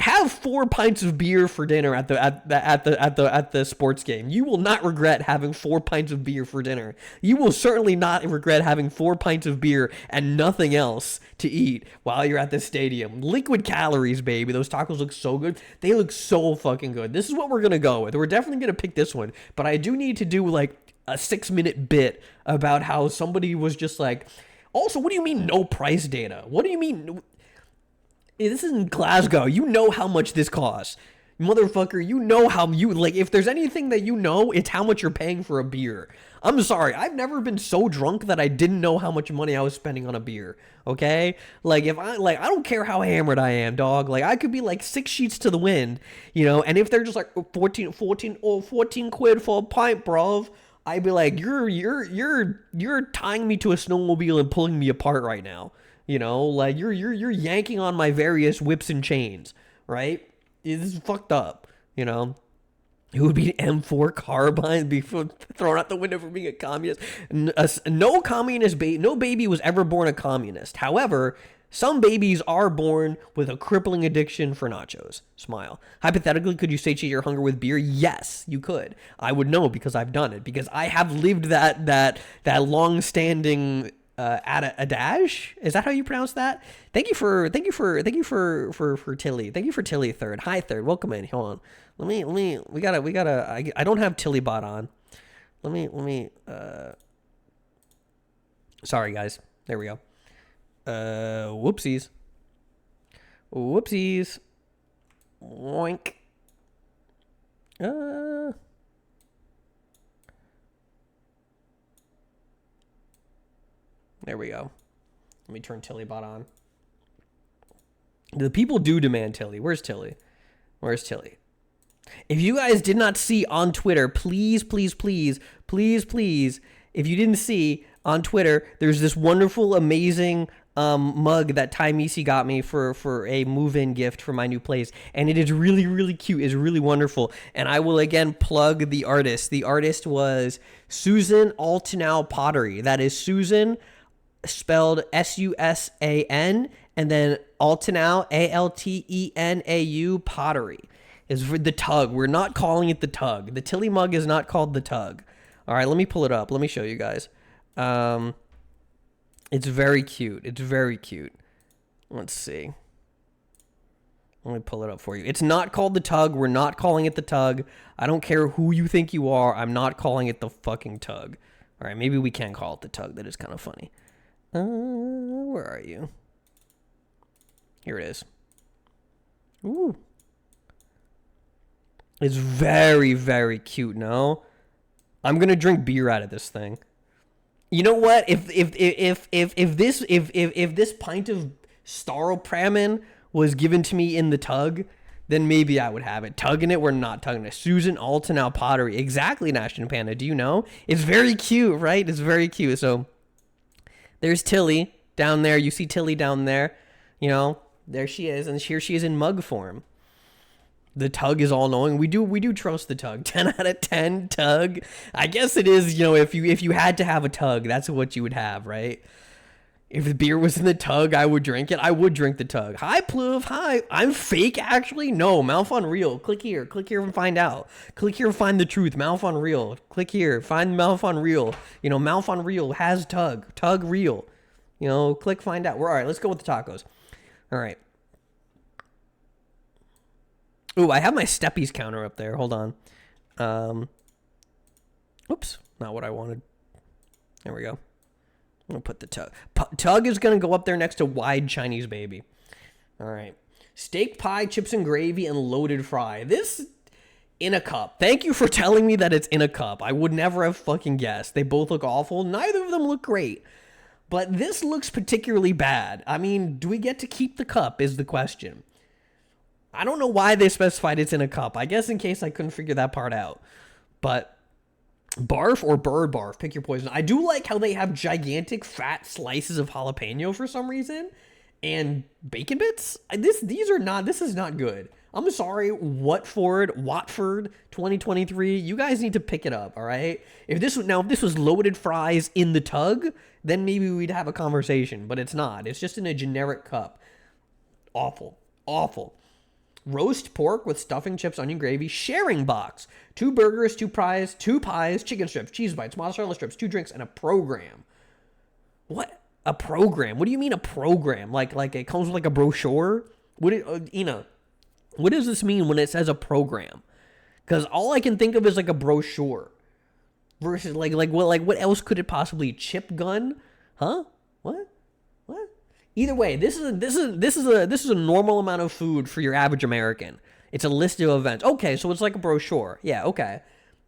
have 4 pints of beer for dinner at the sports game. You will not regret having 4 pints of beer for dinner. You will certainly not regret having 4 pints of beer and nothing else to eat while you're at the stadium. Liquid calories, baby. Those tacos look so good. They look so fucking good. This is what we're gonna go with. We're definitely gonna pick this one. But I do need to do like a 6-minute bit about how somebody was just like, also, what do you mean no price data? What do you mean? This is in Glasgow. You know how much this costs. Motherfucker, you know how if there's anything that it's how much you're paying for a beer. I'm sorry. I've never been so drunk that I didn't know how much money I was spending on a beer. Okay? I don't care how hammered I am, dog. Like, I could be like 6 sheets to the wind, and if they're just like 14 quid for a pint, bruv, I'd be like, you're tying me to a snowmobile and pulling me apart right now. You're yanking on my various whips and chains, right? This is fucked up, It would be an M4 carbine, be thrown out the window for being a communist. No baby was ever born a communist. However, some babies are born with a crippling addiction for nachos. Smile. Hypothetically, could you satiate your hunger with beer? Yes, you could. I would know because I've done it. Because I have lived that long-standing Adash. Is that how you pronounce that? Thank you for Tilly. Thank you for Tilly third. Hi third. Welcome in. Hold on. We gotta. I don't have Tilly bot on. Let me. Sorry guys. There we go. Whoopsies. Whoopsies. Oink. There we go. Let me turn Tilly bot on. The people do demand Tilly. Where's Tilly? Where's Tilly? If you guys did not see on Twitter, please, if you didn't see on Twitter, there's this wonderful, amazing mug that Ty Misi got me for a move-in gift for my new place, and it is really cute. It's really wonderful, and I will again plug the artist. The artist was Susan Altenau Pottery. That is Susan, spelled Susan, and then Altenau, Altenau Pottery. Is for the tug. We're not calling it the tug. The Tilly mug is not called the tug. All right, let me pull it up. Let me show you guys. It's very cute. It's very cute. Let's see. Let me pull it up for you. It's not called the tug. We're not calling it the tug. I don't care who you think you are. I'm not calling it the fucking tug. All right, maybe we can call it the tug. That is kind of funny. Where are you? Here it is. Ooh. It's very cute, no? I'm gonna drink beer out of this thing. You know what? If this pint of Staropramen was given to me in the tug, then maybe I would have it. Tugging it, we're not tugging it. Susan Altenau Pottery. Exactly, National Panda. Do you know? It's very cute, right? It's very cute. So there's Tilly down there. You see Tilly down there. You know, there she is, and here she is in mug form. The tug is all knowing. We do trust the tug. 10 out of 10 tug. I guess it is, you know, if you had to have a tug, that's what you would have, right? If the beer was in the tug, I would drink it. I would drink the tug. Hi, Pluv. Hi. I'm fake, actually. No, Malphon real. Click here. Click here and find out. Click here and find the truth. Malphon real. Click here. Find Malphon real. You know, Malphon real has tug. Tug real. You know, click find out. All right, let's go with the tacos. All right. Ooh, I have my Steppies counter up there. Hold on. Oops, not what I wanted. There we go. I'm going to put the tug. Tug is going to go up there next to Wide Chinese Baby. All right. Steak pie, chips and gravy, and loaded fry. This in a cup. Thank you for telling me that it's in a cup. I would never have fucking guessed. They both look awful. Neither of them look great. But this looks particularly bad. I mean, do we get to keep the cup is the question. I don't know why they specified it's in a cup. I guess in case I couldn't figure that part out. But barf or bird barf, pick your poison. I do like how they have gigantic fat slices of jalapeno for some reason. And bacon bits. This is not good. I'm sorry, Watford 2023. You guys need to pick it up, all right? If this was loaded fries in the tug, then maybe we'd have a conversation. But it's not. It's just in a generic cup. Awful. Awful. Roast pork with stuffing, chips, onion gravy, sharing box. 2 burgers, 2 fries, 2 pies, chicken strips, cheese bites, mozzarella strips, 2 drinks, and a program. What? A program? What do you mean a program? Like it comes with like a brochure? What does this mean when it says a program? Because all I can think of is like a brochure. Versus like what else could it possibly? Chip gun? Huh? What? Either way, this is a normal amount of food for your average American. It's a list of events. Okay, so it's like a brochure. Yeah, okay.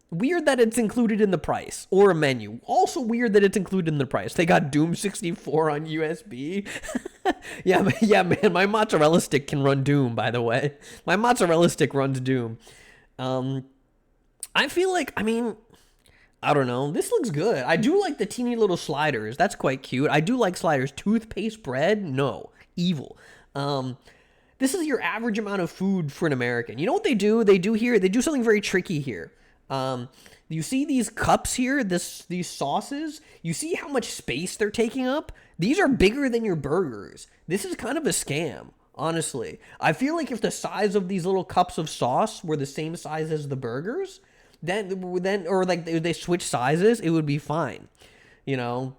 Weird that it's included in the price or a menu. Also weird that it's included in the price. They got Doom 64 on USB. yeah, man. My mozzarella stick can run Doom. By the way, my mozzarella stick runs Doom. I feel like I don't know. This looks good. I do like the teeny little sliders. That's quite cute. I do like sliders. Toothpaste bread? No. Evil. This is your average amount of food for an American. You know what they do? They do something very tricky here. You see these cups here, these sauces? You see how much space they're taking up? These are bigger than your burgers. This is kind of a scam, honestly. I feel like if the size of these little cups of sauce were the same size as the burgers, then or like they switch sizes, it would be fine. You know,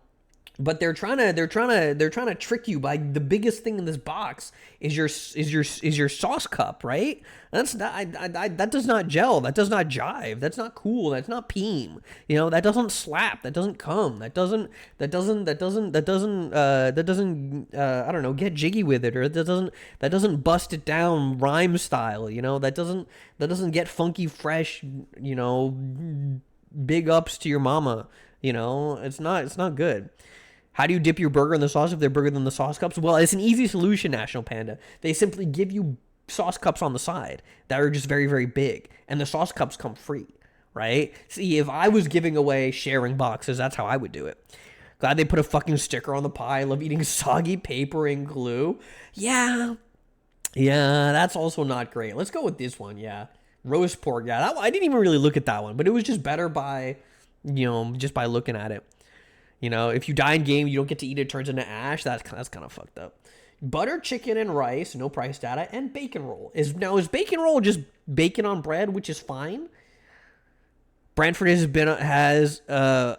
But they're trying to trick you by the biggest thing in this box is your sauce cup, right? That's not that does not gel. That does not jive. That's not cool. That's not peem. That doesn't slap. That doesn't come. That doesn't I don't know, get jiggy with it, or that doesn't bust it down rhyme style. That doesn't get funky fresh. Big ups to your mama. It's not good. How do you dip your burger in the sauce if they're bigger than the sauce cups? Well, it's an easy solution, National Panda. They simply give you sauce cups on the side that are just very, very big, and the sauce cups come free, right? See, if I was giving away sharing boxes, that's how I would do it. Glad they put a fucking sticker on the pie. I love eating soggy paper and glue. Yeah, that's also not great. Let's go with this one, yeah. Roast pork, yeah. I didn't even really look at that one, but it was just better by, just by looking at it. If you die in game, you don't get to eat it. It turns into ash. That's kind of fucked up. Butter chicken and rice, no price data, and bacon roll. Is bacon roll just bacon on bread, which is fine? Brantford has a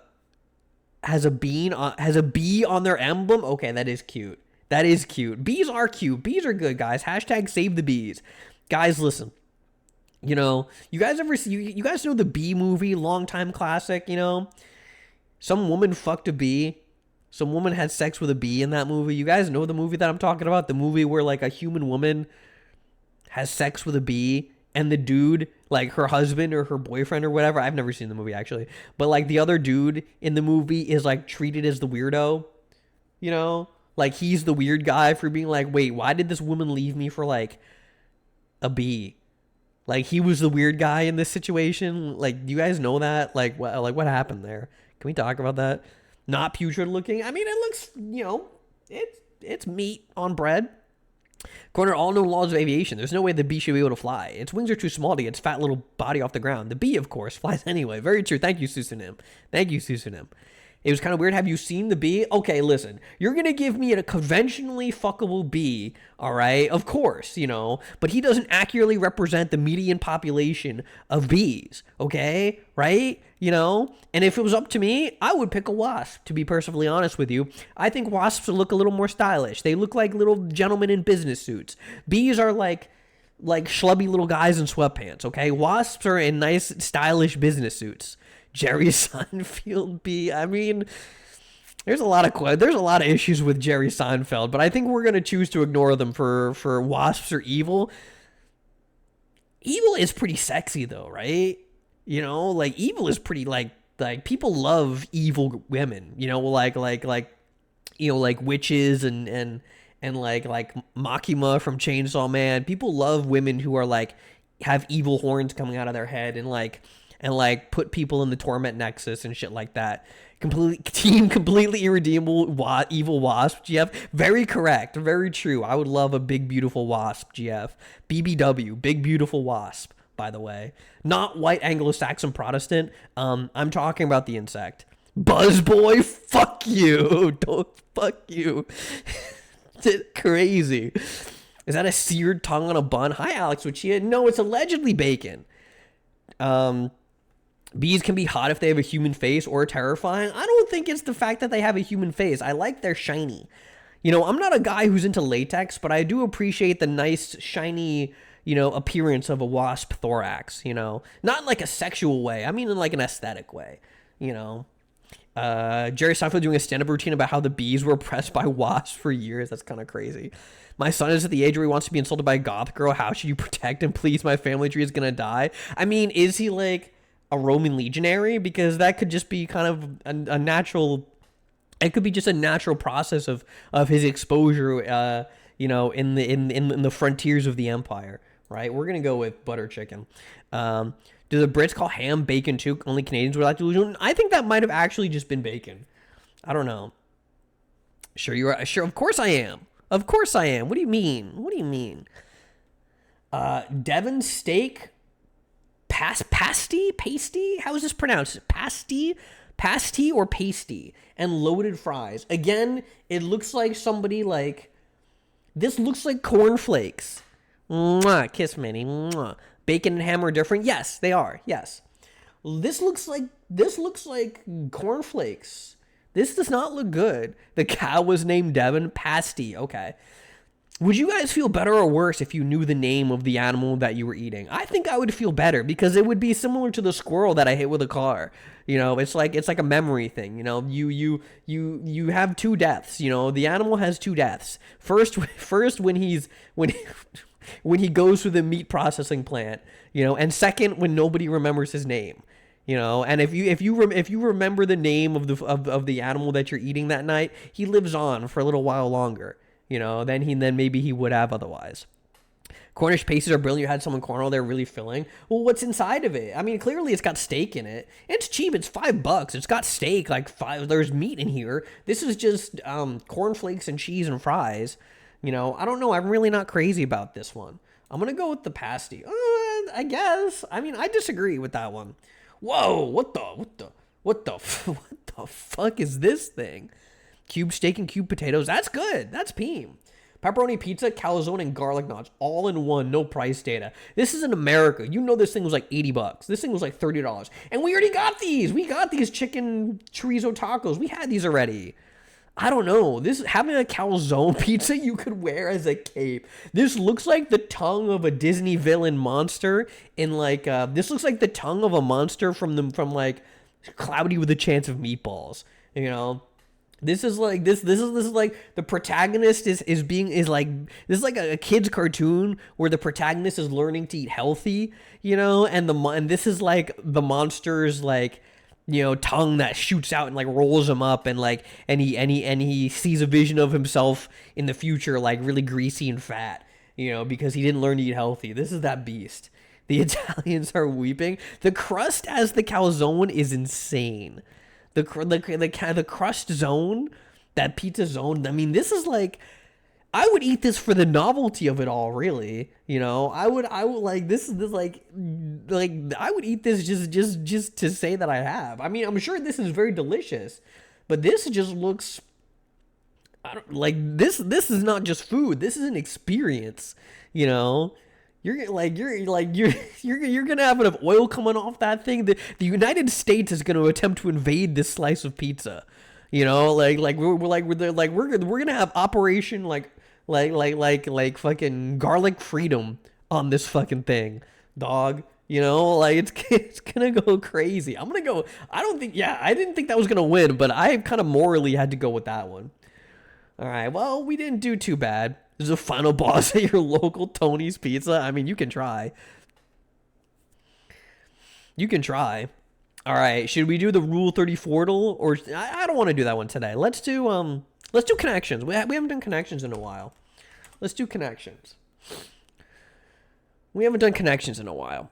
bee on their emblem. Okay, that is cute. That is cute. Bees are cute. Bees are good, guys. Hashtag save the bees. Guys, listen. You guys ever see? You guys know the Bee movie, longtime classic. Some woman fucked a bee. Some woman had sex with a bee in that movie. You guys know the movie that I'm talking about? The movie where, like, a human woman has sex with a bee, and the dude, like, her husband or her boyfriend or whatever. I've never seen the movie, actually. But, like, the other dude in the movie is, like, treated as the weirdo. Like, he's the weird guy for being like, wait, why did this woman leave me for, like, a bee? Like, he was the weird guy in this situation. Like, do you guys know that? Like, what happened there? Can we talk about that? Not putrid looking. I mean, it looks, it's meat on bread. According to all known laws of aviation, there's no way the bee should be able to fly. Its wings are too small to get its fat little body off the ground. The bee, of course, flies anyway. Very true. Thank you, Susanim. It was kind of weird. Have you seen the bee? Okay, listen. You're going to give me a conventionally fuckable bee, all right? Of course, But he doesn't accurately represent the median population of bees, okay? Right? And if it was up to me, I would pick a wasp, to be perfectly honest with you. I think wasps look a little more stylish. They look like little gentlemen in business suits. Bees are like schlubby little guys in sweatpants, okay? Wasps are in nice, stylish business suits. Jerry Seinfeld bee. I mean, there's a lot of issues with Jerry Seinfeld, but I think we're gonna choose to ignore them for wasps are evil. Evil is pretty sexy though, right? Like evil is pretty like people love evil women. Like witches and like Makima from Chainsaw Man. People love women who are like have evil horns coming out of their head and put people in the torment nexus and shit like that. Completely irredeemable evil wasp, GF. Very correct. Very true. I would love a big, beautiful wasp, GF. BBW, big, beautiful wasp, by the way. Not white Anglo-Saxon Protestant. I'm talking about the insect. Buzzboy, fuck you. Fuck you. Crazy. Is that a seared tongue on a bun? Hi, Alex Wachia. No, it's allegedly bacon. Bees can be hot if they have a human face or terrifying. I don't think it's the fact that they have a human face. I like their shiny. I'm not a guy who's into latex, but I do appreciate the nice, shiny, appearance of a wasp thorax, Not in like a sexual way. I mean in like an aesthetic way, Jerry Seinfeld doing a stand-up routine about how the bees were oppressed by wasps for years. That's kind of crazy. My son is at the age where he wants to be insulted by a goth girl. How should you protect him? Please, my family tree is going to die. I mean, is he like a Roman legionary? Because that could just be kind of a natural, it could be just a natural process of his exposure, in the frontiers of the empire, right? We're going to go with butter chicken. Do the Brits call ham bacon too? Only Canadians would like to. I think that might have actually just been bacon. I don't know. Sure you are. Sure, of course I am. Of course I am. What do you mean? Devon steak, pasty? How is this pronounced? Pasty or pasty, and loaded fries. Again, it looks like somebody this looks like cornflakes. Mwah, kiss Minnie. Mwah. Bacon and ham are different. Yes, they are. Yes. This looks like cornflakes This does not look good. The cow was named Devon. Pasty. Okay. Would you guys feel better or worse if you knew the name of the animal that you were eating? I think I would feel better because it would be similar to the squirrel that I hit with a car. It's like a memory thing. You have two deaths. The animal has two deaths. First when he goes through the meat processing plant. And second when nobody remembers his name. And if you remember the name of the animal that you're eating that night, he lives on for a little while longer. Then maybe he would have otherwise. Cornish pasties are brilliant. You had some in Cornwall. They're really filling. Well, what's inside of it? I mean, clearly it's got steak in it. It's cheap. It's $5. It's got steak. There's meat in here. This is just cornflakes and cheese and fries. I don't know. I'm really not crazy about this one. I'm gonna go with the pasty. I guess. I mean, I disagree with that one. Whoa! What the fuck is this thing? Cube steak and cube potatoes. That's good. That's Peem. Pepperoni pizza, calzone, and garlic knots. All in one. No price data. This is in America. This thing was like $80. This thing was like $30. And we already got these. We got these chicken chorizo tacos. We had these already. I don't know. Having a calzone pizza you could wear as a cape. This looks like the tongue of a Disney villain monster this looks like the tongue of a monster from like Cloudy with a Chance of Meatballs. This is like the protagonist this is like a kid's cartoon where the protagonist is learning to eat healthy, and this is like the monster's tongue that shoots out and rolls him up and he sees a vision of himself in the future really greasy and fat, because he didn't learn to eat healthy. This is that beast. The Italians are weeping. The crust as the calzone is insane. The crust zone, that pizza zone. I mean, this is I would eat this for the novelty of it all, really. I would I would eat this just to say that I have. I mean, I'm sure this is very delicious, but this just looks this is not just food. This is an experience, You're gonna have enough oil coming off that thing. The United States is gonna attempt to invade this slice of pizza. We're gonna have Operation fucking garlic freedom on this fucking thing, dog. It's gonna go crazy. I didn't think that was gonna win, but I kind of morally had to go with that one. All right, well, we didn't do too bad. This is a final boss at your local Tony's Pizza. I mean, you can try. All right, should we do the Rule 34 or I don't want to do that one today. Let's do connections. We haven't done connections in a while. Let's do connections. We haven't done connections in a while.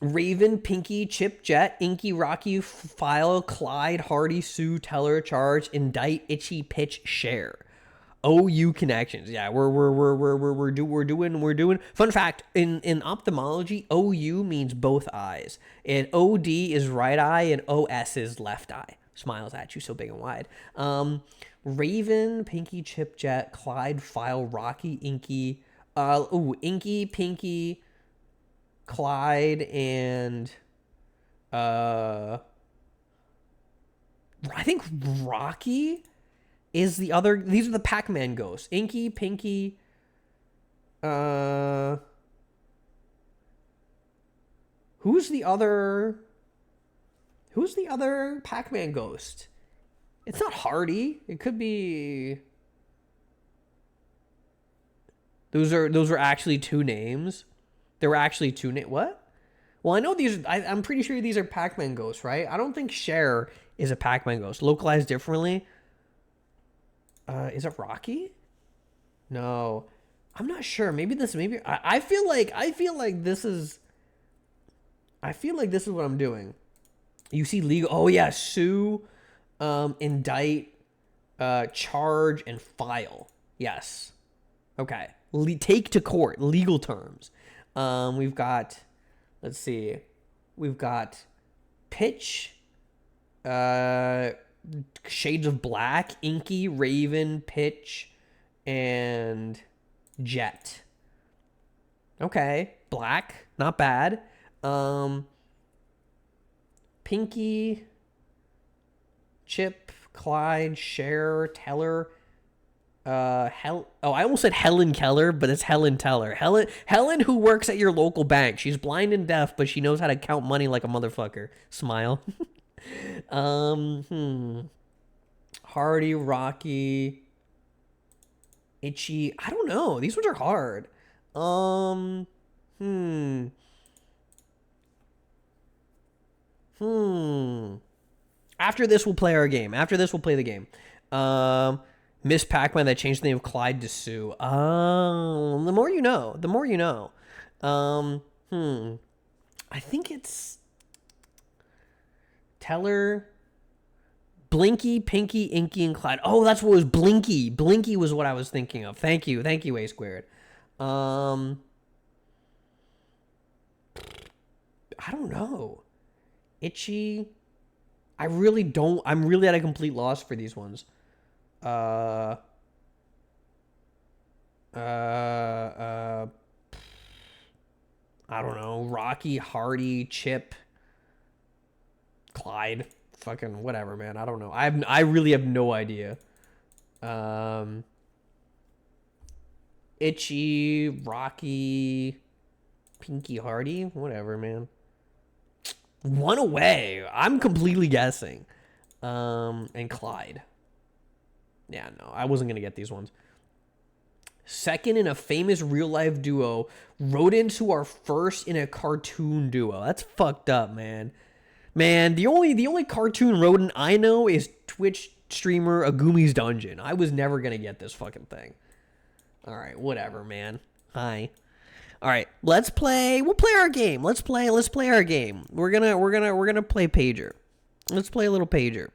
Raven, Pinky, Chip, Jet, Inky, Rocky, File, Clyde, Hardy, Sue, Teller, Charge, Indict, Itchy, Pitch, Share. OU connections. Yeah, we're doing. Fun fact, in ophthalmology, OU means both eyes. And OD is right eye and OS is left eye. Smiles at you so big and wide. Raven, Pinky, Chip, Jet, Clyde, File, Rocky, Inky. Inky, Pinky, Clyde, and I think Rocky is the other. These are the Pac-Man ghosts. Inky, Pinky, who's the other Pac-Man ghost? It's not Hardy. It could be. Those were actually two names. There were actually two names. What? Well, I know these. I'm pretty sure these are Pac-Man ghosts, right? I don't think Cher is a Pac-Man ghost. Localized differently. Is it Rocky? No, I'm not sure. Maybe I feel like this is. I feel like this is what I'm doing. You see legal. Oh yeah, Sue, Indict, Charge, and File. Yes. Okay. Take to court. Legal terms. We've got. Let's see. We've got Pitch. Shades of Black, Inky, Raven, Pitch, and Jet. Okay, Black, not bad. Pinky, Chip, Clyde, Cher, Teller. I almost said Helen Keller, but it's Helen Teller. Helen, who works at your local bank. She's blind and deaf, but she knows how to count money like a motherfucker. Smile. Hardy, Rocky, Itchy. I don't know. These ones are hard. After this, we'll play our game. After this, we'll play the game. Miss Pac-Man that changed the name of Clyde to Sue. The more you know. The more you know. I think it's Teller, Blinky, Pinky, Inky, and Clyde. Oh, that's what was Blinky. Blinky was what I was thinking of. Thank you, A squared. I don't know. Itchy. I'm really at a complete loss for these ones. I don't know. Rocky, Hardy, Chip, Clyde, fucking whatever, man. I don't know. I really have no idea. Itchy, Rocky, Pinky, Hardy, whatever, man. One away. I'm completely guessing. And Clyde. Yeah, no, I wasn't gonna get these ones. Second in a famous real-life duo, rodents who are first in a cartoon duo. That's fucked up, man. Man, the only cartoon rodent I know is Twitch streamer Agumi's Dungeon. I was never gonna get this fucking thing. All right, whatever, man. Hi. All right, let's play. We'll play our game. Let's play our game. We're gonna play Pager. Let's play a little Pager.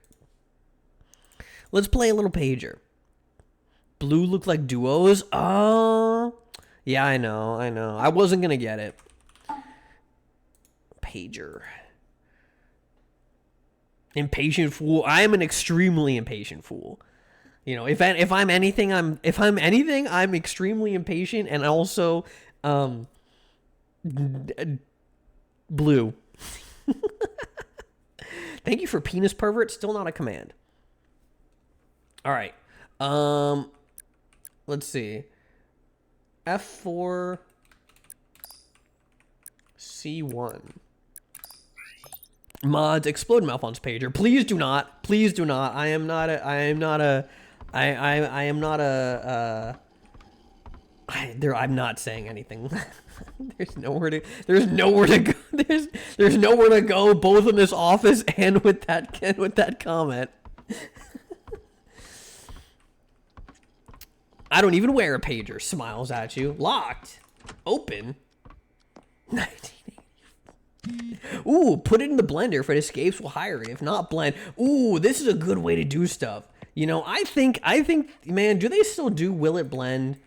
Let's play a little Pager. Blue look like duos? Oh. Yeah, I know. I wasn't going to get it. Pager. Impatient fool. I am an extremely impatient fool. You know, if I'm anything, I'm extremely impatient and also blue. Thank you for penis pervert. Still not a command. All right. Let's see. F4 C1. Mods explode Malphon's pager. Please do not. Please do not. I am not I'm not saying anything. There's nowhere to go. There's nowhere to go both in this office and with that comment. I don't even wear a pager. Smiles at you. Locked. Open. 1984. Ooh, put it in the blender. If it escapes, we'll hire it. If not, blend. Ooh, this is a good way to do stuff. You know, I think, man, do they still do Will It Blend?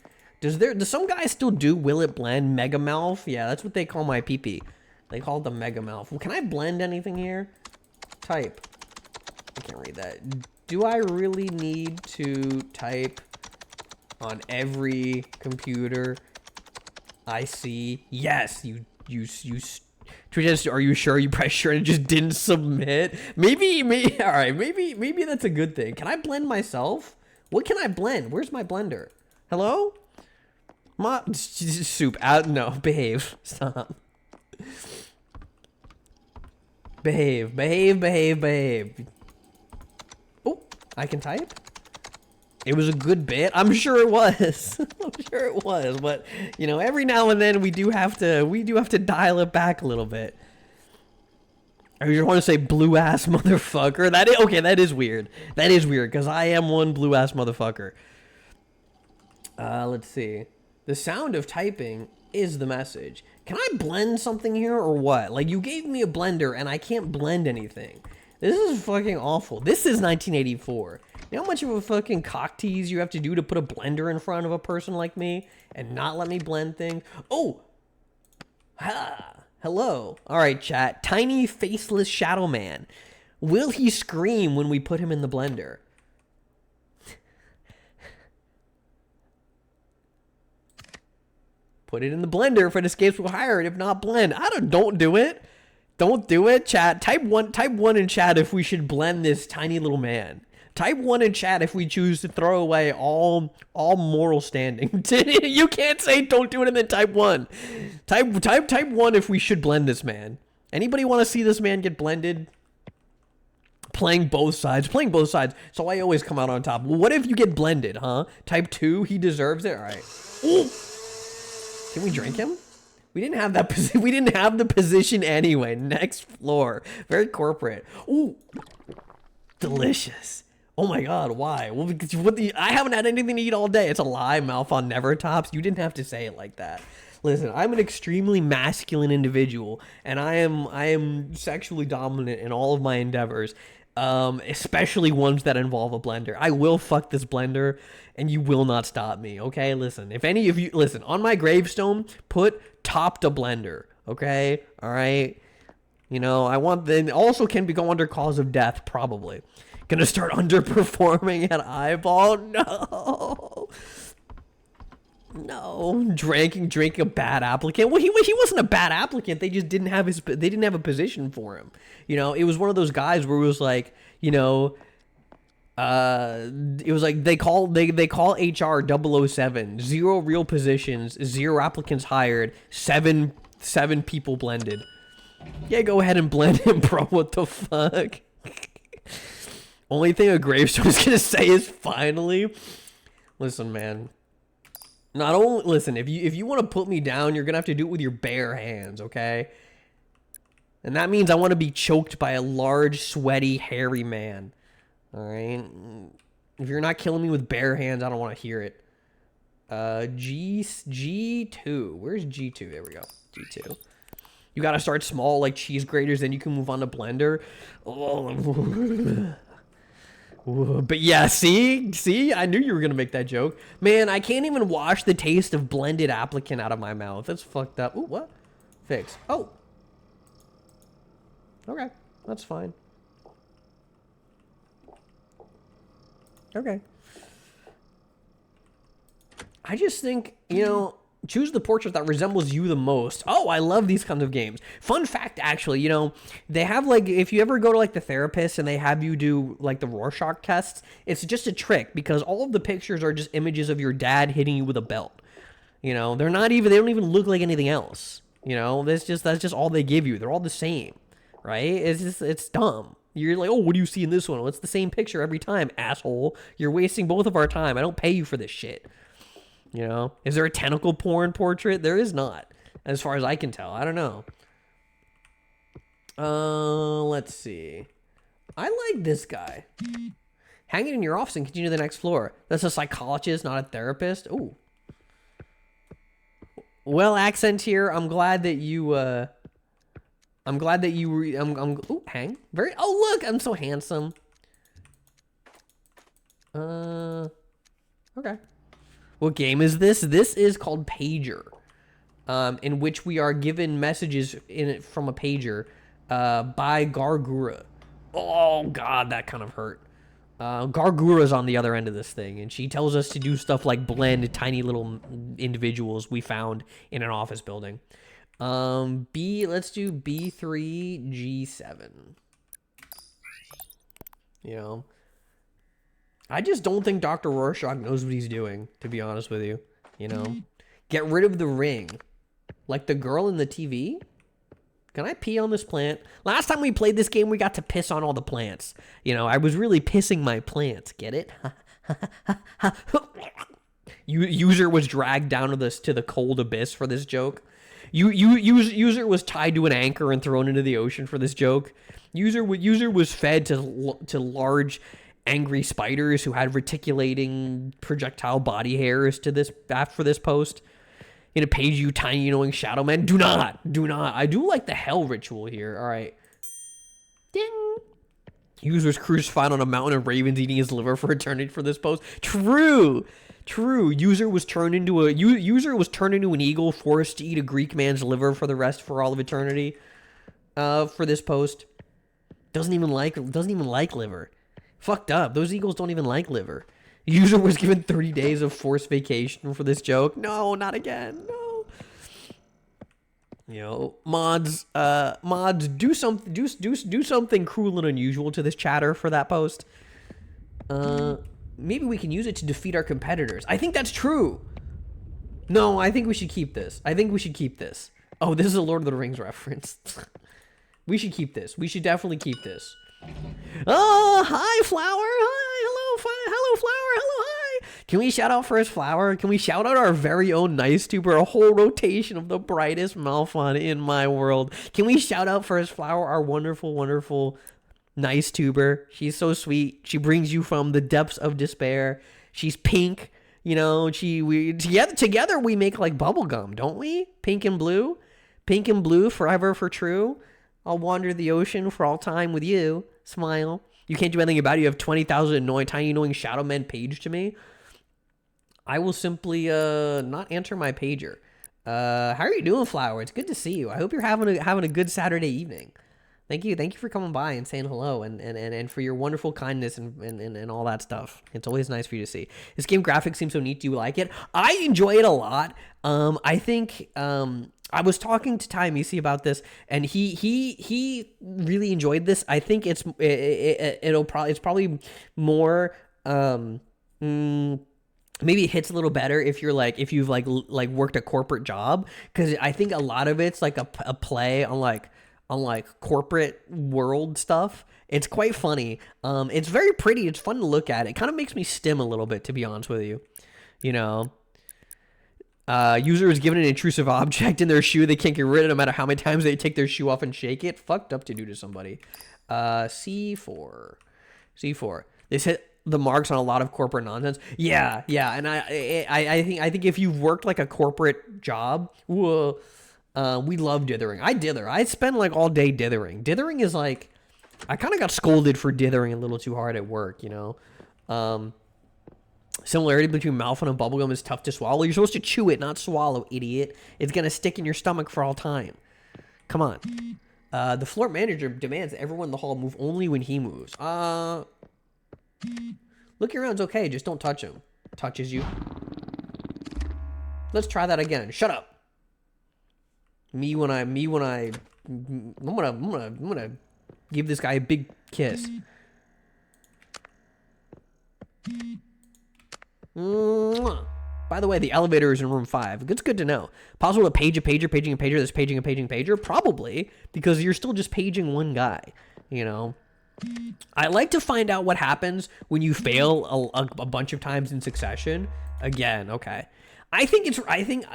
Does some guys still do Will It Blend? Mega Malph? Yeah, that's what they call my PP. They call it the Mega Malph. Well, can I blend anything here? Type. I can't read that. Do I really need to type on every computer I see? Yes, you Twitch, are you sure? You probably sure and just didn't submit? Maybe, all right, maybe that's a good thing. Can I blend myself? What can I blend? Where's my blender? Hello? Soup out. No, behave. Stop. Behave. Oh, I can type? It was a good bit. I'm sure it was. I'm sure it was. But you know, every now and then we do have to dial it back a little bit. I just want to say blue ass motherfucker. That is weird. That is weird because I am one blue ass motherfucker. Let's see. The sound of typing is the message. Can I blend something here or what? Like, you gave me a blender and I can't blend anything. This is fucking awful. This is 1984. You know how much of a fucking cock tease you have to do to put a blender in front of a person like me and not let me blend things? Oh! Ha! Hello. Alright, chat. Tiny faceless shadow man. Will he scream when we put him in the blender? Put it in the blender. If it escapes, we'll hire it. If not, blend. Don't do it. Don't do it, chat. Type one in chat if we should blend this tiny little man. Type 1 in chat if we choose to throw away all moral standing. You can't say don't do it and then type 1. Type 1 if we should blend this man. Anybody want to see this man get blended? Playing both sides. So I always come out on top. Well, what if you get blended, huh? Type 2, he deserves it. All right. Ooh. Can we drink him? We didn't have that. We didn't have the position anyway. Next floor. Very corporate. Ooh. Delicious. Oh my god, why? Well, because I haven't had anything to eat all day. It's a lie. Malphon never tops. You didn't have to say it like that. Listen, I'm an extremely masculine individual, and I am sexually dominant in all of my endeavors, especially ones that involve a blender. I will fuck this blender, and you will not stop me, okay? Listen, if any of you... Listen, on my gravestone, put top to blender, okay? All right? You know, I want... Then also can go under cause of death, probably. Gonna start underperforming at eyeball? No, drinking a bad applicant. Well, he wasn't a bad applicant. They just didn't have a position for him. You know, it was one of those guys where it was like, you know, it was like they call HR 007, 0 real positions, 0 applicants hired, 7 people blended. Yeah, go ahead and blend him, bro. What the fuck? Only thing a gravestone is gonna say is finally. Listen, man. Not only listen, if you want to put me down, you're gonna have to do it with your bare hands, okay? And that means I want to be choked by a large, sweaty, hairy man. All right. If you're not killing me with bare hands, I don't want to hear it. G2. Where's G2? There we go. G2. You gotta start small, like cheese graters, then you can move on to blender. Oh. But yeah, see, I knew you were gonna make that joke, man. I can't even wash the taste of blended applicant out of my mouth. That's fucked up. Ooh, what? Fix. Oh, okay, that's fine. Okay. I just think, you know, choose the portrait that resembles you the most. Oh, I love these kinds of games. Fun fact, actually, you know, they have, like, if you ever go to, like, the therapist and they have you do, like, the Rorschach tests, it's just a trick because all of the pictures are just images of your dad hitting you with a belt. You know, they don't even look like anything else. You know, that's just all they give you. They're all the same, right? It's dumb. You're like, oh, what do you see in this one? Well, it's the same picture every time, asshole. You're wasting both of our time. I don't pay you for this shit. You know, is there a tentacle porn portrait? There is not, as far as I can tell. I don't know. Let's see. I like this guy. Hang it in your office and continue to the next floor. That's a psychologist, not a therapist. Ooh. Well, accent here. I'm glad that you. Ooh, hang. Very. Oh, look, I'm so handsome. Okay. What game is this? This is called Pager, in which we are given messages from a pager by Gargura. Oh, God, that kind of hurt. Gargura's on the other end of this thing, and she tells us to do stuff like blend tiny little individuals we found in an office building. Let's do B3G7. You know. I just don't think Dr. Rorschach knows what he's doing, to be honest with you. You know? Get rid of the ring. Like the girl in the TV? Can I pee on this plant? Last time we played this game, we got to piss on all the plants. You know, I was really pissing my plants. Get it? User was dragged down to the cold abyss for this joke. User was tied to an anchor and thrown into the ocean for this joke. User was fed to large... angry spiders who had reticulating projectile body hairs after this post. In a page, you tiny annoying shadow men. Do not. I do like the hell ritual here. All right. Ding. User's crucified on a mountain of ravens eating his liver for eternity for this post. True. User was turned into an eagle forced to eat a Greek man's liver for all of eternity. For this post. Doesn't even like liver. Fucked up. Those eagles don't even like liver. User was given 30 days of forced vacation for this joke. No, not again. No. You know, mods, do something cruel and unusual to this chatter for that post. Maybe we can use it to defeat our competitors. I think that's true. No, I think we should keep this. I think we should keep this. Oh, this is a Lord of the Rings reference. We should keep this. We should definitely keep this. Oh, hi, Flower. Hi, hello, Flower. Hello, hi. Can we shout out first, Flower? Can we shout out our very own nice tuber, a whole rotation of the brightest Malphon in my world? Can we shout out first, Flower, our wonderful, wonderful nice tuber? She's so sweet. She brings you from the depths of despair. She's pink. You know, together we make like bubblegum, don't we? Pink and blue, forever for true. I'll wander the ocean for all time with you. Smile. You can't do anything about it. You have 20,000 tiny annoying shadow men paged to me. I will simply not answer my pager. How are you doing, Flower? It's good to see you. I hope you're having a good Saturday evening. Thank you for coming by and saying hello and for your wonderful kindness and all that stuff. It's always nice for you to see. This game graphics seems so neat. Do you like it? I enjoy it a lot. I think I was talking to Ty Misi about this, and he really enjoyed this. I think it's probably more maybe it hits a little better if you've worked a corporate job, because I think a lot of it's like a play on corporate world stuff. It's quite funny. It's very pretty. It's fun to look at. It kind of makes me stim a little bit, to be honest with you. You know, user is given an intrusive object in their shoe. They can't get rid of it no matter how many times they take their shoe off and shake it. Fucked up to do to somebody. C4. This hit the marks on a lot of corporate nonsense. Yeah. And I think if you've worked like a corporate job, whoa. We love dithering. I dither. I spend like all day dithering. Dithering is like, I kind of got scolded for dithering a little too hard at work, you know. Similarity between Malphon and bubblegum is tough to swallow. You're supposed to chew it, not swallow, idiot. It's going to stick in your stomach for all time. Come on. The floor manager demands that everyone in the hall move only when he moves. Looking around's okay, just don't touch him. Touches you. Let's try that again. Shut up. I'm gonna give this guy a big kiss. By the way, the elevator is in room 5. It's good to know. Possible to page a pager, paging a pager, that's paging a paging pager? Probably, because you're still just paging one guy, you know? I like to find out what happens when you fail a bunch of times in succession. Again, okay. I think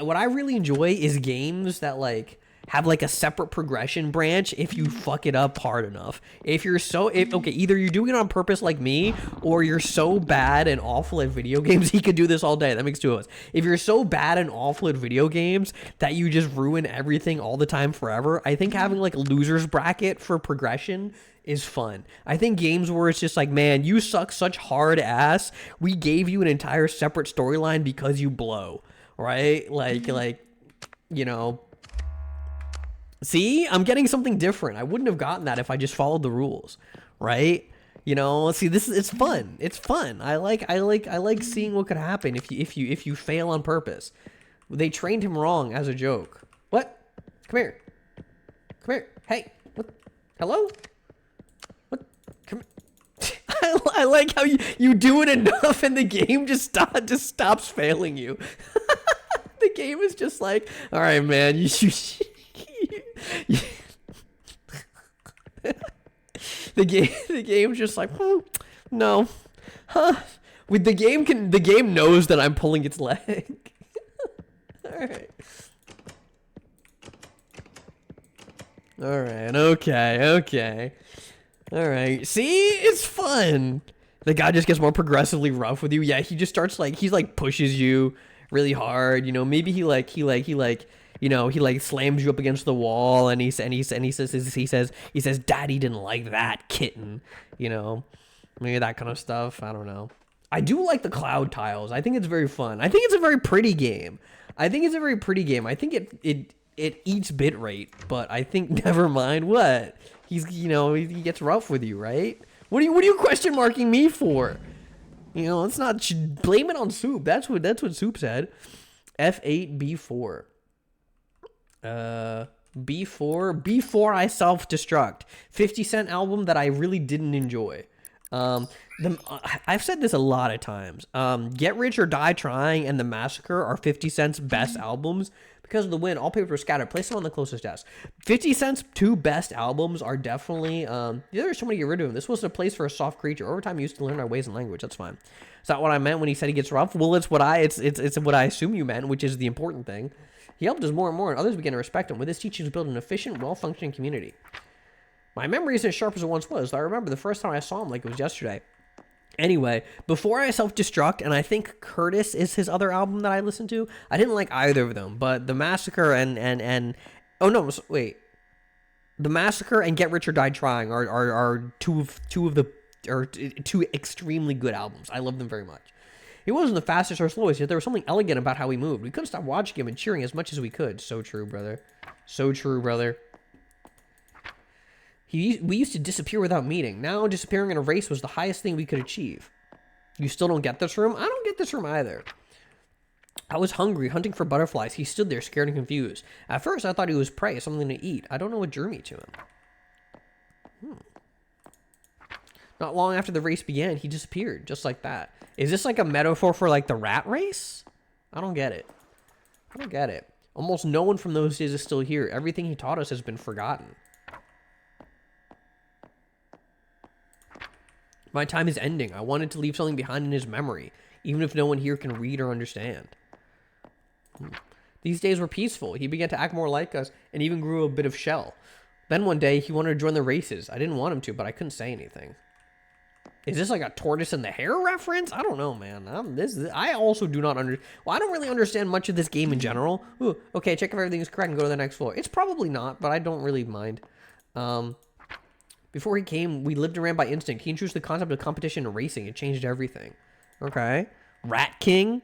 what I really enjoy is games that like have like a separate progression branch if you fuck it up hard enough. Either you're doing it on purpose like me, or you're so bad and awful at video games. He could do this all day. That makes two of us. If you're so bad and awful at video games that you just ruin everything all the time forever, I think having like a loser's bracket for progression is fun. I think games where it's just like, man, you suck such hard ass. We gave you an entire separate storyline because you blow, right? Like, you know, see, I'm getting something different. I wouldn't have gotten that if I just followed the rules, right? You know, see, it's fun. It's fun. I like seeing what could happen if you fail on purpose. They trained him wrong as a joke. What? Come here. Hey. What? Hello? I like how you do it enough and the game just stops failing you. The game is just like, all right, man, the game's just like, no, huh? With the game knows that I'm pulling its leg. All right. Okay. All right. See, it's fun. The guy just gets more progressively rough with you. Yeah, he just starts like, he's like pushes you really hard. You know, maybe he slams you up against the wall, and he says, "Daddy didn't like that, kitten." You know, maybe that kind of stuff. I don't know. I do like the cloud tiles. I think it's very fun. I think it's a very pretty game. I think it eats bit rate, but I think never mind what. He gets rough with you, right? What are you question marking me for? You know, let's not blame it on Soup. That's what Soup said. F8 B4. before I self-destruct. 50 Cent album that I really didn't enjoy. I've said this a lot of times. Get Rich or Die Trying and The Massacre are 50 Cent's best albums. Because of the win, all papers scattered. Place them on the closest desk. 50 Cent's two best albums are definitely. There's so many to get rid of him. This wasn't a place for a soft creature. Over time, he used to learn our ways and language. That's fine. It's not what I meant when he said he gets rough. Well, it's what it's what I assume you meant, which is the important thing. He helped us more and more, and others began to respect him. With his teachings, built an efficient, well-functioning community. My memory isn't as sharp as it once was. I remember the first time I saw him like it was yesterday. Anyway, before I self-destruct, and I think Curtis is his other album that I listened to, I didn't like either of them, but The Massacre and oh no, wait. The Massacre and Get Rich or Die Trying are two extremely good albums. I love them very much. He wasn't the fastest or slowest, yet there was something elegant about how he moved. We couldn't stop watching him and cheering as much as we could. So true, brother. So true, brother. We used to disappear without meeting. Now disappearing in a race was the highest thing we could achieve. You still don't get this room? I don't get this room either. I was hungry, hunting for butterflies. He stood there, scared and confused. At first, I thought he was prey, something to eat. I don't know what drew me to him. Not long after the race began, he disappeared, just like that. Is this like a metaphor for like the rat race? I don't get it. I don't get it. Almost no one from those days is still here. Everything he taught us has been forgotten. My time is ending. I wanted to leave something behind in his memory, even if no one here can read or understand. These days were peaceful. He began to act more like us and even grew a bit of shell. Then one day, he wanted to join the races. I didn't want him to, but I couldn't say anything. Is this like a tortoise and the hare reference? I don't know, man. I also do not Well, I don't really understand much of this game in general. Ooh, okay, check if everything is correct and go to the next floor. It's probably not, but I don't really mind. Before he came, we lived and ran by instinct. He introduced the concept of competition and racing. It changed everything. Okay. Rat King.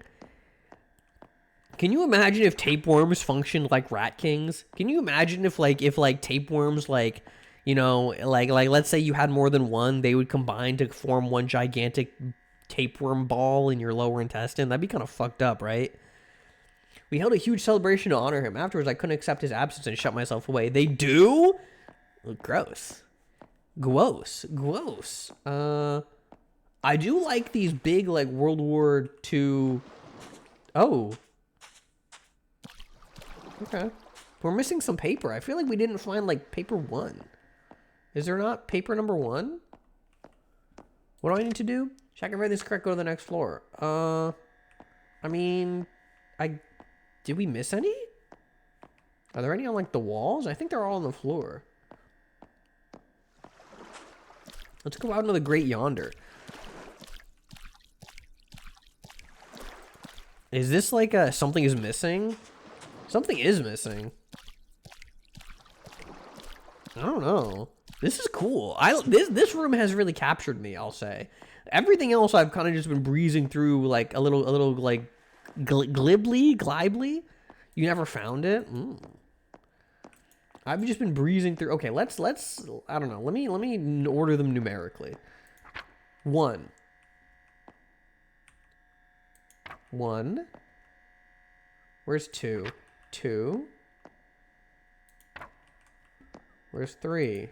Can you imagine if tapeworms functioned like rat kings? Can you imagine if tapeworms, let's say you had more than one, they would combine to form one gigantic tapeworm ball in your lower intestine? That'd be kind of fucked up, right? We held a huge celebration to honor him. Afterwards, I couldn't accept his absence and shut myself away. They do? Gross. Gross. I do like these big, like, World War II. Oh. Okay. We're missing some paper. I feel like we didn't find, like, paper 1. Is there not paper number 1? What do I need to do? Check if everything's correct, go to the next floor. I mean, did we miss any? Are there any on, like, the walls? I think they're all on the floor. Let's go out into the great yonder. Is this like something is missing? Something is missing. I don't know. This is cool. This room has really captured me, I'll say. Everything else I've kind of just been breezing through like a little like glibly. You never found it? I've just been breezing through. Okay, let's I don't know. Let me order them numerically. 1. Where's 2? 2. Where's 3?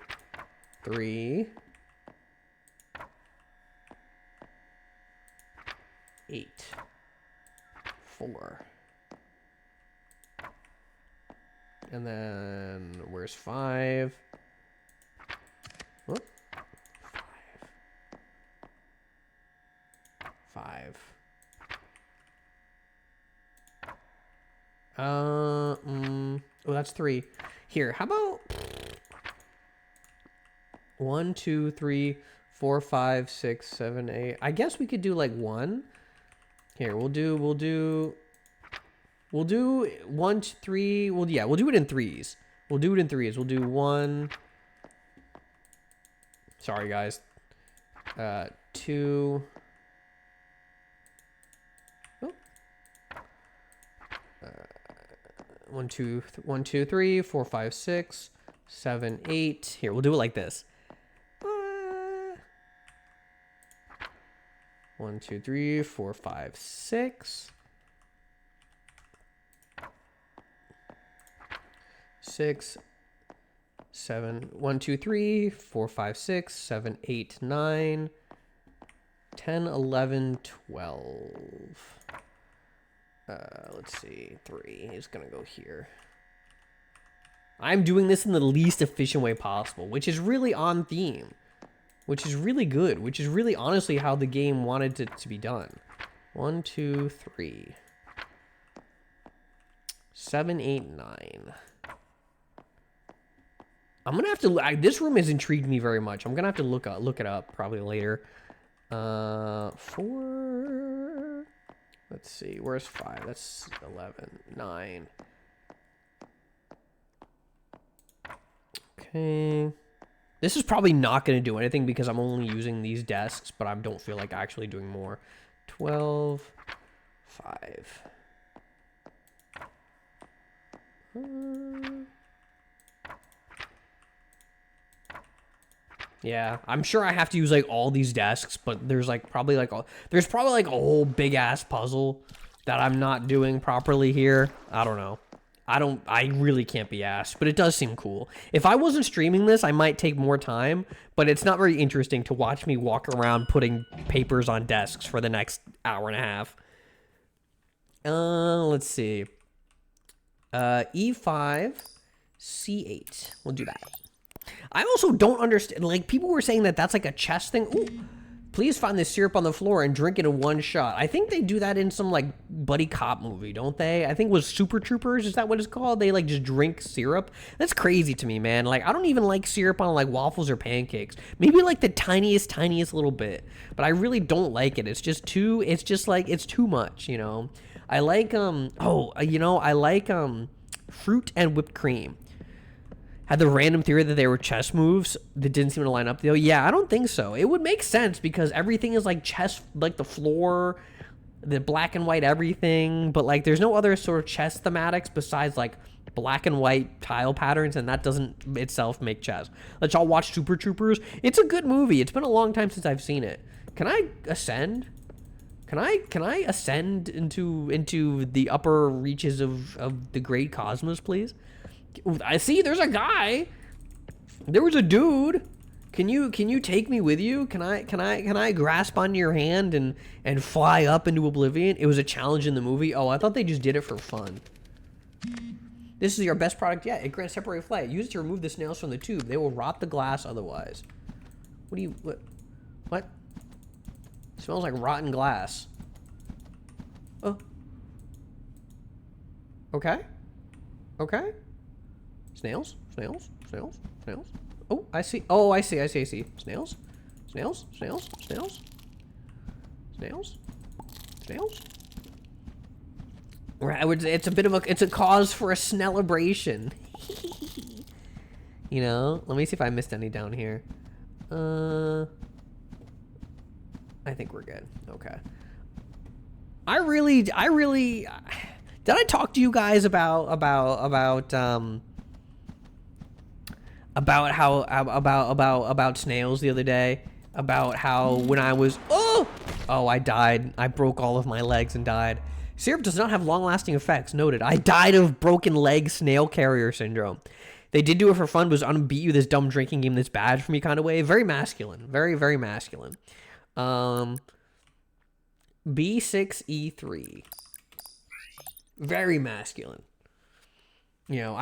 3. 8. 4. And then, where's 5? Whoop. 5. Oh, that's 3. Here, how about 1, 2, 3, 4, 5, 6, 7, 8. I guess we could do like 1. Here, we'll do 1, 2, 3. Well, yeah, we'll do it in 3s. We'll do 1. Sorry, guys. 2. Oh. 1, 2, 3, 4, 5, 6, 7, 8. Here, we'll do it like this. 1, 2, 3, 4, 5, 6. 6, 7, 1, 2, 3, 4, 5, 6, 7, 8, 9, 10, 11, 12. Let's see. 3 is going to go here. I'm doing this in the least efficient way possible, which is really on theme. Which is really good. Which is really honestly how the game wanted it to be done. 1, 2, 3. 7, 8, 9. I'm gonna have to. This room has intrigued me very much. I'm gonna have to look it up probably later. 4. Let's see. Where's 5? That's 11. 9. Okay. This is probably not gonna do anything because I'm only using these desks, but I don't feel like actually doing more. 12. 5. Yeah, I'm sure I have to use like all these desks, but there's probably like a whole big ass puzzle that I'm not doing properly here. I don't know. I really can't be asked, but it does seem cool. If I wasn't streaming this, I might take more time, but it's not very interesting to watch me walk around putting papers on desks for the next hour and a half. Let's see. E5, C8. We'll do that. I also don't understand, like, people were saying that that's like a chess thing. Ooh, please find this syrup on the floor and drink it in one shot. I think they do that in some, like, buddy cop movie, don't they? I think it was Super Troopers, is that what it's called? They, like, just drink syrup? That's crazy to me, man. Like, I don't even like syrup on, like, waffles or pancakes. Maybe, like, the tiniest little bit. But I really don't like it. It's just too much, you know? I like, I like, fruit and whipped cream. Had the random theory that they were chess moves that didn't seem to line up, though. Yeah, I don't think so. It would make sense because everything is like chess, like the floor, the black and white everything, but like there's no other sort of chess thematics besides like black and white tile patterns, and that doesn't itself make chess. Let's all watch Super Troopers. It's a good movie. It's been a long time since I've seen it. Can I ascend? Can I ascend into the upper reaches of the great cosmos, please? I see there's a guy. There was a dude. Can you take me with you? Can I grasp on your hand and fly up into oblivion? It was a challenge in the movie. Oh, I thought they just did it for fun. This is your best product yet. It grants temporary flight. Use it to remove the snails from the tube. They will rot the glass otherwise. What? It smells like rotten glass. Oh. Okay. Okay. Snails? Snails? Snails? Snails? Oh, I see. Oh, I see. Snails? Snails? Snails? Snails? Snails? Snails? It's a cause for a snellebration. You know? Let me see if I missed any down here. I think we're good. Okay. I really did I talk to you guys about snails the other day? About how when I was I died. I broke all of my legs and died. Syrup does not have long-lasting effects. Noted. I died of broken leg snail carrier syndrome. They did do it for fun. Was unbeat you this dumb drinking game that's bad for me kind of way. Very masculine. Very, very masculine. B6E3. Very masculine. You know,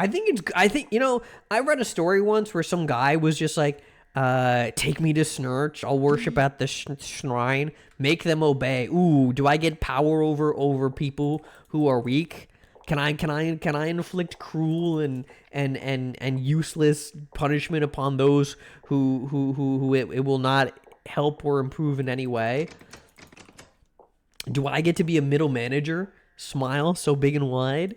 I read a story once where some guy was just like, take me to Snurch. I'll worship at the shrine. Make them obey. Ooh, do I get power over people who are weak? Can I inflict cruel and useless punishment upon those who it will not help or improve in any way? Do I get to be a middle manager? Smile so big and wide.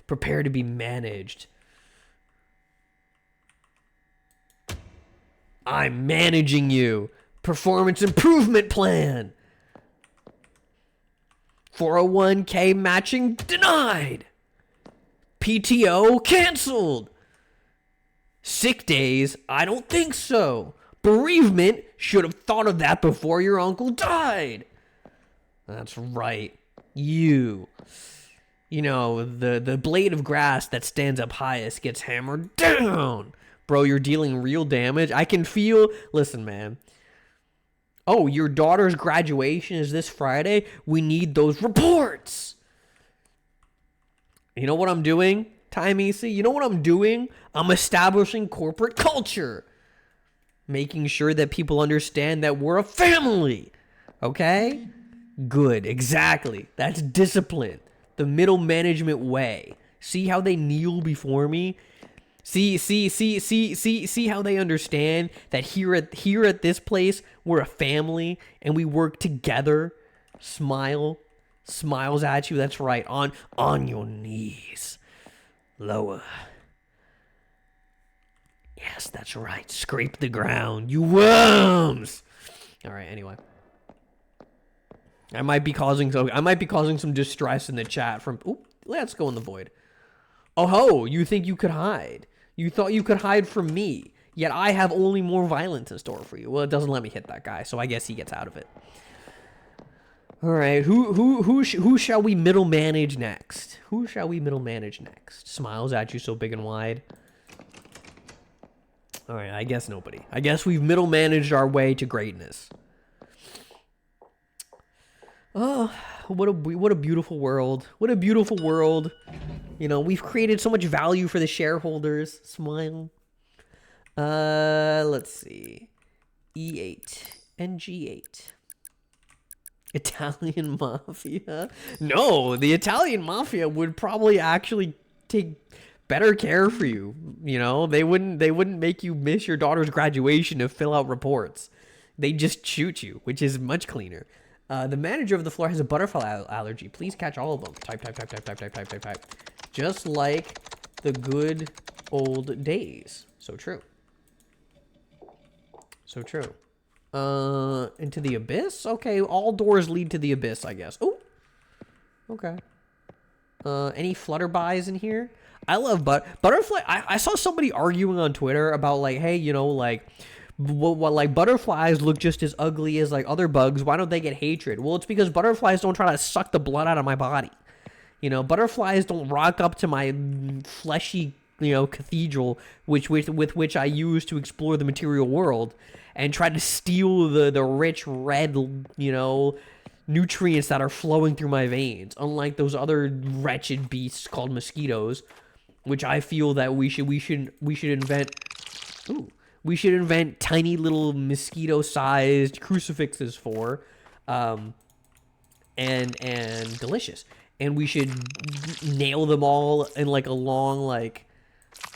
Prepare to be managed. I'm managing you. Performance improvement plan. 401k matching denied. PTO canceled. Sick days? I don't think so. Bereavement? Should have thought of that before your uncle died. That's right. You you know, the blade of grass that stands up highest gets hammered down. Bro, you're dealing real damage. I can feel... Listen, man. Oh, your daughter's graduation is this Friday? We need those reports. You know what I'm doing, Time Easy? You know what I'm doing? I'm establishing corporate culture. Making sure that people understand that we're a family. Okay? Good, exactly. That's discipline. The middle management way. See how they kneel before me? See how they understand that here at this place, we're a family and we work together. Smile. Smiles at you. That's right. On your knees. Lower. Yes, that's right. Scrape the ground. You worms. All right, anyway. I might be causing some distress in the chat from... Oop, let's go in the void. Oh ho, you think you could hide. You thought you could hide from me, yet I have only more violence in store for you. Well, it doesn't let me hit that guy, so I guess he gets out of it. All right, who shall we middle manage next? Who shall we middle manage next? Smiles at you so big and wide. All right, I guess nobody. I guess we've middle managed our way to greatness. Oh, what a beautiful world. What a beautiful world. You know, we've created so much value for the shareholders. Smile. Let's see. E8 and G8. Italian mafia? No, the Italian mafia would probably actually take better care for you. You know, they wouldn't make you miss your daughter's graduation to fill out reports. They just shoot you, which is much cleaner. The manager of the floor has a butterfly allergy. Please catch all of them. Type. Just like the good old days. So true. So true. Into the abyss? Okay, all doors lead to the abyss, I guess. Oh, okay. Any flutterbys in here? I love butterfly. I saw somebody arguing on Twitter about like, hey, you know, like, what like butterflies look just as ugly as like other bugs. Why don't they get hatred? Well, it's because butterflies don't try to suck the blood out of my body. You know, butterflies don't rock up to my fleshy, you know, cathedral, with which I use to explore the material world, and try to steal the rich red, you know, nutrients that are flowing through my veins. Unlike those other wretched beasts called mosquitoes, which I feel that we should invent. Ooh. We should invent tiny little mosquito-sized crucifixes for, and delicious. And we should nail them all in like a long like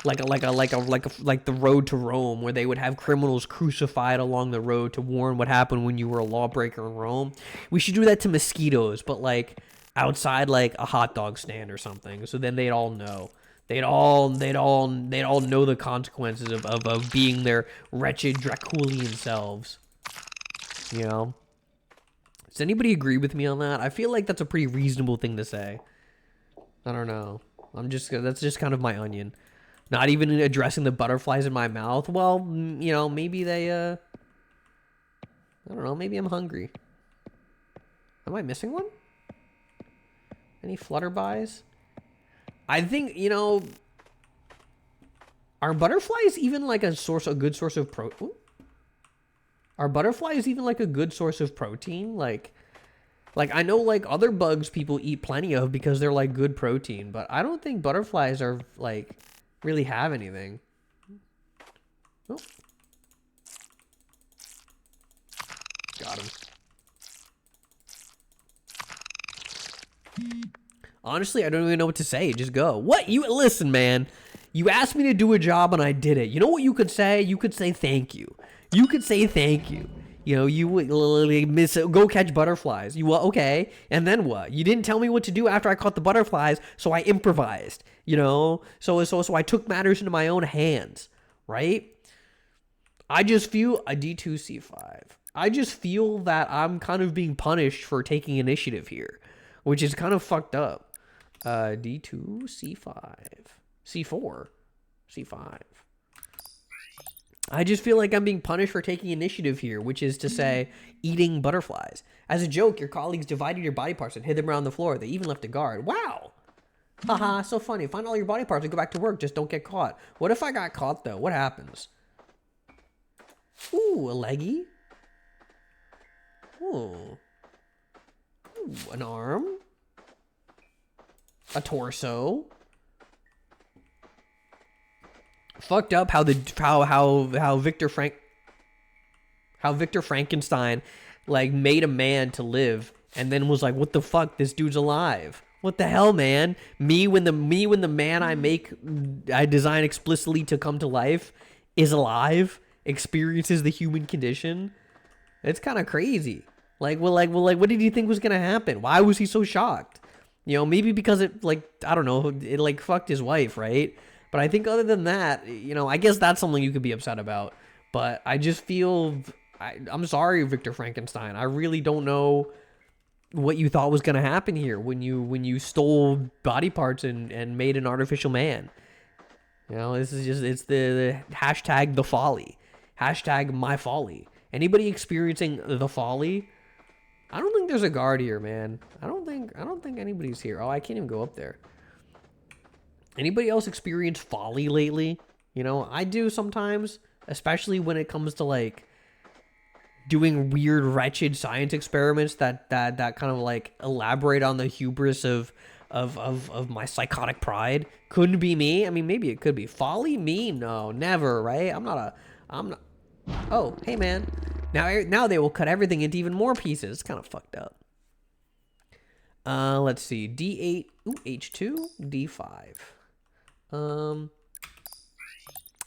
the road to Rome, where they would have criminals crucified along the road to warn what happened when you were a lawbreaker in Rome. We should do that to mosquitoes, but like outside like a hot dog stand or something. So then they'd all know. They'd all know the consequences of being their wretched Draculian selves. You know? Does anybody agree with me on that? I feel like that's a pretty reasonable thing to say. I don't know. That's just kind of my onion. Not even addressing the butterflies in my mouth. Well, you know, maybe they, I don't know, maybe I'm hungry. Am I missing one? Any flutterbys? I think, you know, are butterflies even like a good source of protein? Are butterflies even like a good source of protein? Like I know like other bugs people eat plenty of because they're like good protein, but I don't think butterflies are like really have anything. Oh. Got him. Honestly, I don't even know what to say. Just go. What? You listen, man. You asked me to do a job and I did it. You know what you could say? You could say thank you. You could say thank you. You know, you would go catch butterflies. You okay? And then what? You didn't tell me what to do after I caught the butterflies, so I improvised. You know, so I took matters into my own hands, right? I just feel a D2 C5. I just feel that I'm kind of being punished for taking initiative here, which is kind of fucked up. D2, C5, C4, C5. I just feel like I'm being punished for taking initiative here, which is to say, eating butterflies. As a joke, your colleagues divided your body parts and hid them around the floor. They even left a guard. Wow. Haha, so funny. Find all your body parts and go back to work. Just don't get caught. What if I got caught, though? What happens? Ooh, a leggy. Ooh. Ooh, an arm. A torso. Fucked up how Victor Frankenstein like made a man to live and then was like, what the fuck, this dude's alive. What the hell, man? Me when the man I design explicitly to come to life is alive, experiences the human condition. It's kind of crazy. Like, what did he think was gonna happen? Why was he so shocked? You know, maybe because it, like, I don't know, it like fucked his wife, right? But I think other than that, you know, I guess that's something you could be upset about. But I just feel, I'm sorry, Victor Frankenstein. I really don't know what you thought was going to happen here when you stole body parts and made an artificial man. You know, this is just, it's the hashtag the folly. Hashtag my folly. Anybody experiencing the folly? I don't think there's a guard here, man. I don't think anybody's here. Oh, I can't even go up there. Anybody else experience folly lately? You know, I do sometimes, especially when it comes to like doing weird, wretched science experiments that kind of like elaborate on the hubris of my psychotic pride. Couldn't be me. I mean, maybe it could be. Folly? Me? No, never, right? I'm not. Oh, hey, man. Now they will cut everything into even more pieces. It's kind of fucked up. Let's see. D8. Ooh, H2. D5.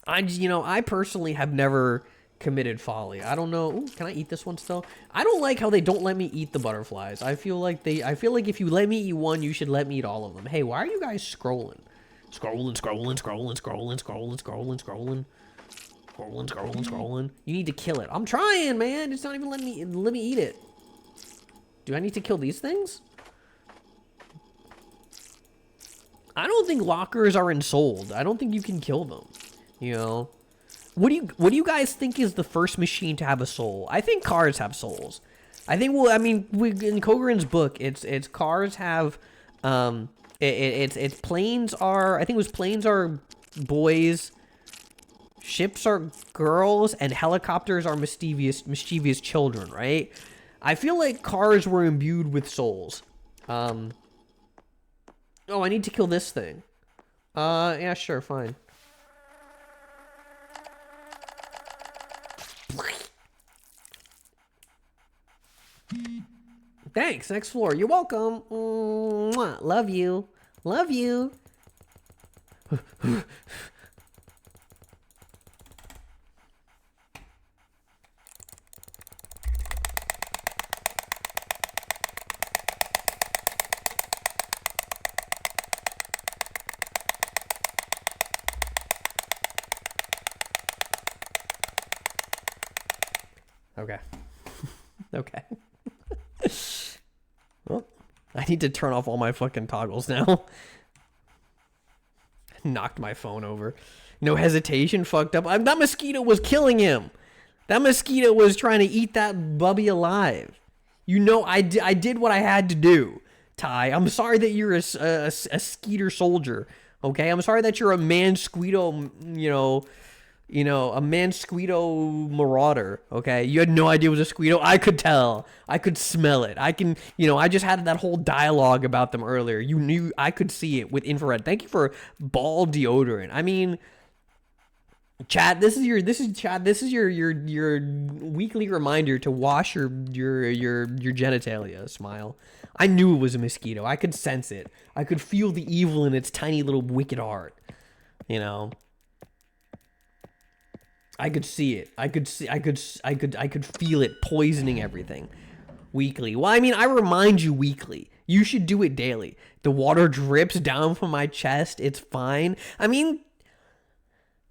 I personally have never committed folly. I don't know. Ooh, can I eat this one still? I don't like how they don't let me eat the butterflies. I feel like if you let me eat one, you should let me eat all of them. Hey, why are you guys scrolling? Scrolling. You need to kill it. I'm trying, man. It's not even let me eat it. Do I need to kill these things? I don't think lockers are ensouled. I don't think you can kill them. You know? What do you guys think is the first machine to have a soul? I think cars have souls. I think, well, I mean, in Kogarin's book, it's cars have, it's planes are, I think it was planes are boys, ships are girls, and helicopters are mischievous children, right? I feel like cars were imbued with souls. Oh, I need to kill this thing. Yeah, sure, fine. Thanks, next floor. You're welcome. Mwah. Love you. Love you. Okay. Okay. Well, I need to turn off all my fucking toggles now. Knocked my phone over. No hesitation, fucked up. That mosquito was killing him. That mosquito was trying to eat that bubby alive. You know, I did what I had to do, Ty. I'm sorry that you're a skeeter soldier, okay? I'm sorry that you're a man-squeeto, a man-squeeto marauder, okay? You had no idea it was a squeeto. I could tell. I could smell it. I just had that whole dialogue about them earlier. You knew, I could see it with infrared. Thank you for ball deodorant. I mean, Chad, this is your weekly reminder to wash your genitalia. Smile. I knew it was a mosquito. I could sense it. I could feel the evil in its tiny little wicked heart. You know. I could see it. I could feel it poisoning everything. Weekly. Well, I mean, I remind you weekly. You should do it daily. The water drips down from my chest. It's fine. I mean,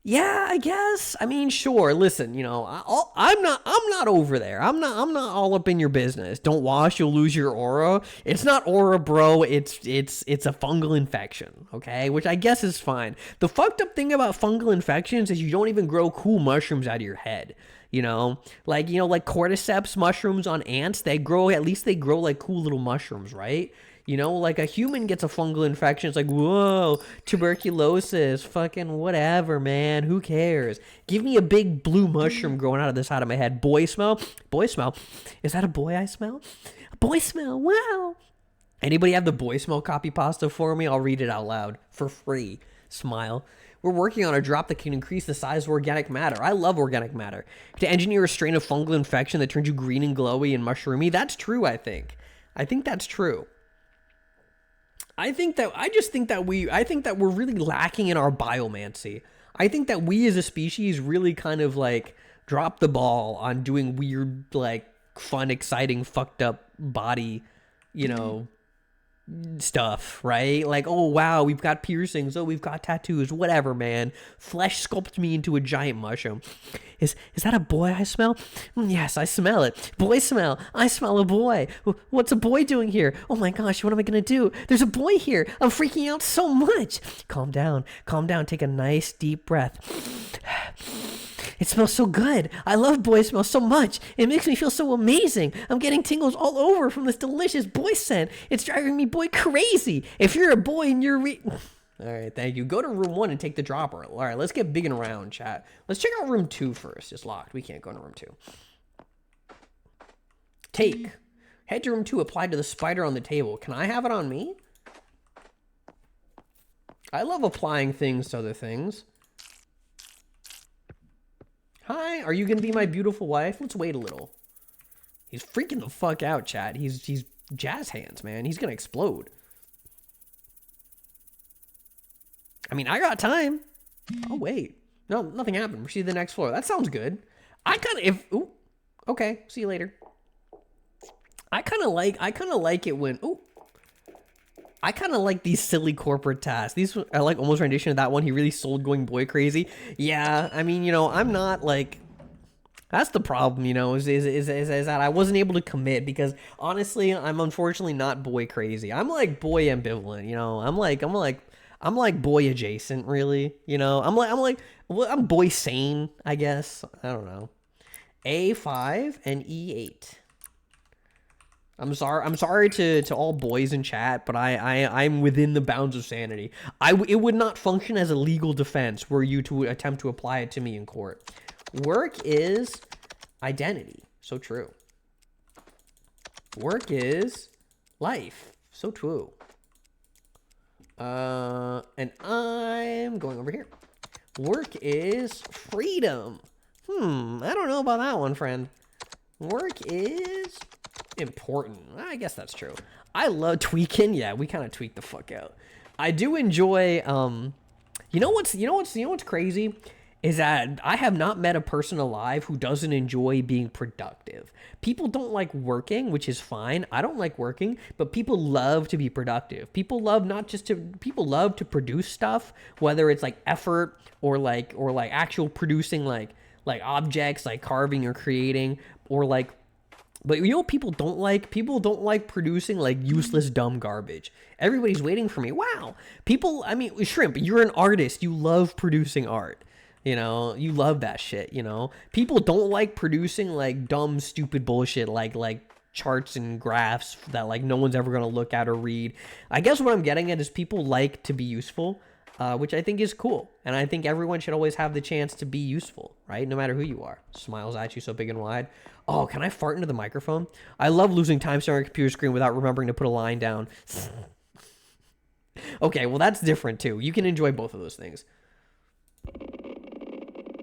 yeah, I guess. I mean, sure. Listen, I'm not over there. I'm not all up in your business. Don't wash, you'll lose your aura. It's not aura, bro. It's a fungal infection, okay? Which I guess is fine. The fucked up thing about fungal infections is you don't even grow cool mushrooms out of your head. Like cordyceps mushrooms on ants, they grow like cool little mushrooms, right? You know, like a human gets a fungal infection. It's like, whoa, tuberculosis, fucking whatever, man. Who cares? Give me a big blue mushroom growing out of the side of my head. Boy smell? Boy smell. Is that a boy I smell? A boy smell. Wow. Anybody have the boy smell copy pasta for me? I'll read it out loud for free. Smile. We're working on a drop that can increase the size of organic matter. I love organic matter. To engineer a strain of fungal infection that turns you green and glowy and mushroomy. That's true, I think. I think that's true. I think that we're really lacking in our biomancy. I think that we as a species really kind of like drop the ball on doing weird, like fun, exciting, fucked up body, you know, stuff, right? Like, oh wow, we've got piercings, oh we've got tattoos, whatever, man. Flesh sculpt me into a giant mushroom. Is that a boy I smell? Yes, I smell it. Boy smell. I smell a boy. What's a boy doing here? Oh my gosh, what am I gonna do? There's a boy here. I'm freaking out so much. Calm down. Calm down. Take a nice deep breath. It smells so good. I love boy smell so much. It makes me feel so amazing. I'm getting tingles all over from this delicious boy scent. It's driving me boy crazy. If you're a boy and you're all right, thank you. Go to room 1 and take the dropper. All right, let's get big and round, chat. Let's check out room 2 first. It's locked. We can't go into room 2. Take. Head to room 2. Apply to the spider on the table. Can I have it on me? I love applying things to other things. Hi, are you gonna be my beautiful wife? Let's wait a little. He's freaking the fuck out, chat. He's jazz hands, man. He's gonna explode. I mean, I got time. Oh wait, no, nothing happened. Proceed to the next floor. That sounds good. Ooh, okay. See you later. I kind of like it when I kind of like these silly corporate tasks. These are like almost rendition of that one. He really sold going boy crazy. Yeah, I mean, you know, I'm not like. That's the problem, you know, is that I wasn't able to commit because honestly, I'm unfortunately not boy crazy. I'm like boy ambivalent, you know. I'm like boy adjacent, really. You know, I'm boy sane, I guess. I don't know. A5 and E8. I'm sorry to all boys in chat, but I'm within the bounds of sanity. It would not function as a legal defense were you to attempt to apply it to me in court. Work is identity. So true. Work is life. So true. And I'm going over here. Work is freedom. I don't know about that one, friend. Work is important. I guess that's true. I love tweaking. Yeah, we kind of tweak the fuck out. I do enjoy you know what's crazy is that I have not met a person alive who doesn't enjoy being productive. People don't like working, which is fine. I don't like working, but people love to be productive. People love to produce stuff, whether it's like effort or like actual producing like objects like carving or creating or like. But you know what people don't like? People don't like producing like useless dumb garbage. Everybody's waiting for me. Wow. I mean, Shrimp, you're an artist. You love producing art. You know, you love that shit, you know? People don't like producing like dumb, stupid bullshit like charts and graphs that like no one's ever going to look at or read. I guess what I'm getting at is people like to be useful, which I think is cool. And I think everyone should always have the chance to be useful, right? No matter who you are. Smiles at you so big and wide. Oh, can I fart into the microphone? I love losing time staring at a computer screen without remembering to put a line down. Okay, well that's different too. You can enjoy both of those things.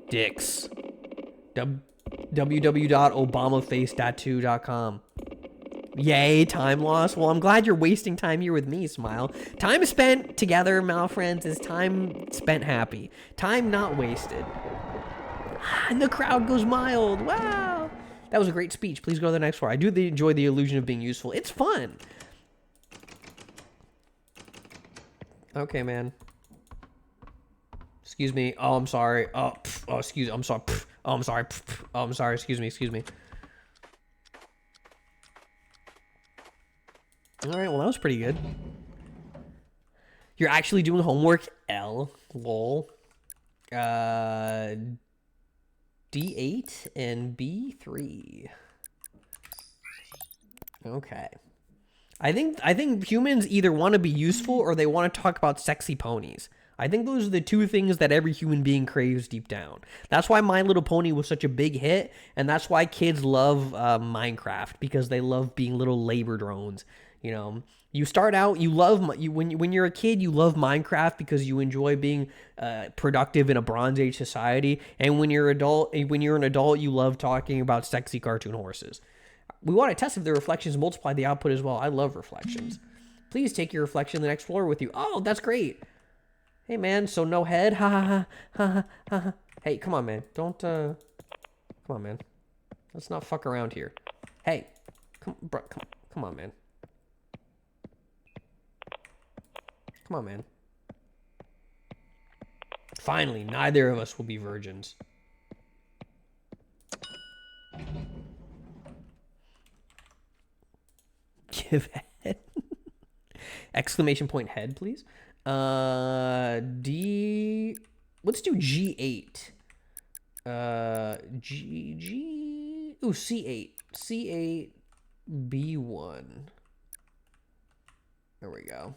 Dicks. www.obamaface.2.com. Yay, time loss. Well, I'm glad you're wasting time here with me, Smile. Time spent together, Malphons, is time spent happy. Time not wasted. And the crowd goes mild. Wow. That was a great speech. Please go to the next floor. I do enjoy the illusion of being useful. It's fun. Okay, man. Excuse me. Oh, I'm sorry. Oh, excuse me. I'm sorry. Oh, I'm sorry. Oh, I'm sorry. Excuse me. All right. Well, that was pretty good. You're actually doing homework? L. Lol. D8 and B3. Okay. I think humans either want to be useful or they want to talk about sexy ponies. I think those are the two things that every human being craves deep down. That's why My Little Pony was such a big hit, and that's why kids love Minecraft, because they love being little labor drones. You know, you start out, you love when you're a kid, you love Minecraft because you enjoy being productive in a Bronze Age society, and when you're an adult, you love talking about sexy cartoon horses. We want to test if the reflections multiply the output as well. I love reflections. Please take your reflection to the next floor with you. Oh, that's great. Hey, man, so no head? Ha, ha, ha, ha, ha, ha. Hey, come on, man. Don't, come on, man. Let's not fuck around here. Hey, come on, man. Come on, man. Finally, neither of us will be virgins. Give head. Exclamation point head, please. D. Let's do G8. G. Ooh, C8. C8. B1. There we go.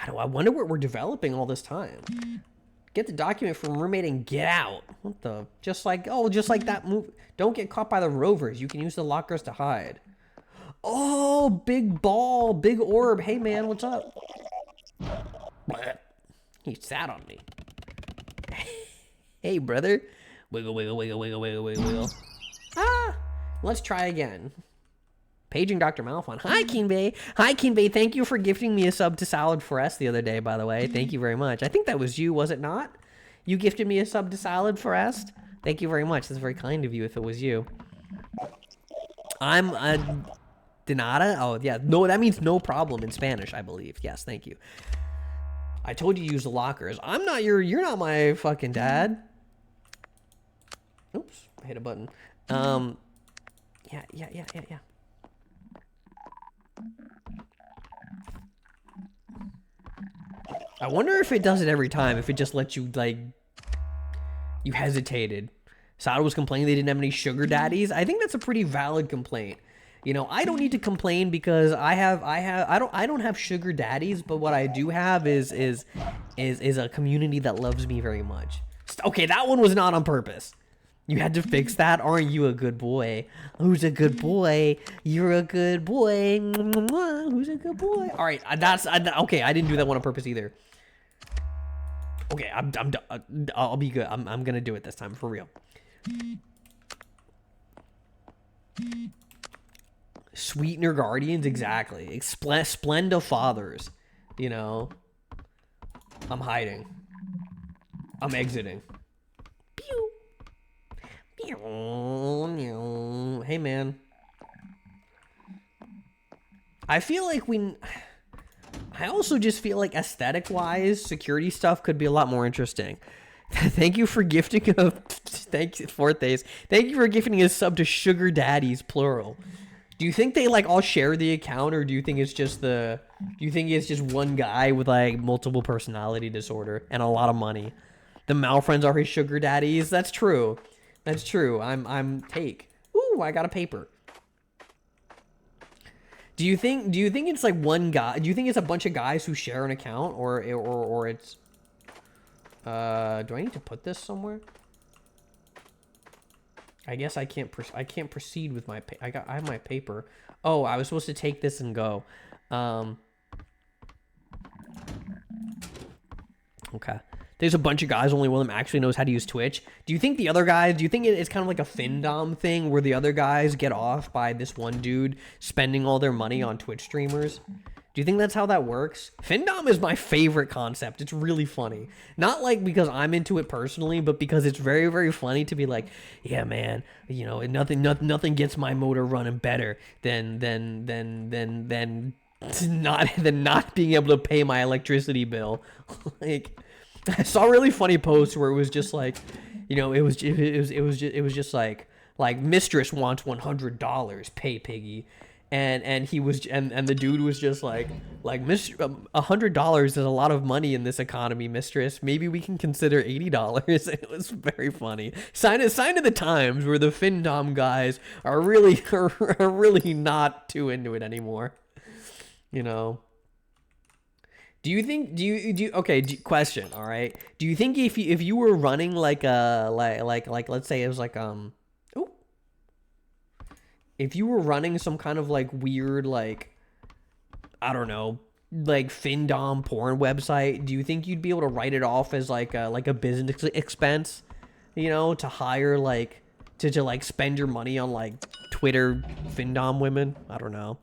I wonder what we're developing all this time. Get the document from roommate and get out. What the? Just like that move. Don't get caught by the rovers. You can use the lockers to hide. Oh, big ball, big orb. Hey, man, what's up? He sat on me. Hey, brother. Wiggle, wiggle, wiggle, wiggle, wiggle, wiggle, wiggle. Ah! Let's try again. Paging Dr. Malphon. Hi, Kinbei. Hi, Kinbei. Thank you for gifting me a sub to Salad for S the other day, by the way. Thank you very much. I think that was you, was it not? You gifted me a sub to Salad for S? Thank you very much. That's very kind of you if it was you. I'm a... Denada? Oh, yeah. No, that means no problem in Spanish, I believe. Yes, thank you. I told you to use the lockers. You're not my fucking dad. Oops, I hit a button. Yeah. I wonder if it does it every time, if it just lets you, like, you hesitated. Sada was complaining they didn't have any sugar daddies. I think that's a pretty valid complaint. You know, I don't need to complain because I don't have sugar daddies, but what I do have is a community that loves me very much. Okay, that one was not on purpose. You had to fix that. Aren't you a good boy? Who's a good boy? You're a good boy. Who's a good boy? All right, okay. I didn't do that one on purpose either. Okay, I'll be good. I'm gonna do it this time for real. Sweetener Guardians, exactly. Splenda Fathers, you know. I'm hiding. I'm exiting. Pew. Pew. Hey, man. I feel like I also just feel like aesthetic-wise, security stuff could be a lot more interesting. Thank you for gifting a... Thank you, Fortes. Thank you for gifting a sub to Sugar Daddies, plural. Do you think they, like, all share the account, or do you think it's just one guy with, like, multiple personality disorder and a lot of money? The Malphons are his sugar daddies? That's true. That's true. I'm take. Ooh, I got a paper. Do you think it's, like, one guy? Do you think it's a bunch of guys who share an account, or it's... do I need to put this somewhere? I guess I can't proceed with my I have my paper. Oh, I was supposed to take this and go. Okay. There's a bunch of guys, only one of them actually knows how to use Twitch. Do you think the other guys, do you think it's kind of like a Findom thing where the other guys get off by this one dude spending all their money on Twitch streamers? Do you think that's how that works? Findom is my favorite concept. It's really funny. Not like because I'm into it personally, but because it's very, very funny to be like, yeah, man, you know, nothing gets my motor running better than not being able to pay my electricity bill. Like, I saw a really funny post where it was just like, you know, it was just like mistress wants $100, pay piggy. and he was and the dude was just like $100 is a lot of money in this economy, mistress. Maybe we can consider $80. It was very funny. Sign of the times where the Findom guys are really are really not too into it anymore. You know. Do you think question, all right? Do you think if you were running like a like let's say it was like if you were running some kind of like weird like I don't know, like Findom porn website, do you think you'd be able to write it off as like a business expense, you know, to hire like to like spend your money on like Twitter Findom women? I don't know.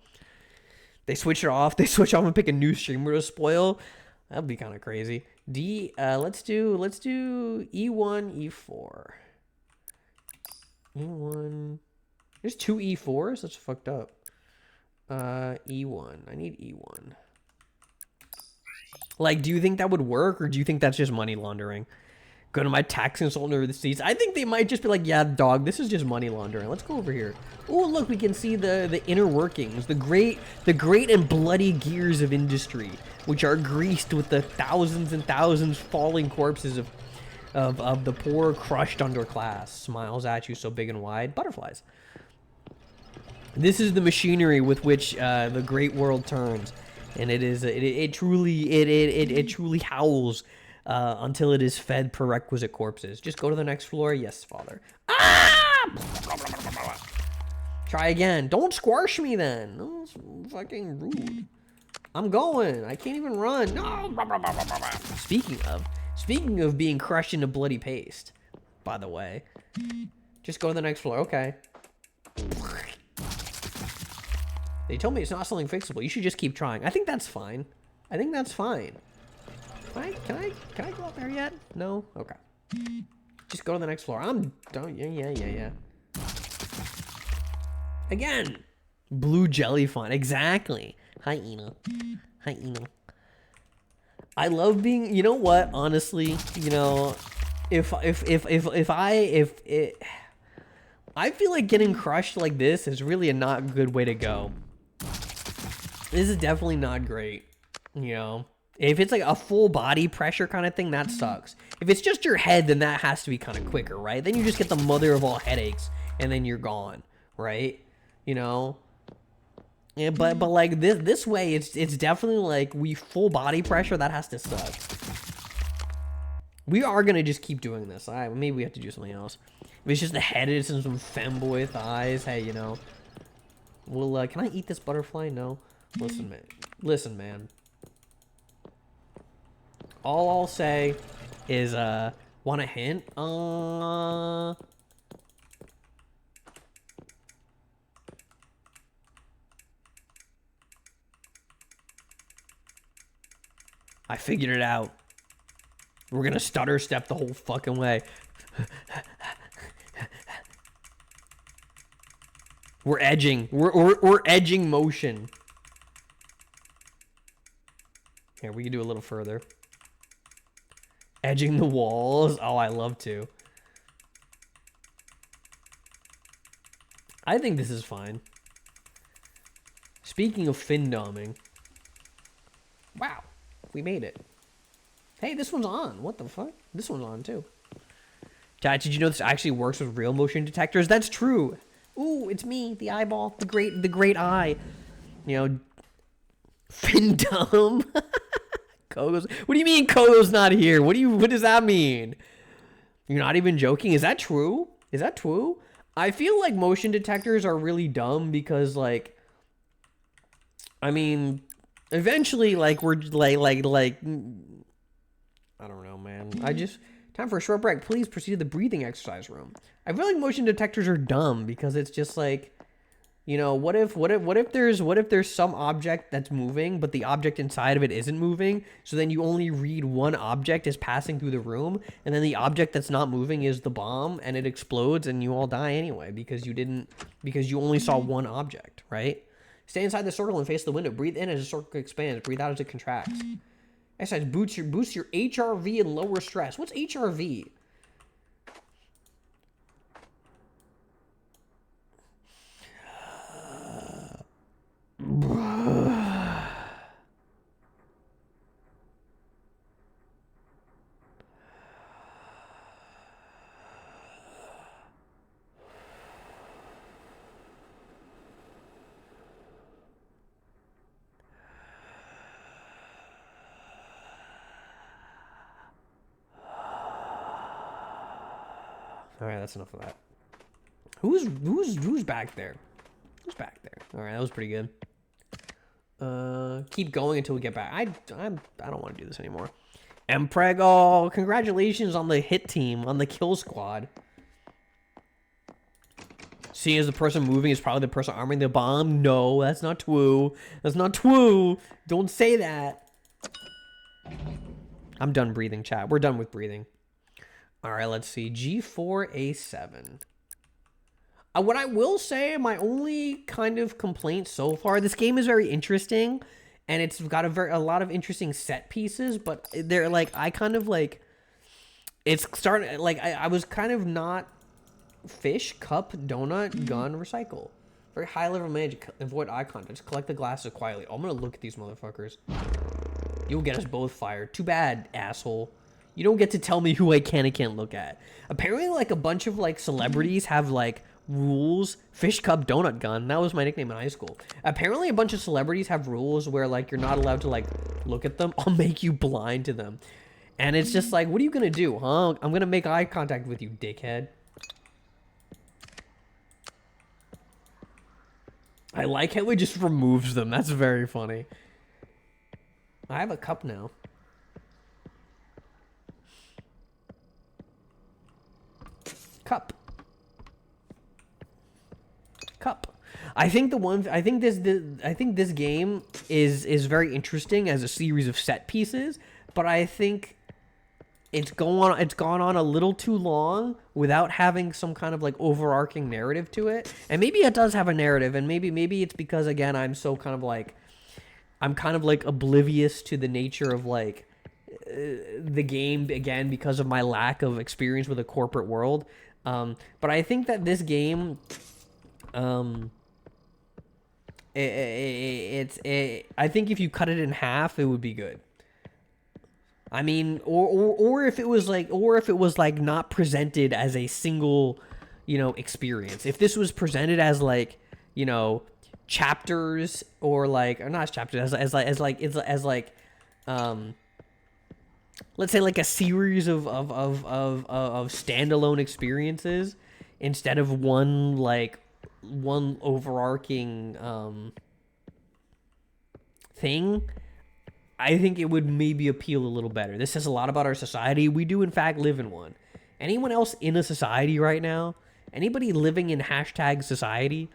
They switch it off. They switch off and pick a new streamer to spoil. That'd be kind of crazy. Let's do E1, E4. E1. There's two E4s. That's fucked up. E1. I need E1. Like, do you think that would work, or do you think that's just money laundering? Go to my tax consultant over the seats. I think they might just be like, yeah, dog, this is just money laundering. Let's go over here. Oh, look, we can see the inner workings, the great and bloody gears of industry, which are greased with the thousands and thousands falling corpses of the poor, crushed underclass. Smiles at you so big and wide. Butterflies. This is the machinery with which the great world turns, and it truly howls. Until it is fed prerequisite corpses. Just go to the next floor. Yes, father. Ah! Try again. Don't squash me then. No, it's fucking rude. I'm going. I can't even run. No. Speaking of being crushed into bloody paste, by the way. Just go to the next floor. Okay. They told me it's not something fixable. You should just keep trying. I think that's fine. I think that's fine. Can I go up there yet? No? Okay. Just go to the next floor. I'm done. Yeah. Again. Blue jelly fun. Exactly. Hi, Ina. Hi, Ina. I love being, you know what? Honestly, you know, I feel like getting crushed like this is really a not good way to go. This is definitely not great, you know. If it's like a full body pressure kind of thing, that sucks. If it's just your head, then that has to be kind of quicker, right? Then you just get the mother of all headaches, and then you're gone, right? You know? Yeah, but like this way, it's definitely like we full body pressure. That has to suck. We are gonna just keep doing this. Maybe we have to do something else. If it's just the head, it's in some femboy thighs. Hey, you know. Well, can I eat this butterfly? No. Listen, man. All I'll say is, want a hint? I figured it out. We're gonna stutter step the whole fucking way. We're edging. We're edging motion. Here, we can do a little further. Edging the walls. Oh, I love to. I think this is fine. Speaking of findoming. Wow. We made it. Hey, this one's on. What the fuck? This one's on too. Dad, did you know this actually works with real motion detectors? That's true. Ooh, it's me, the eyeball, the great eye. You know, Findom. Kogo's. What do you mean Kogo's not here? What does that mean? You're not even joking? Is that true? Is that true? I feel like motion detectors are really dumb because, like, I mean, eventually, like, we're like I don't know, man. Time for a short break. Please proceed to the breathing exercise room. I feel like motion detectors are dumb because it's just like, you know, what if there's some object that's moving, but the object inside of it isn't moving? So then you only read one object is passing through the room, and then the object that's not moving is the bomb, and it explodes, and you all die anyway because you only saw one object, right? Stay inside the circle and face the window. Breathe in as the circle expands. Breathe out as it contracts. Exercise boosts your HRV and lower stress. What's HRV? All right, that's enough of that. Who's back there? Who's back there? All right, that was pretty good. Keep going until we get back. I don't want to do this anymore. Mpreg, oh, congratulations on the hit team, on the kill squad. Seeing as the person moving is probably the person arming the bomb. No, that's not true. That's not true. Don't say that. I'm done breathing, chat. We're done with breathing. All right, let's see. G4A7. What I will say, my only kind of complaint so far, this game is very interesting, and it's got a lot of interesting set pieces, but they're like, I kind of like, it's starting, like, I was kind of not fish, cup, donut, gun, recycle. Very high level magic, avoid eye contact, just collect the glasses quietly. Oh, I'm gonna look at these motherfuckers. You'll get us both fired. Too bad, asshole. You don't get to tell me who I can and can't look at. Apparently, like, a bunch of, like, celebrities have, like, rules. Fish, cup, donut, gun. That was my nickname in high school. Apparently, a bunch of celebrities have rules where, like, you're not allowed to, like, look at them. I'll make you blind to them. And it's just like, what are you gonna do, huh? I'm gonna make eye contact with you, dickhead. I like how it just removes them. That's very funny. I have a cup now. Cup. I think this game is very interesting as a series of set pieces, but I think it's gone on a little too long without having some kind of like overarching narrative to it. And maybe it does have a narrative, and maybe it's because, again, I'm kind of like oblivious to the nature of like the game, again, because of my lack of experience with a corporate world. But I think that this game, I think if you cut it in half, it would be good. I mean, or if it was like not presented as a single, experience. If this was presented as like, chapters, or like, or not chapters, as like let's say like a series of standalone experiences instead of one overarching thing, I think it would maybe appeal a little better. This says a lot about our society. We do, in fact, live in one. Anyone else in a society right now? Anybody living in hashtag society?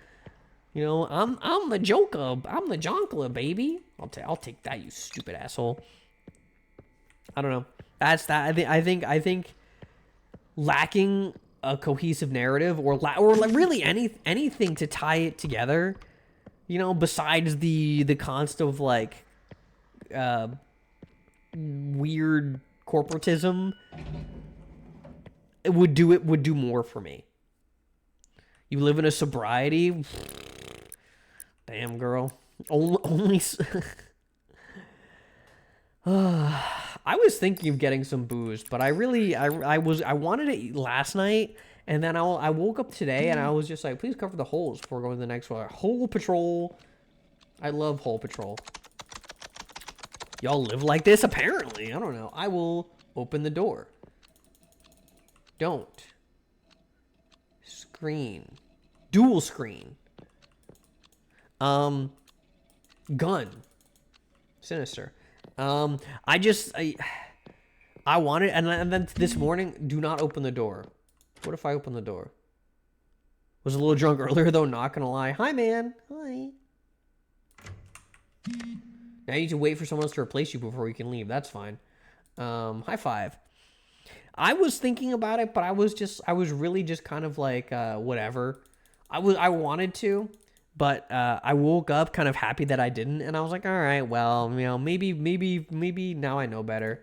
I'm the Joker. I'm the Jonkler, baby. I'll take that, you stupid asshole. I don't know. That's that. I think lacking a cohesive narrative or really anything to tie it together, besides the constant of like weird corporatism, it would do more for me. You live in a sobriety, damn girl. Only I was thinking of getting some booze, but I wanted it last night, and then I woke up today and I was just like, please cover the holes before going to the next one. Hole patrol. I love hole patrol. Y'all live like this, apparently. I don't know. I will open the door. Don't. Screen. Dual screen. Gun. Sinister. I wanted, and then this morning, do not open the door. What if I open the door? Was a little drunk earlier, though, not gonna lie. Hi, man. Hi. Now you need to wait for someone else to replace you before you can leave. That's fine. High five. I was thinking about it, but I was really just kind of like, whatever. I wanted to, but I woke up kind of happy that I didn't, and I was like, all right, well, maybe now I know better.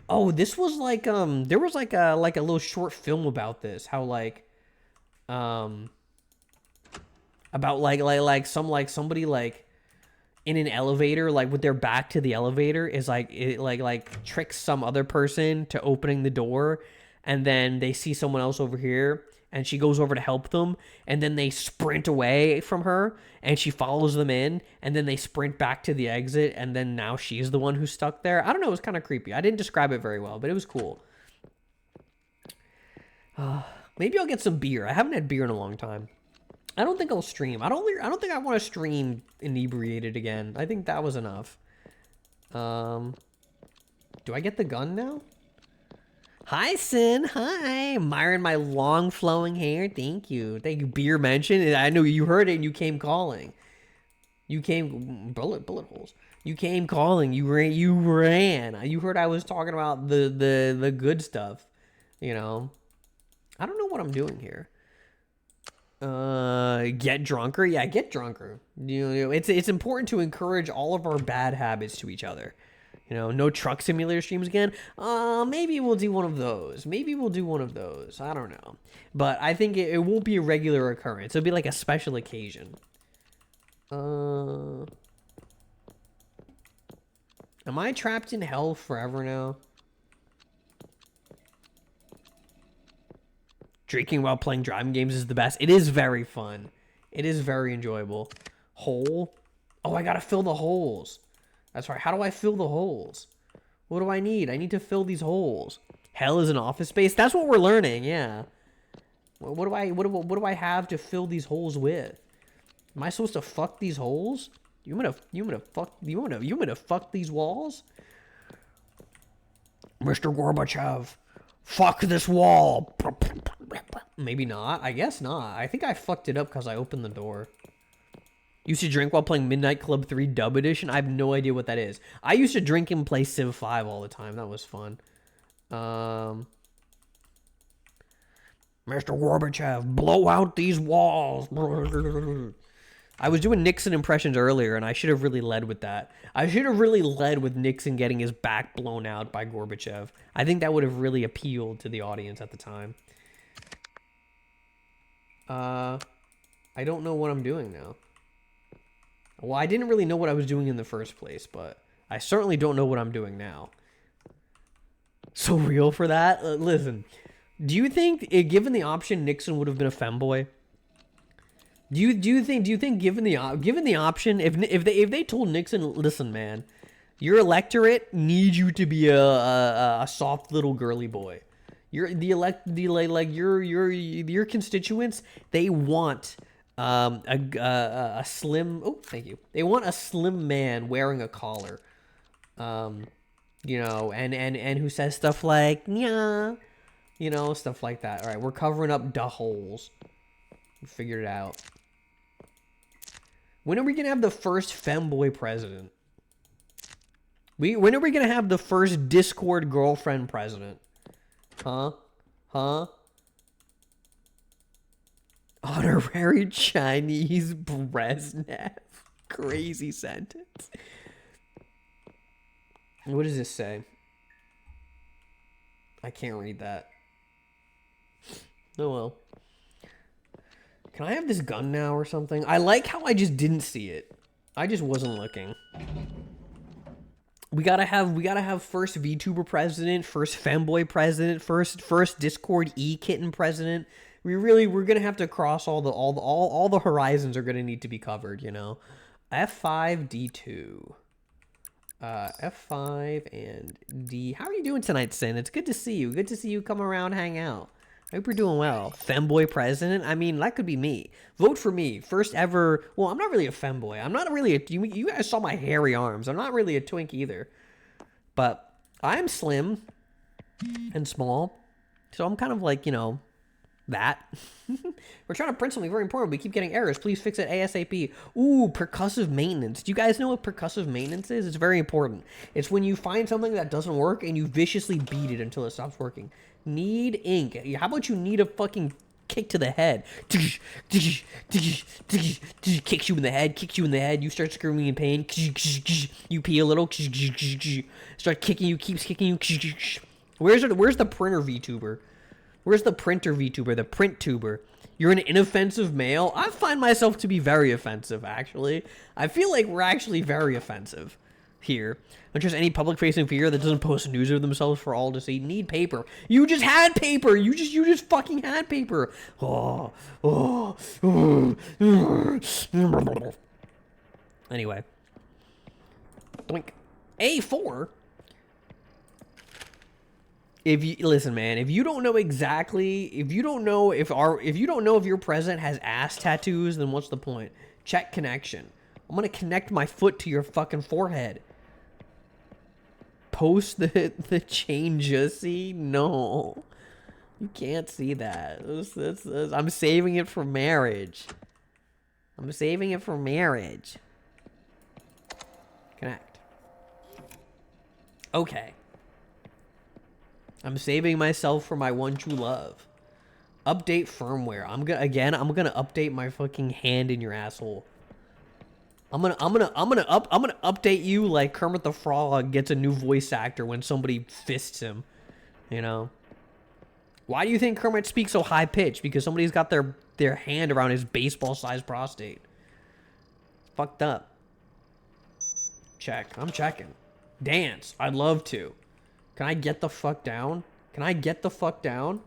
Oh, this was like, there was like a little short film about this, how like, about somebody like in an elevator, like with their back to the elevator, is like it like tricks some other person to opening the door, and then they see someone else over here, and she goes over to help them, and then they sprint away from her, and she follows them in, and then they sprint back to the exit, and then now she's the one who's stuck there. I don't know, it was kind of creepy. I didn't describe it very well, but it was cool. Maybe I'll get some beer. I haven't had beer in a long time. I don't think I'll stream. I don't think I want to stream inebriated again. I think that was enough. Do I get the gun now? Hi, Sin. Hi. Admiring my long flowing hair. Thank you. Thank you. Beer mentioned. I know you heard it and you came calling. You came bullet holes. You came calling. You ran. You heard I was talking about the good stuff. You know. I don't know what I'm doing here. Get drunker. Yeah, get drunker. You know, it's important to encourage all of our bad habits to each other. You know, no truck simulator streams again. Maybe we'll do one of those. I don't know. But I think it won't be a regular occurrence. It'll be like a special occasion. Am I trapped in hell forever now? Drinking while playing driving games is the best. It is very fun. It is very enjoyable. Hole? Oh, I gotta fill the holes. That's right. How do I fill the holes? What do I need? I need to fill these holes. Hell is an office space. That's what we're learning. Yeah. What do I have to fill these holes with? Am I supposed to fuck these holes? You want to fuck these walls? Mr. Gorbachev, fuck this wall. Maybe not. I guess not. I think I fucked it up because I opened the door. Used to drink while playing Midnight Club 3 Dub Edition. I have no idea what that is. I used to drink and play Civ 5 all the time. That was fun. Mr. Gorbachev, blow out these walls. I was doing Nixon impressions earlier, and I should have really led with that. I should have really led with Nixon getting his back blown out by Gorbachev. I think that would have really appealed to the audience at the time. I don't know what I'm doing now. Well, I didn't really know what I was doing in the first place, but I certainly don't know what I'm doing now. So real for that? Listen, do you think, given the option, Nixon would have been a femboy? Do you think given the option, if they told Nixon, listen, man, your electorate needs you to be a soft little girly boy. Your constituents, they want a slim, oh, thank you. They want a slim man wearing a collar. You know, and who says stuff like, yeah, you know, stuff like that. All right, we're covering up the holes. We figured it out. When are we going to have the first femboy president? When are we going to have the first Discord girlfriend president? Huh? Honorary Chinese Brezhnev. Crazy sentence. What does this say? I can't read that. Oh well. Can I have this gun now or something? I like how I just didn't see it. I just wasn't looking. We gotta have first VTuber president, first femboy president, first Discord kitten president. We're gonna have to cross all the horizons are gonna need to be covered, you know. F5 D2. F5 and D. How are you doing tonight, Sin? It's good to see you. Good to see you come around, hang out. I hope you're doing well. Femboy president? I mean, that could be me. Vote for me. First ever... Well, I'm not really a femboy. I'm not really a... You guys saw my hairy arms. I'm not really a twink either. But I'm slim and small. So I'm kind of like, you know, that. We're trying to print something very important. We keep getting errors. Please fix it ASAP. Ooh, percussive maintenance. Do you guys know what percussive maintenance is? It's very important. It's when you find something that doesn't work and you viciously beat it until it stops working. Need ink. How about you need a fucking kick to the head? Kicks you in the head. You start screaming in pain. You pee a little. Start kicking you. Keeps kicking you. Where's the printer VTuber? Where's the printer VTuber? The print tuber. You're an inoffensive male. I find myself to be very offensive, actually. I feel like we're actually very offensive here. Not just any public-facing figure that doesn't post news of themselves for all to see. Need paper. You just had paper. You just fucking had paper. Anyway. Doink. A4. If you listen, man, if you don't know exactly, if you don't know if your president has ass tattoos, then what's the point? Check connection. I'm gonna connect my foot to your fucking forehead. Post the changes. See, no, you can't see that. I'm saving it for marriage. I'm saving it for marriage. Connect. Okay. I'm saving myself for my one true love. Update firmware. I'm gonna update my fucking hand in your asshole. I'm gonna update you like Kermit the Frog gets a new voice actor when somebody fists him. You know. Why do you think Kermit speaks so high pitched? Because somebody's got their hand around his baseball-sized prostate. Fucked up. Check. I'm checking. Dance. I'd love to. Can I get the fuck down? Can I get the fuck down?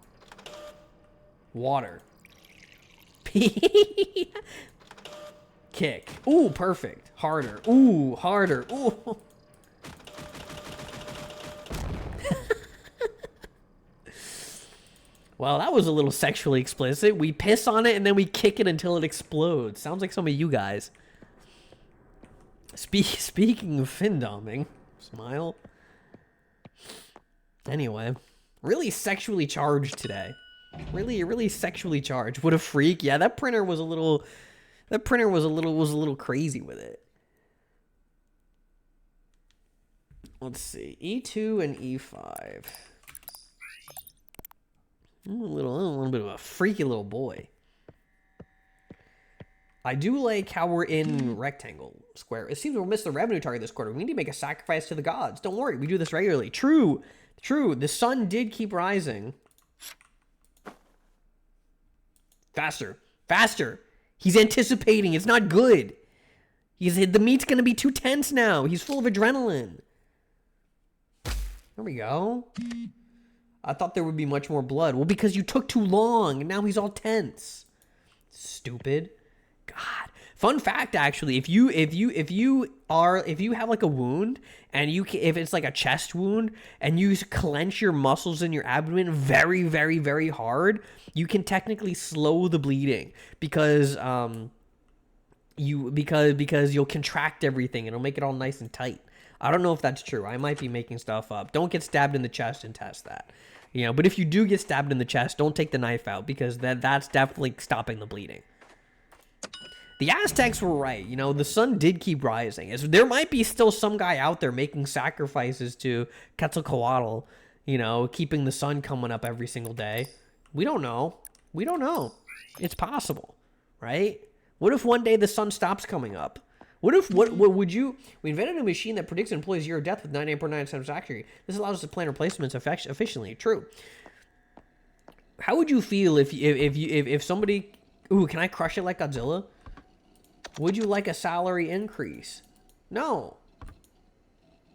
Water. Kick. Ooh, perfect. Harder. Ooh, harder. Ooh. Well, that was a little sexually explicit. We piss on it and then we kick it until it explodes. Sounds like some of you guys. Speaking of fin-doming, smile. Anyway, really sexually charged today. Really sexually charged. What a freak. Yeah, that printer was a little crazy with it. Let's see. E2 and E5. A little bit of a freaky little boy. I do like how we're in rectangle square. It seems we'll miss the revenue target this quarter. We need to make a sacrifice to the gods. Don't worry, we do this regularly. True. The sun did keep rising. Faster. He's anticipating. It's not good. The meat's going to be too tense now. He's full of adrenaline. There we go. I thought there would be much more blood. Well, because you took too long, and now he's all tense. Stupid. God. Fun fact, actually, if you have like a wound and if it's like a chest wound and you clench your muscles in your abdomen very, very, very hard, you can technically slow the bleeding because you'll contract everything. It'll make it all nice and tight. I don't know if that's true. I might be making stuff up. Don't get stabbed in the chest and test that. You know, but if you do get stabbed in the chest, don't take the knife out because that's definitely stopping the bleeding. The Aztecs were right. You know, the sun did keep rising. There might be still some guy out there making sacrifices to Quetzalcoatl, you know, keeping the sun coming up every single day. We don't know. It's possible, right? What if one day the sun stops coming up? What we invented a machine that predicts an employee's year of death with 98.9% accuracy. This allows us to plan replacements efficiently. True. How would you feel if somebody... Ooh, can I crush it like Godzilla? Would you like a salary increase? No.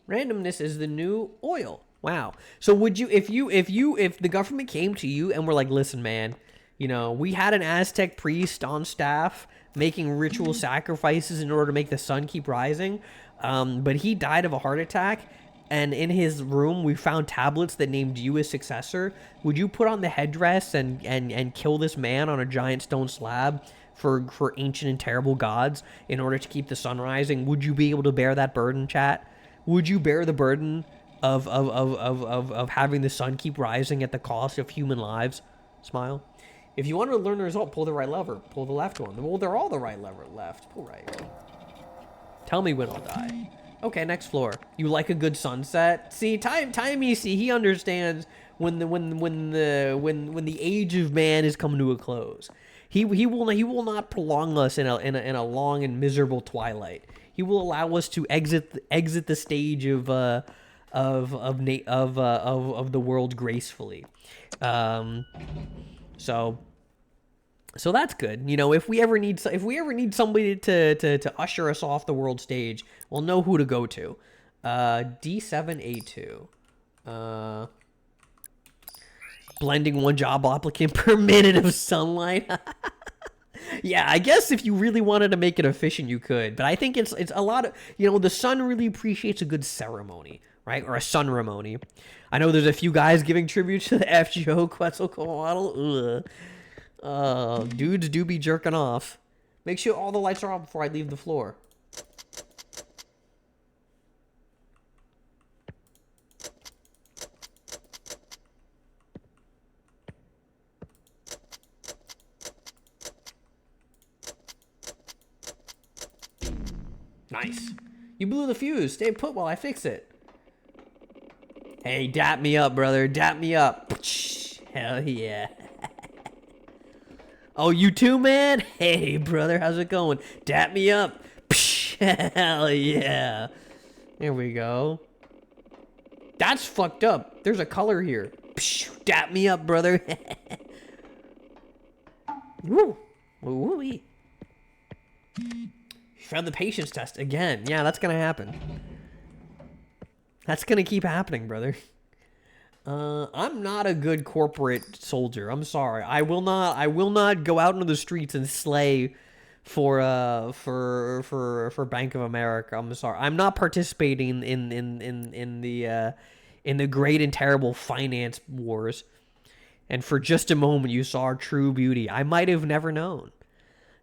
Randomness is the new oil. Wow. So would you, if the government came to you and were like, listen, man, you know, we had an Aztec priest on staff making ritual sacrifices in order to make the sun keep rising, but he died of a heart attack, and in his room we found tablets that named you as successor. Would you put on the headdress and kill this man on a giant stone slab for ancient and terrible gods in order to keep the sun rising? Would you be able to bear that burden, chat? Would you bear the burden of having the sun keep rising at the cost of human lives? Smile. If you want to learn the result, pull the right lever. Pull the left one. Well, they're all the right lever. Left. Pull right. Tell me when I'll die. Okay, next floor. You like a good sunset? See, Timey, see, he understands when the age of man is coming to a close. He will not prolong us in a long and miserable twilight. He will allow us to exit the stage of the world gracefully. So So that's good. You know, if we ever need somebody to usher us off the world stage, we'll know who to go to. D7A2. Blending one job applicant per minute of sunlight. Yeah, I guess if you really wanted to make it efficient, you could. But I think it's a lot of, you know, the sun really appreciates a good ceremony, right? Or a sunremony. I know there's a few guys giving tribute to the FGO Quetzalcoatl. Dudes do be jerking off. Make sure all the lights are off before I leave the floor. Nice. You blew the fuse. Stay put while I fix it. Hey, dap me up, brother. Dap me up. Hell yeah. Oh, you too, man? Hey, brother. How's it going? Dap me up. Hell yeah. There we go. That's fucked up. There's a color here. Dap me up, brother. Woo. Woo-wee. Found the patience test again. Yeah, that's gonna happen. That's gonna keep happening, brother. I'm not a good corporate soldier. I'm sorry. I will not go out into the streets and slay for Bank of America. I'm sorry. I'm not participating in the great and terrible finance wars. And for just a moment, you saw our true beauty. I might have never known.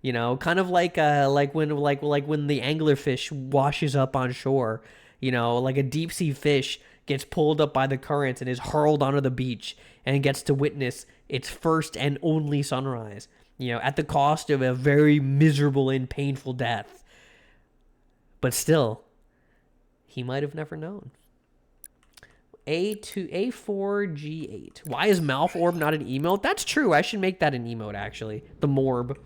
You know, kind of like when the anglerfish washes up on shore. You know, like a deep sea fish gets pulled up by the currents and is hurled onto the beach and gets to witness its first and only sunrise. You know, at the cost of a very miserable and painful death. But still, he might have never known. A4G8. Why is Malphorb not an emote? That's true. I should make that an emote, actually. The Morb.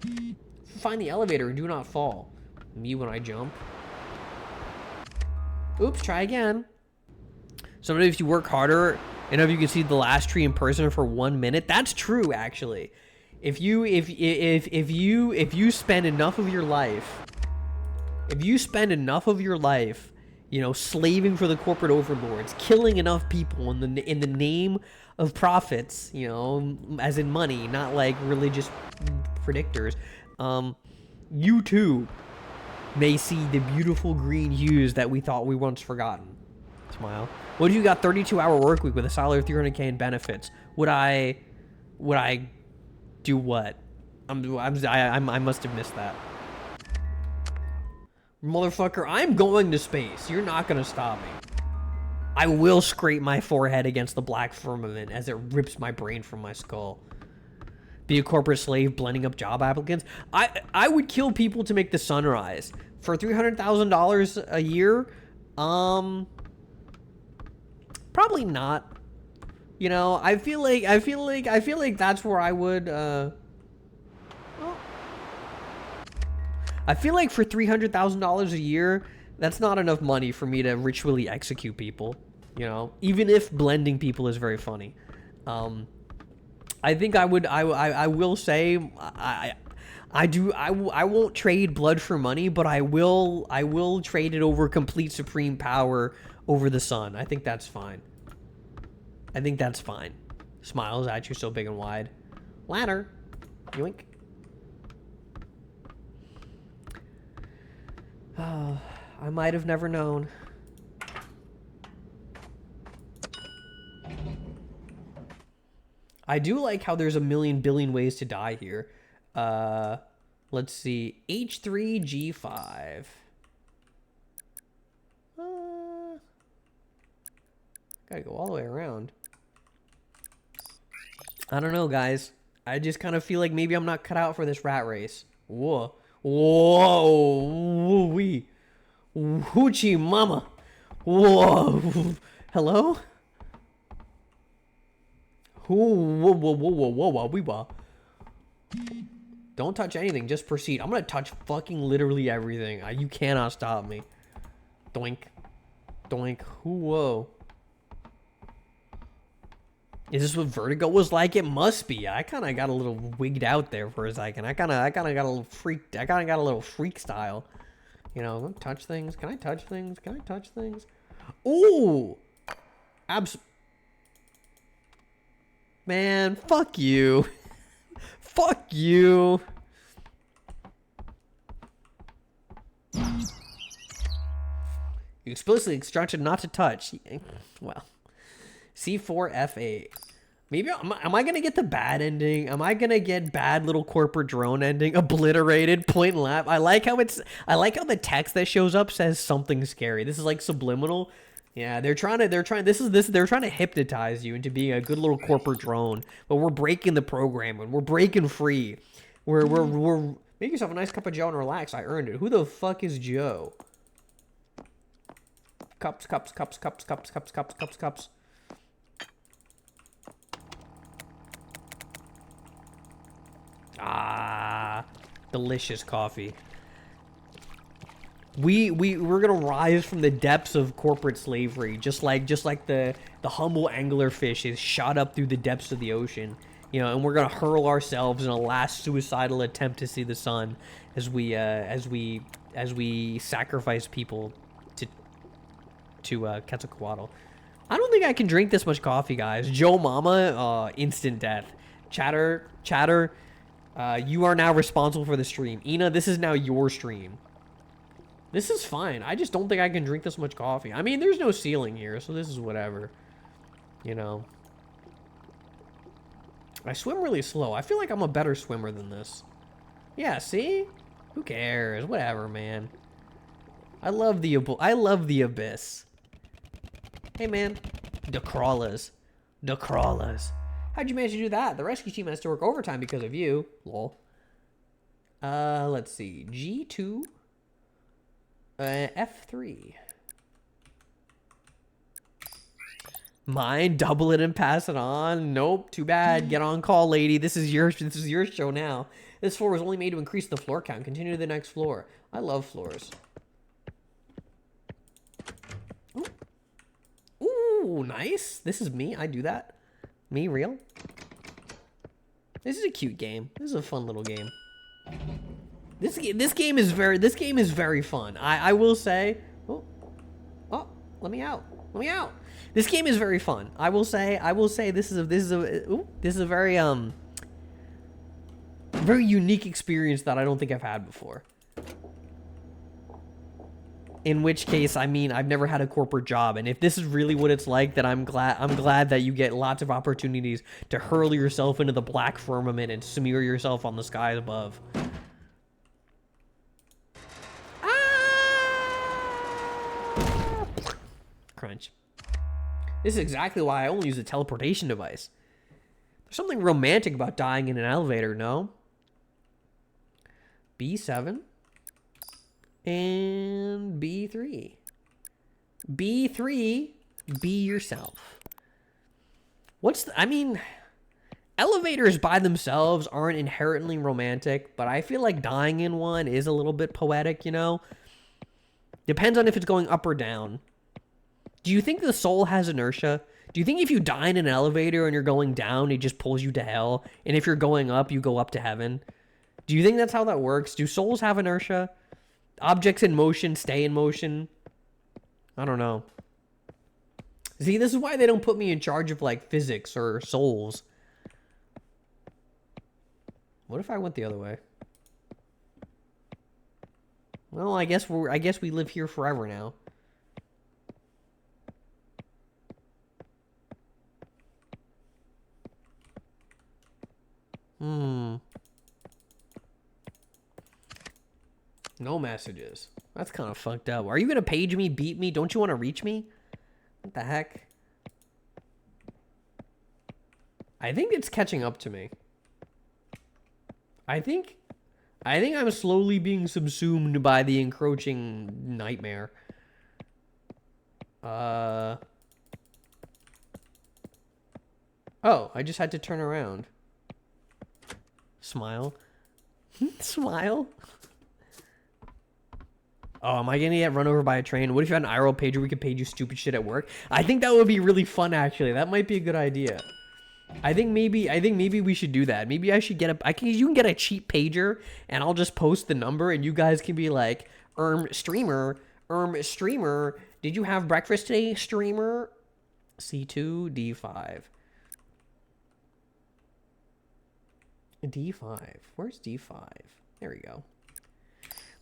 Find the elevator and do not fall. Me when I jump. Oops, try again. Sometimes if you work harder, and if you can see the last tree in person for 1 minute, that's true, actually. If you spend enough of your life, you know, slaving for the corporate overlords, killing enough people in the name of profits, you know, as in money, not like religious predictors, you too may see the beautiful green hues that we thought we once forgotten. Smile. What if you got 32-hour work week with a salary of 300K in benefits? Would I do what? I must have missed that. Motherfucker, I'm going to space. You're not gonna stop me. I will scrape my forehead against the black firmament as it rips my brain from my skull. Be a corporate slave blending up job applicants. I would kill people to make the sunrise. For $300,000 a year, probably not. You know, I feel like that's where I would well, I feel like for $300,000 a year, that's not enough money for me to ritually execute people, you know, even if blending people is very funny. I think I will say I won't trade blood for money, but I will trade it over complete supreme power over the sun. I think that's fine. Smiles at you so big and wide. Ladder. Yoink. Oh, I might have never known. I do like how there's a million billion ways to die here. Let's see. H3G5. Gotta go all the way around. I don't know, guys. I just kind of feel like maybe I'm not cut out for this rat race. Whoa. Whoa. Wee. Hoochie mama. Whoa. Hello? Whoa. Don't touch anything. Just proceed. I'm gonna touch fucking literally everything. You cannot stop me. Doink. Doink. Whoa. Is this what Vertigo was like? It must be. I kind of got a little wigged out there for a second. I kind of got a little freaked. I kind of got a little freak style. You know, touch things. Can I touch things? Can I touch things? Ooh! Man, fuck you. Fuck you. You explicitly instructed not to touch. Well, C4F8. Maybe am I gonna get the bad ending? Am I gonna get bad little corporate drone ending? Obliterated, point and laugh. I like how the text that shows up says something scary. This is like subliminal. Yeah, they're trying to hypnotize you into being a good little corporate drone. But we're breaking the program and we're breaking free. We're make yourself a nice cup of Joe and relax. I earned it. Who the fuck is Joe? Cups. Ah, delicious coffee. We're gonna rise from the depths of corporate slavery, just like the humble anglerfish is shot up through the depths of the ocean, you know, and we're gonna hurl ourselves in a last suicidal attempt to see the sun as we sacrifice people to Quetzalcoatl. I don't think I can drink this much coffee, guys. Joe Mama, instant death. Chatter. You are now responsible for the stream. Ina, this is now your stream. This is fine. I just don't think I can drink this much coffee. I mean, there's no ceiling here, so this is whatever. You know. I swim really slow. I feel like I'm a better swimmer than this. Yeah, see? Who cares? Whatever, man. I love the abyss. Hey, man. The crawlers. How'd you manage to do that? The rescue team has to work overtime because of you. Lol. Let's see. G2. F3. Mine, double it and pass it on. Nope, too bad. Get on call, lady. This is your show now. This floor was only made to increase the floor count. Continue to the next floor. I love floors. Ooh, nice. This is me. I do that. Me, real. This is a cute game. This is a fun little game. This game is very fun. I will say. Oh, let me out. This game is very fun. I will say this is a very very unique experience that I don't think I've had before. In which case, I mean, I've never had a corporate job, and if this is really what it's like, then I'm glad that you get lots of opportunities to hurl yourself into the black firmament and smear yourself on the skies above. Crunch. This is exactly why I only use a teleportation device. There's something romantic about dying in an elevator, no? B7 and B3. B3, be yourself. I mean, elevators by themselves aren't inherently romantic, but I feel like dying in one is a little bit poetic, you know? Depends on if it's going up or down. Do you think the soul has inertia? Do you think if you die in an elevator and you're going down, it just pulls you to hell? And if you're going up, you go up to heaven? Do you think that's how that works? Do souls have inertia? Objects in motion stay in motion? I don't know. See, this is why they don't put me in charge of, like, physics or souls. What if I went the other way? Well, I guess we live here forever now. No messages. That's kind of fucked up. Are you gonna page me, beat me? Don't you want to reach me? What the heck? I think it's catching up to me. I think I'm slowly being subsumed by the encroaching nightmare. Oh, I just had to turn around. Smile. Smile. Oh, am I gonna get run over by a train? What if you had an IRL pager we could page you stupid shit at work? I think that would be really fun, actually. That might be a good idea. I think maybe we should do that. Maybe I should get you can get a cheap pager and I'll just post the number and you guys can be like, streamer, did you have breakfast today, streamer? C2, D5. D5. Where's D5? There we go.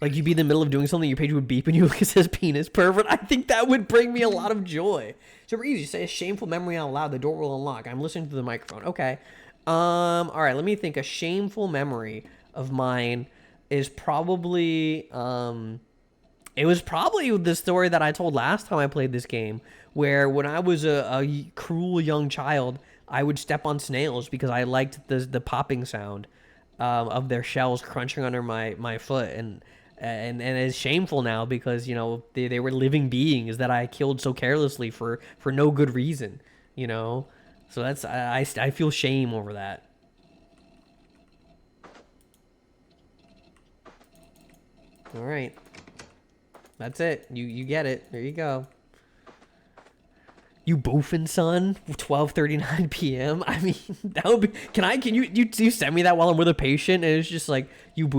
Like, you'd be in the middle of doing something, your page would beep, and you look, it says penis pervert. I think that would bring me a lot of joy. Super easy. Say a shameful memory out loud. The door will unlock. I'm listening to the microphone. Okay. All right. Let me think. A shameful memory of mine is probably, it was probably the story that I told last time I played this game, where when I was a cruel young child, I would step on snails because I liked the popping sound of their shells crunching under my foot, and it's shameful now because, you know, they were living beings that I killed so carelessly for no good reason, you know. So that's I feel shame over that. All right, that's it. You get it. There you go. You boofing, son? 12:39 p.m. I mean, that would be. Can you send me that while I'm with a patient? And it's just like,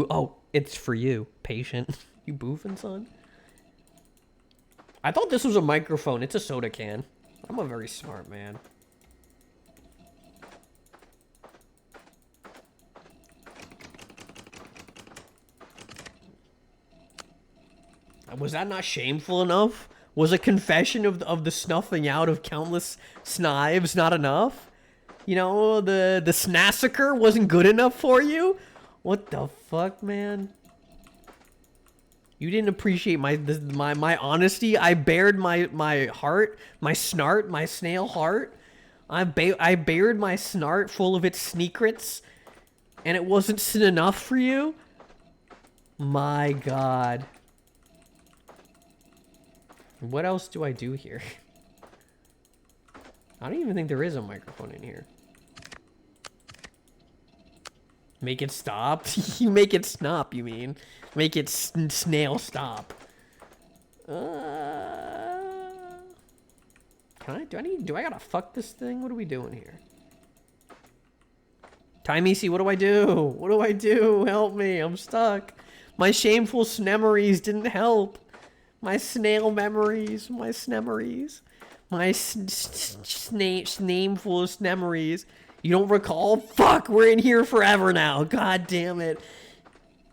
oh, it's for you, patient. You boofing, son? I thought this was a microphone. It's a soda can. I'm a very smart man. Was that not shameful enough? Was a confession of the snuffing out of countless snives not enough? You know, the snassacre wasn't good enough for you? What the fuck, man? You didn't appreciate my honesty. I bared my heart, my snart, my snail heart. I bared my snart full of its secrets, and it wasn't enough for you? My God. What else do I do here? I don't even think there is a microphone in here. Make it stop? You make it stop, you mean? Make it snail stop. Do I gotta fuck this thing? What are we doing here? Time EC, what do I do? What do I do? Help me, I'm stuck. My shameful snemeries didn't help. My snail memories, my snemeries, my snameful snemeries. You don't recall? Fuck, we're in here forever now. God damn it.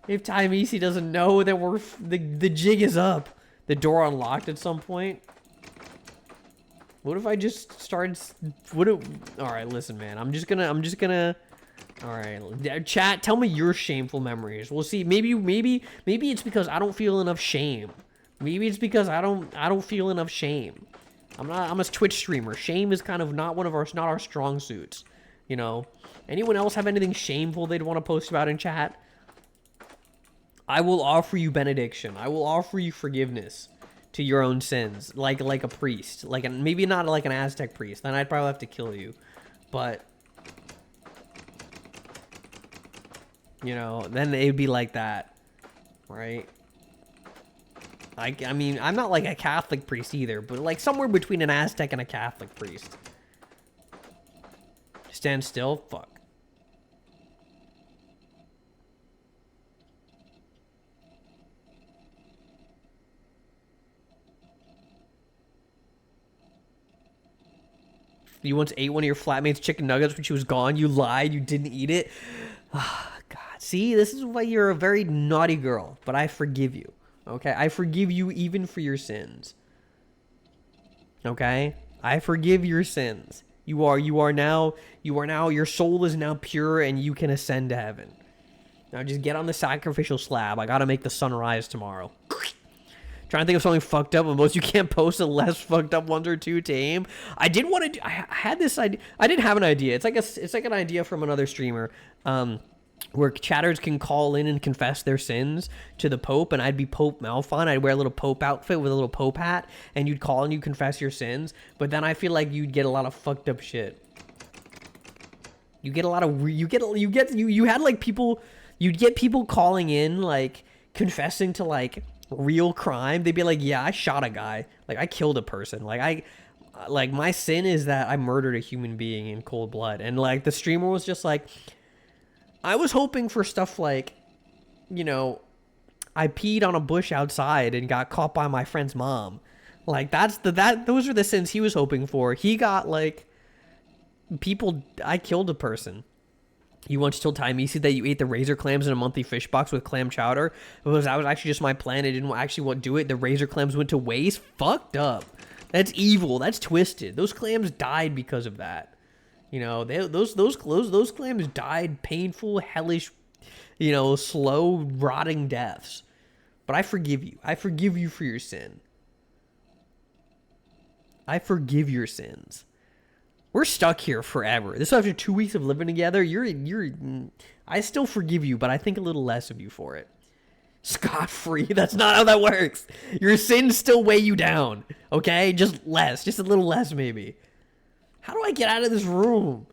If Time EC doesn't know, then the jig is up. The door unlocked at some point. What if I just started? All right, listen, man. I'm just gonna. All right, chat. Tell me your shameful memories. We'll see. Maybe it's because I don't feel enough shame. Maybe it's because I don't feel enough shame. I'm a Twitch streamer. Shame is kind of not our strong suits. You know. Anyone else have anything shameful they'd want to post about in chat? I will offer you benediction. I will offer you forgiveness to your own sins, like a priest, maybe not like an Aztec priest. Then I'd probably have to kill you, but you know, then it'd be like that, right? I mean, I'm not like a Catholic priest either, but like somewhere between an Aztec and a Catholic priest. Stand still? Fuck. You once ate one of your flatmates' chicken nuggets when she was gone. You lied. You didn't eat it. Ah, oh, God. See, this is why you're a very naughty girl, but I forgive you. Okay, I forgive you even for your sins. Okay, I forgive your sins. You are now, your soul is now pure and you can ascend to heaven. Now just get on the sacrificial slab. I gotta make the sun rise tomorrow. Trying to think of something fucked up, but most you can't post a less fucked up ones or two to aim. I did want to do, I had this idea. I didn't have an idea. It's like an idea from another streamer. Where chatters can call in and confess their sins to the Pope, and I'd be Pope Malphon. I'd wear a little Pope outfit with a little Pope hat, and you'd call and you'd confess your sins. But then I feel like you'd get a lot of fucked up shit. You get a lot of you had like people, you'd get people calling in like confessing to like real crime. They'd be like, yeah, I shot a guy, like I killed a person, like like my sin is that I murdered a human being in cold blood, and like the streamer was just like, I was hoping for stuff like, you know, I peed on a bush outside and got caught by my friend's mom. Like those are the sins he was hoping for. He got like people. I killed a person. You once told Timesi that you ate the razor clams in a monthly fish box with clam chowder. That was actually just my plan. I didn't actually want to do it. The razor clams went to waste. Fucked up. That's evil. That's twisted. Those clams died because of that. You know, those clams died painful, hellish, you know, slow rotting deaths. But I forgive you. I forgive you for your sin. I forgive your sins. We're stuck here forever. This is after 2 weeks of living together. I still forgive you, but I think a little less of you for it. Scot-free. That's not how that works. Your sins still weigh you down. Okay? Just less. Just a little less, maybe. How do I get out of this room?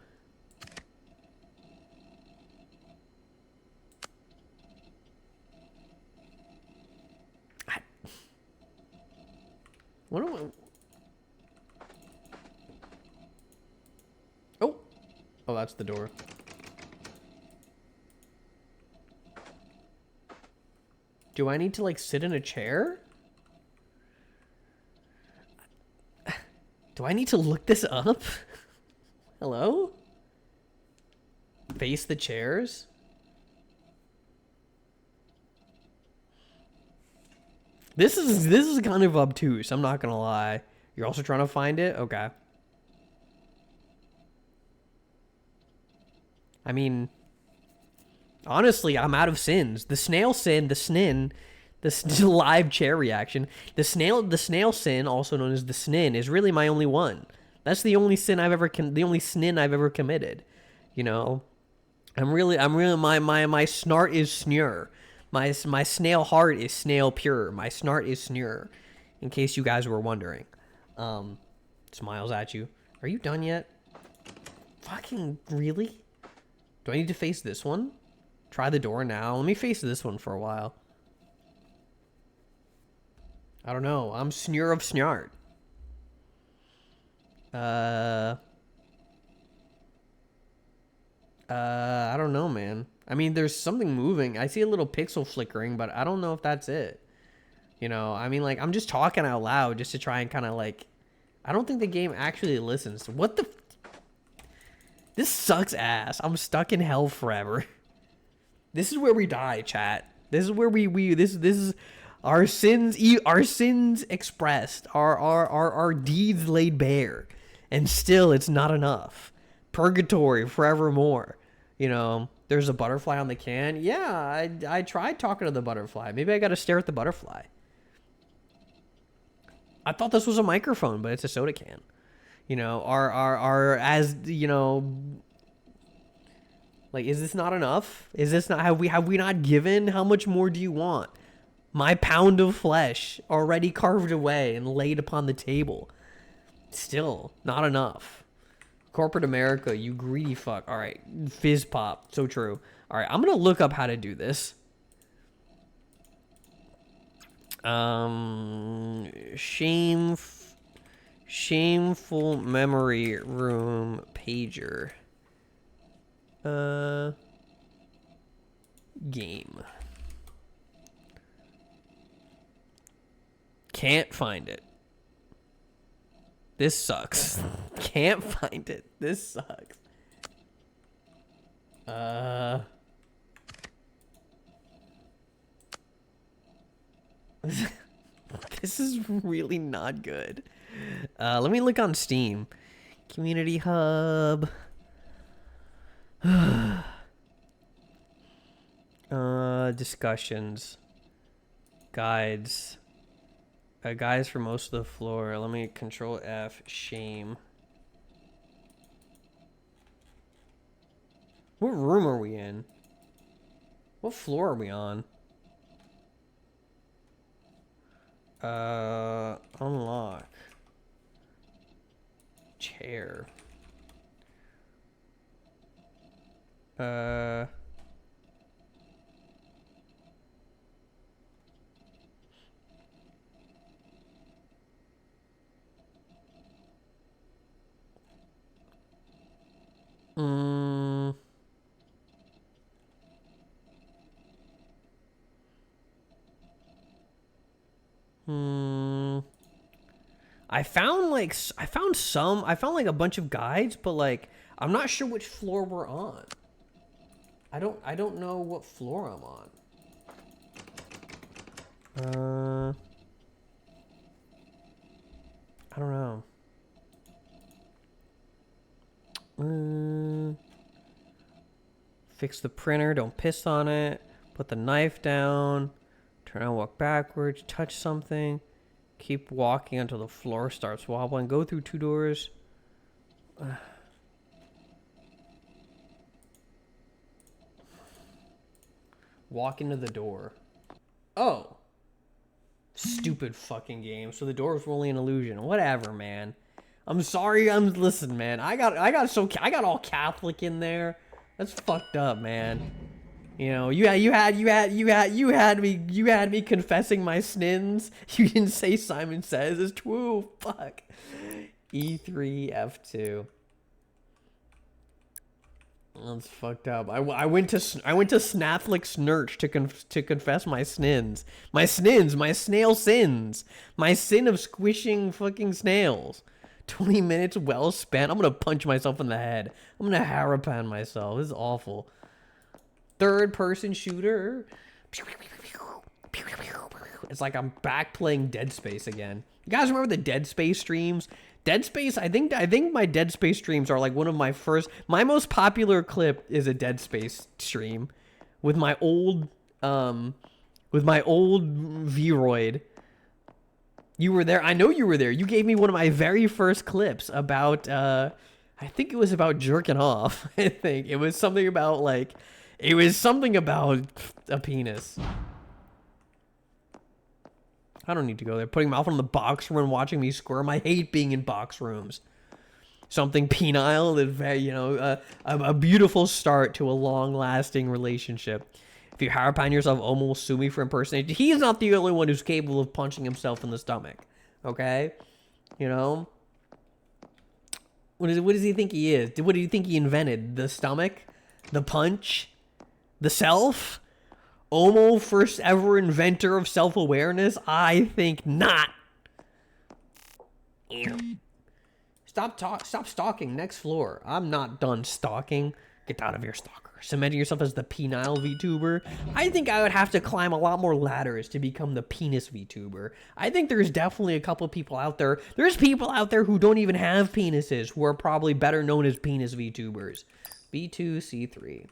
What do I... Oh, that's the door. Do I need to, like, sit in a chair? Do I need to look this up? Hello? Face the chairs? This is kind of obtuse, I'm not gonna lie. You're also trying to find it? Okay. I mean, honestly, I'm out of sins. The snail sin, the snin, the live chair reaction. The snail sin, also known as the snin, is really my only one. That's the only sin I've ever the only snin I've ever committed. You know, I'm really my snart is snur. My snail heart is snail pure. My snart is snur. In case you guys were wondering. Smiles at you. Are you done yet? Fucking really? Do I need to face this one? Try the door now. Let me face this one for a while. I don't know. I'm snur of snart. I don't know, man. I mean, there's something moving. I see a little pixel flickering, but I don't know if that's it. You know, I mean, like, I'm just talking out loud just to try and kind of, like... I don't think the game actually listens. What the... This sucks ass. I'm stuck in hell forever. This is where we die, chat. This is where this is our sins expressed, our deeds laid bare, and still it's not enough. Purgatory forevermore. You know, there's a butterfly on the can. Yeah, I tried talking to the butterfly. Maybe I got to stare at the butterfly. I thought this was a microphone, but it's a soda can. You know, our as you know, like, is this not enough? Is this not, have we not given? How much more do you want? My pound of flesh already carved away and laid upon the table. Still not enough. Corporate America, you greedy fuck. All right, fizz pop, so true. All right, I'm gonna look up how to do this. Shameful memory room pager. Game. Can't find it. This sucks. Can't find it. This sucks. This is really not good. Let me look on Steam. Community Hub. Discussions. Guides. Guides for most of the floor. Let me Control F. Shame. What room are we in? What floor are we on? Unlock. Chair. I found like a bunch of guides, but like I'm not sure which floor we're on. I don't know what floor I'm on. I don't know. Fix the printer, don't piss on it. Put the knife down. Turn around, walk backwards, touch something. Keep walking until the floor starts wobbling. Go through 2 doors. Walk into the door. Oh. Stupid fucking game. So the doors were only an illusion. Whatever, man. I'm sorry. Listen, man. I got all Catholic in there. That's fucked up, man. You know, you had me confessing my sins. You didn't say Simon Says. It's true. Fuck. E3 F2. That's fucked up. I went to Snathlick Snurch to confess my snins. My snail sins. My sin of squishing fucking snails. 20 minutes well spent. I'm gonna punch myself in the head. I'm gonna harapan myself. This is awful. Third person shooter. It's like I'm back playing Dead Space again. You guys remember the Dead Space streams? Dead Space, I think my Dead Space streams are like one of my most popular clip is a Dead Space stream with my old Vroid. You were there. I know you were there. You gave me one of my very first clips about I think it was about jerking off. I think it was something about a penis. I don't need to go there. Putting Malphon in the box room and watching me squirm. I hate being in box rooms. Something penile that, a beautiful start to a long-lasting relationship. If you harapan yourself, Omo will sue me for impersonation. He's not the only one who's capable of punching himself in the stomach. Okay? You know? What does he think he is? What do you think he invented? The stomach? The punch? The self? Omo, first ever inventor of self-awareness? I think not. Stop stalking. Next floor. I'm not done stalking. Get out of here, stalker. Cementing yourself as the penile VTuber. I think I would have to climb a lot more ladders to become the penis VTuber. I think there's definitely a couple of people out there. There's people out there who don't even have penises who are probably better known as penis VTubers. B2C3.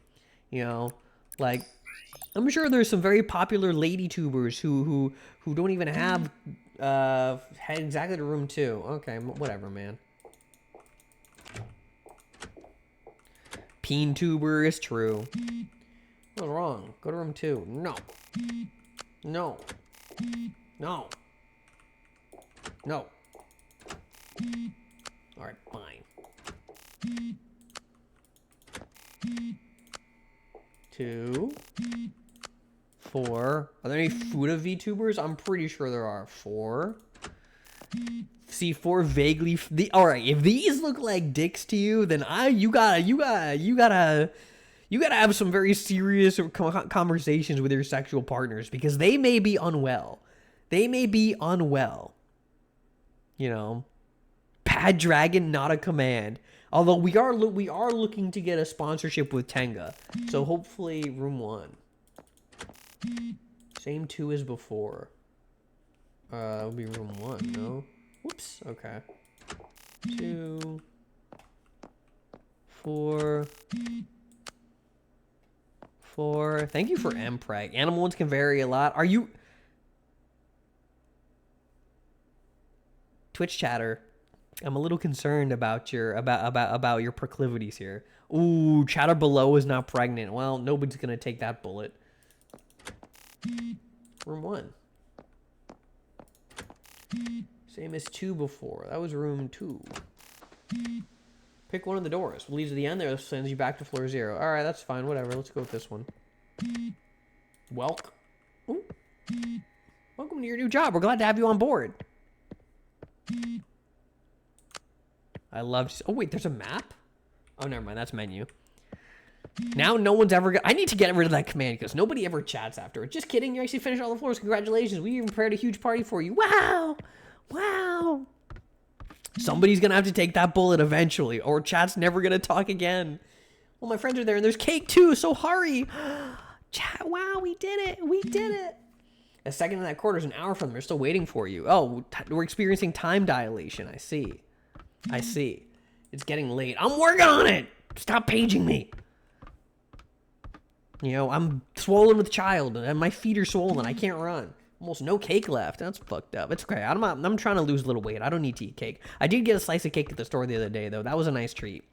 You know, like, I'm sure there's some very popular lady tubers who don't even have head exactly to room 2. Okay, whatever, man. Peen tuber is true. What's wrong? Go to room 2. No. No. No. No. Alright, fine. 2. 4. Are there any Fuda VTubers? I'm pretty sure there are. 4. See, 4 vaguely. All right, if these look like dicks to you, then you gotta have some very serious conversations with your sexual partners, because they may be unwell. They may be unwell. You know, Pad Dragon, not a command. Although we are looking to get a sponsorship with Tenga, so hopefully room 1. Same 2 as before. It would be room 1, no? Whoops, okay. 2, 4, 4. Thank you for Mpreg. Animal ones can vary a lot. Are you... Twitch chatter. I'm a little concerned about your about your proclivities here. Ooh, chatter below is not pregnant. Well, nobody's gonna take that bullet. Room 1. Same as 2 before. That was room 2. Pick one of the doors. What leads to the end there sends you back to floor 0. Alright, that's fine. Whatever. Let's go with this one. Welcome. Ooh. Welcome to your new job. We're glad to have you on board. I love... Oh, wait. There's a map? Oh, never mind. That's menu. Now no one's ever I need to get rid of that command because nobody ever chats after it. Just kidding. You actually finished all the floors. Congratulations. We even prepared a huge party for you. Wow. Wow. Somebody's gonna have to take that bullet eventually, or chat's never gonna talk again. Well, my friends are there, and there's cake too, so hurry. Chat, wow, we did it. We did it. A second in that quarter is an hour from them. They're still waiting for you. Oh, we're experiencing time dilation. I see. I see. It's getting late. I'm working on it. Stop paging me. You know, I'm swollen with child, and my feet are swollen. I can't run. Almost no cake left. That's fucked up. It's okay. I'm trying to lose a little weight. I don't need to eat cake. I did get a slice of cake at the store the other day, though. That was a nice treat.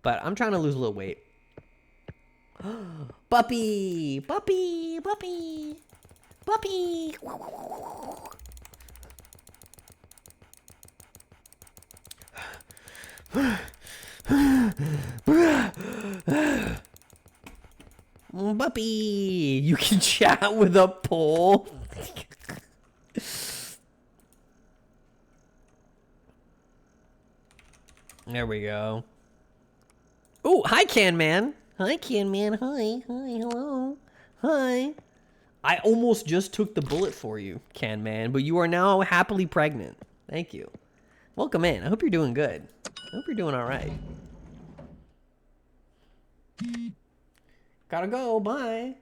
But I'm trying to lose a little weight. Puppy! Puppy! Puppy! Puppy! Puppy! You can chat with a pole. There we go. Oh, hi, Can Man. Hi, Can Man. Hi. Hi. Hello. Hi. I almost just took the bullet for you, Can Man, but you are now happily pregnant. Thank you. Welcome in. I hope you're doing good. I hope you're doing all right. Gotta go. Bye.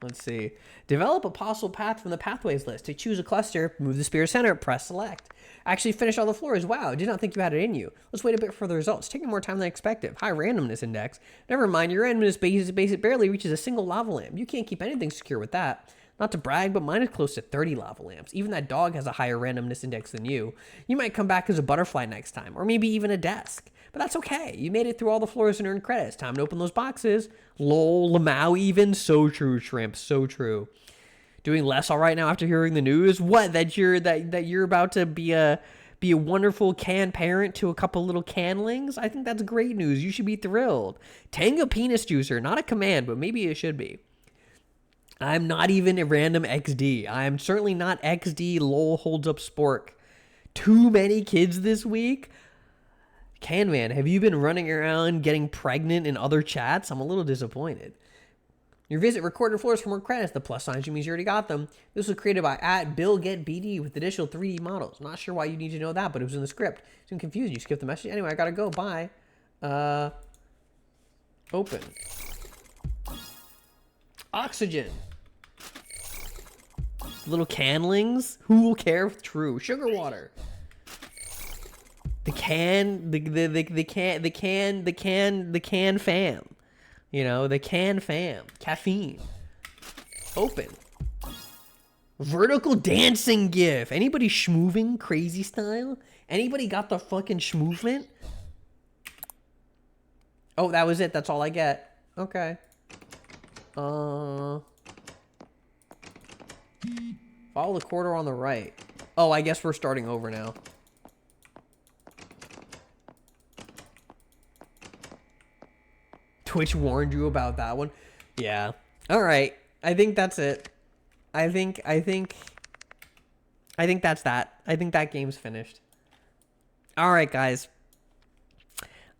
Let's see. Develop a possible path from the pathways list. To choose a cluster, move the spear center, press select. Actually finish all the floors. Wow, did not think you had it in you. Let's wait a bit for the results. Taking more time than expected. High randomness index. Never mind, your randomness base barely reaches a single lava lamp. You can't keep anything secure with that. Not to brag, but mine is close to 30 lava lamps. Even that dog has a higher randomness index than you. You might come back as a butterfly next time, or maybe even a desk. But that's okay. You made it through all the floors and earned credits. Time to open those boxes. Lol, Lamau even. So true, Shrimp. So true. Doing less all right now after hearing the news? What? That you're about to be a wonderful can parent to a couple little canlings? I think that's great news. You should be thrilled. Tango penis juicer. Not a command, but maybe it should be. I'm not even a random XD. I'm certainly not XD lol holds up spork. Too many kids this week? Can Man, have you been running around getting pregnant in other chats? I'm a little disappointed. Your visit recorded floors for more credits. The plus signs means you already got them. This was created by @BillGetBD with additional 3D models. Not sure why you need to know that, but it was in the script. It's confused. You skipped the message. Anyway, I gotta go. Bye. Open. Oxygen. Little canlings. Who will care if true? Sugar water. The can fam. You know, the can fam. Caffeine. Open. Vertical dancing gif. Anybody schmooving crazy style? Anybody got the fucking schmoovement? Oh, that was it. That's all I get. Okay. Follow the corridor on the right. Oh, I guess we're starting over now. Twitch warned you about that one. Yeah. All right. I think that's it. I think that's that. I think that game's finished. All right, guys.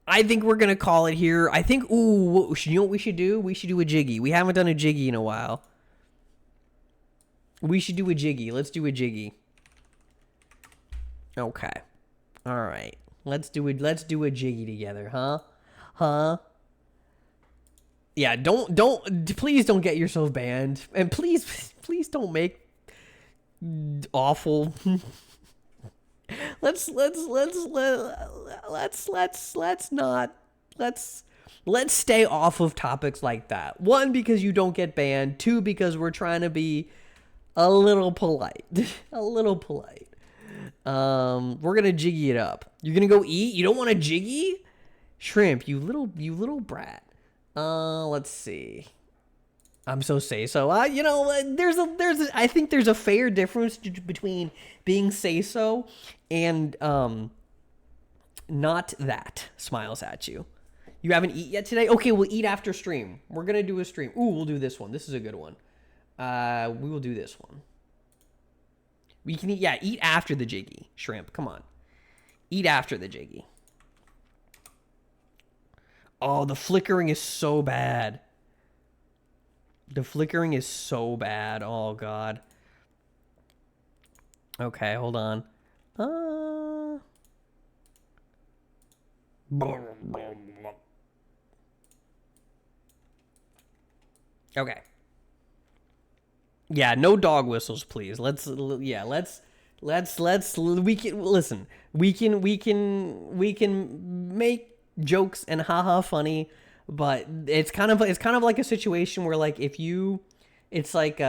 I think we're going to call it here. I think, ooh, you know what we should do? We should do a jiggy. We haven't done a jiggy in a while. We should do a jiggy. Let's do a jiggy. Okay. All right. Let's do a jiggy together, huh? Huh? Yeah, please don't get yourself banned. And please don't make awful. let's stay off of topics like that. One, because you don't get banned. Two, because we're trying to be a little polite. A little polite. We're gonna jiggy it up. You're gonna go eat? You don't want a jiggy? Shrimp, you little brat. Let's see. I'm so say-so. You know, I think there's a fair difference between being say-so and, not that. Smiles at you. You haven't eaten yet today? Okay, we'll eat after stream. We're gonna do a stream. Ooh, we'll do this one. This is a good one. We will do this one. We can eat after the jiggy. Shrimp, come on. Eat after the jiggy. Oh, the flickering is so bad. The flickering is so bad. Oh, God. Okay, hold on. Uh. Okay. Yeah, no dog whistles, please. Let's we can listen. We can make jokes and haha funny, but it's kind of like a situation where like if you it's like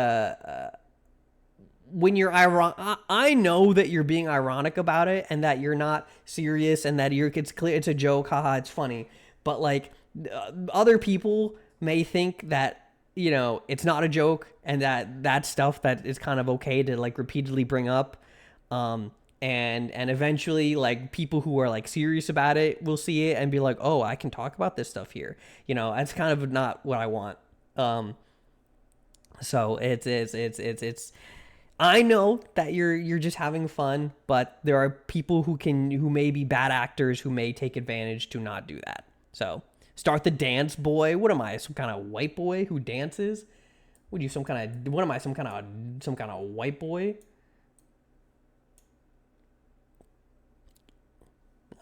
when you're ironic, I know that you're being ironic about it and that you're not serious and that it's clear it's a joke, haha, it's funny. But like other people may think that it's not a joke and that stuff that is kind of okay to like repeatedly bring up, um, and eventually like people who are like serious about it will see it and be like, oh, I can talk about this stuff here. That's kind of not what I want. Um, so it's I know that you're just having fun, but there are people who may be bad actors who may take advantage to not do that. So start the dance boy. What am I? Some kind of white boy who dances? What are you? Some kind of what am I? Some kind of white boy?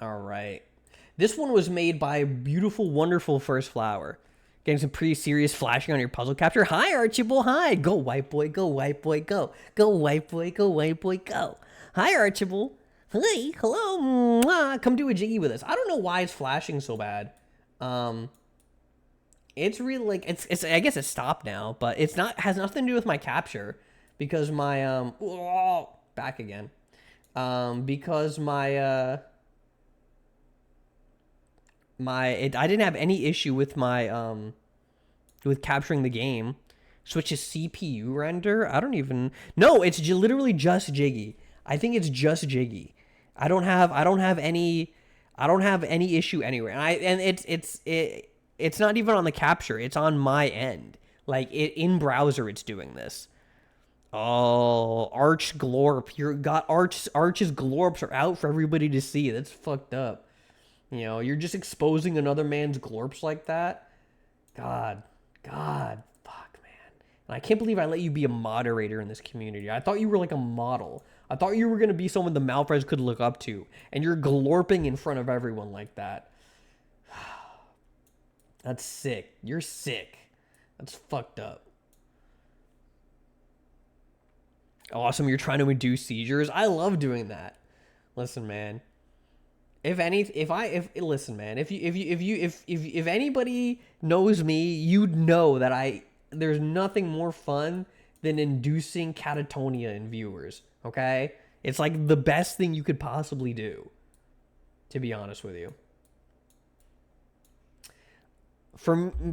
All right. This one was made by beautiful, wonderful First Flower. Getting some pretty serious flashing on your puzzle capture. Hi, Archibald. Hi. Go, white boy. Go, white boy. Go. Go, white boy. Go, white boy. Go. Hi, Archibald. Hey, hello. Mwah. Come do a jiggy with us. I don't know why it's flashing so bad. Um, it's really like it's. I guess it's stopped now, but it's not has nothing to do with my capture because my back again. Because I didn't have any issue with my with capturing the game. Switch to CPU render. I don't even. No, it's literally just Jiggy. I think it's just Jiggy. I don't have any issue anywhere. And it's not even on the capture. It's on my end. Like in browser, it's doing this. Oh, Arch Glorp. You got Arch's Glorps are out for everybody to see. That's fucked up. You're just exposing another man's glorps like that. God, fuck, man. And I can't believe I let you be a moderator in this community. I thought you were like a model. I thought you were gonna be someone the Malphons could look up to, and you're glorping in front of everyone like that. That's sick. You're sick. That's fucked up. Awesome. You're trying to induce seizures. I love doing that. Listen, man. Listen, man, if anybody knows me, you'd know that there's nothing more fun than inducing catatonia in viewers. Okay, it's like the best thing you could possibly do. To be honest with you,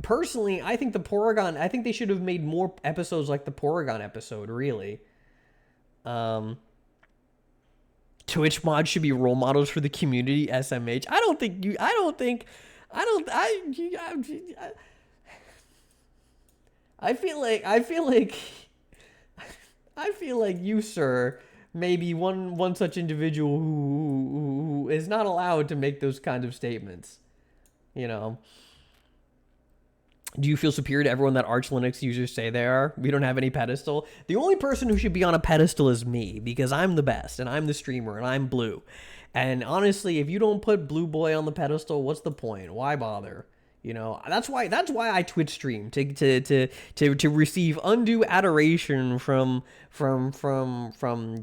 personally, I think the Porygon. I think they should have made more episodes like the Porygon episode. Really, um, Twitch mods should be role models for the community. SMH. I don't think you. I don't think. I don't. I feel like. I feel like you, sir, maybe one such individual who is not allowed to make those kinds of statements. You know. Do you feel superior to everyone that Arch Linux users say they are? We don't have any pedestal. The only person who should be on a pedestal is me, because I'm the best, and I'm the streamer, and I'm blue. And honestly, if you don't put Blue Boy on the pedestal, what's the point? Why bother? That's why I Twitch stream to receive undue adoration from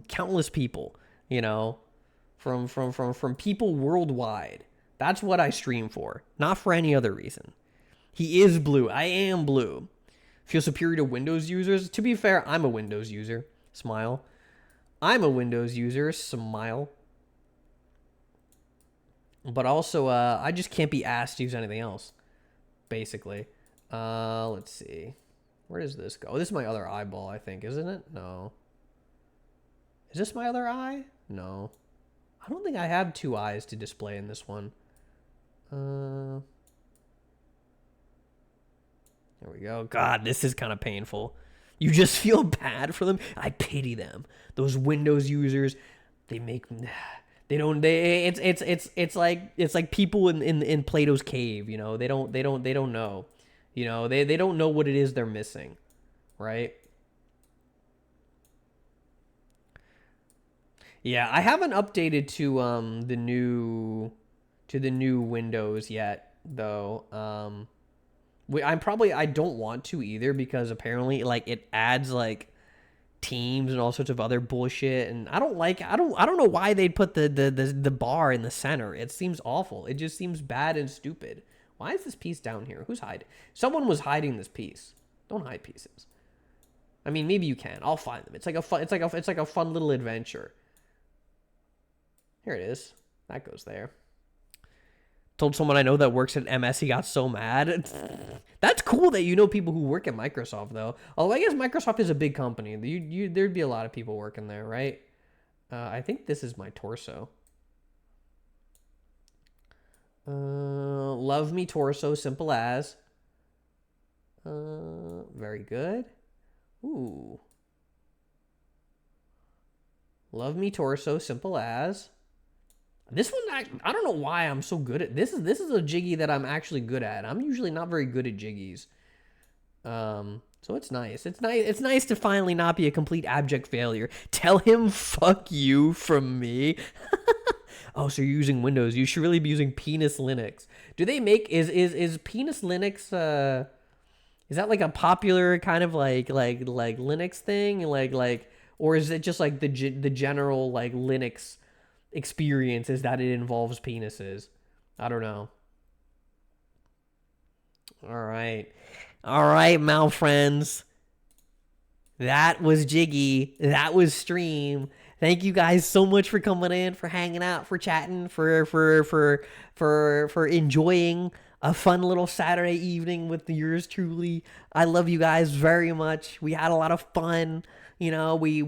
countless people, from people worldwide. That's what I stream for, not for any other reason. He is blue. I am blue. Feel superior to Windows users? To be fair, I'm a Windows user. Smile. I'm a Windows user. Smile. But also, I just can't be asked to use anything else. Basically. Let's see. Where does this go? Oh, this is my other eyeball, I think, isn't it? No. Is this my other eye? No. I don't think I have two eyes to display in this one. There we go. God, this is kind of painful. You just feel bad for them. I pity them. Those Windows users, they don't it's like people in Plato's cave, They don't know. They don't know what it is they're missing, right? Yeah, I haven't updated to the new Windows yet though. I don't want to either because apparently like it adds like teams and all sorts of other bullshit, and I don't know why they'd put the bar in the center. It seems awful. It just seems bad and stupid. Why is this piece down here? Who's hiding? Someone was hiding this piece. Don't hide pieces. I mean, maybe you can. I'll find them. It's like a fun little adventure. Here it is. That goes there. Told someone I know that works at MS, he got so mad. That's cool that you know people who work at Microsoft, though. Although I guess Microsoft is a big company. There'd be a lot of people working there, right? I think this is my torso. Love me torso, simple as. Very good. Ooh. Love me torso, simple as. This one, I don't know why I'm so good at this. Is a jiggy that I'm actually good at. I'm usually not very good at jiggies. So it's nice. It's nice to finally not be a complete abject failure. Tell him fuck you from me. Oh, so you're using Windows. You should really be using Penis Linux. Do they make is Penis Linux is that like a popular kind of like Linux thing? Like or is it just like the general like Linux experience is that it involves penises? I don't know. All right. All right, Mal friends. That was Jiggy. That was Stream. Thank you guys so much for coming in, for hanging out, for chatting, for enjoying a fun little Saturday evening with yours truly. I love you guys very much. We had a lot of fun. You know, we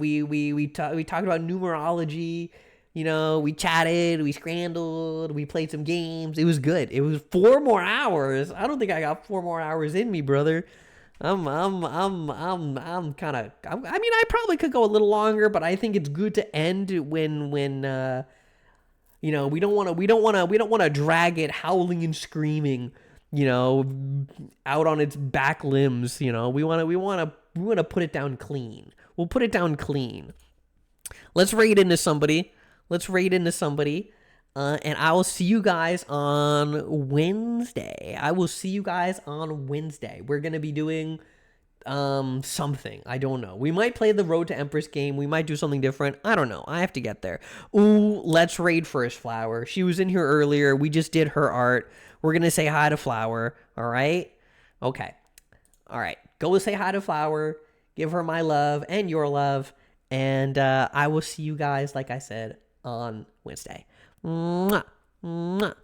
talked about numerology. You know, we chatted, we scrambled, we played some games. It was good. It was 4 more hours. I don't think I got 4 more hours in me, brother. I'm kind of. I mean, I probably could go a little longer, but I think it's good to end when you know, we don't want to drag it howling and screaming, you know, out on its back limbs. You know, we want to put it down clean. We'll put it down clean. Let's raid into somebody. And I will see you guys on Wednesday. We're going to be doing something. I don't know. We might play the Road to Empress game. We might do something different. I don't know. I have to get there. Ooh, let's raid First Flower. She was in here earlier. We just did her art. We're going to say hi to Flower. All right? Okay. All right. Go say hi to Flower. Give her my love and your love. And I will see you guys, like I said, on Wednesday. Mwah. Mwah.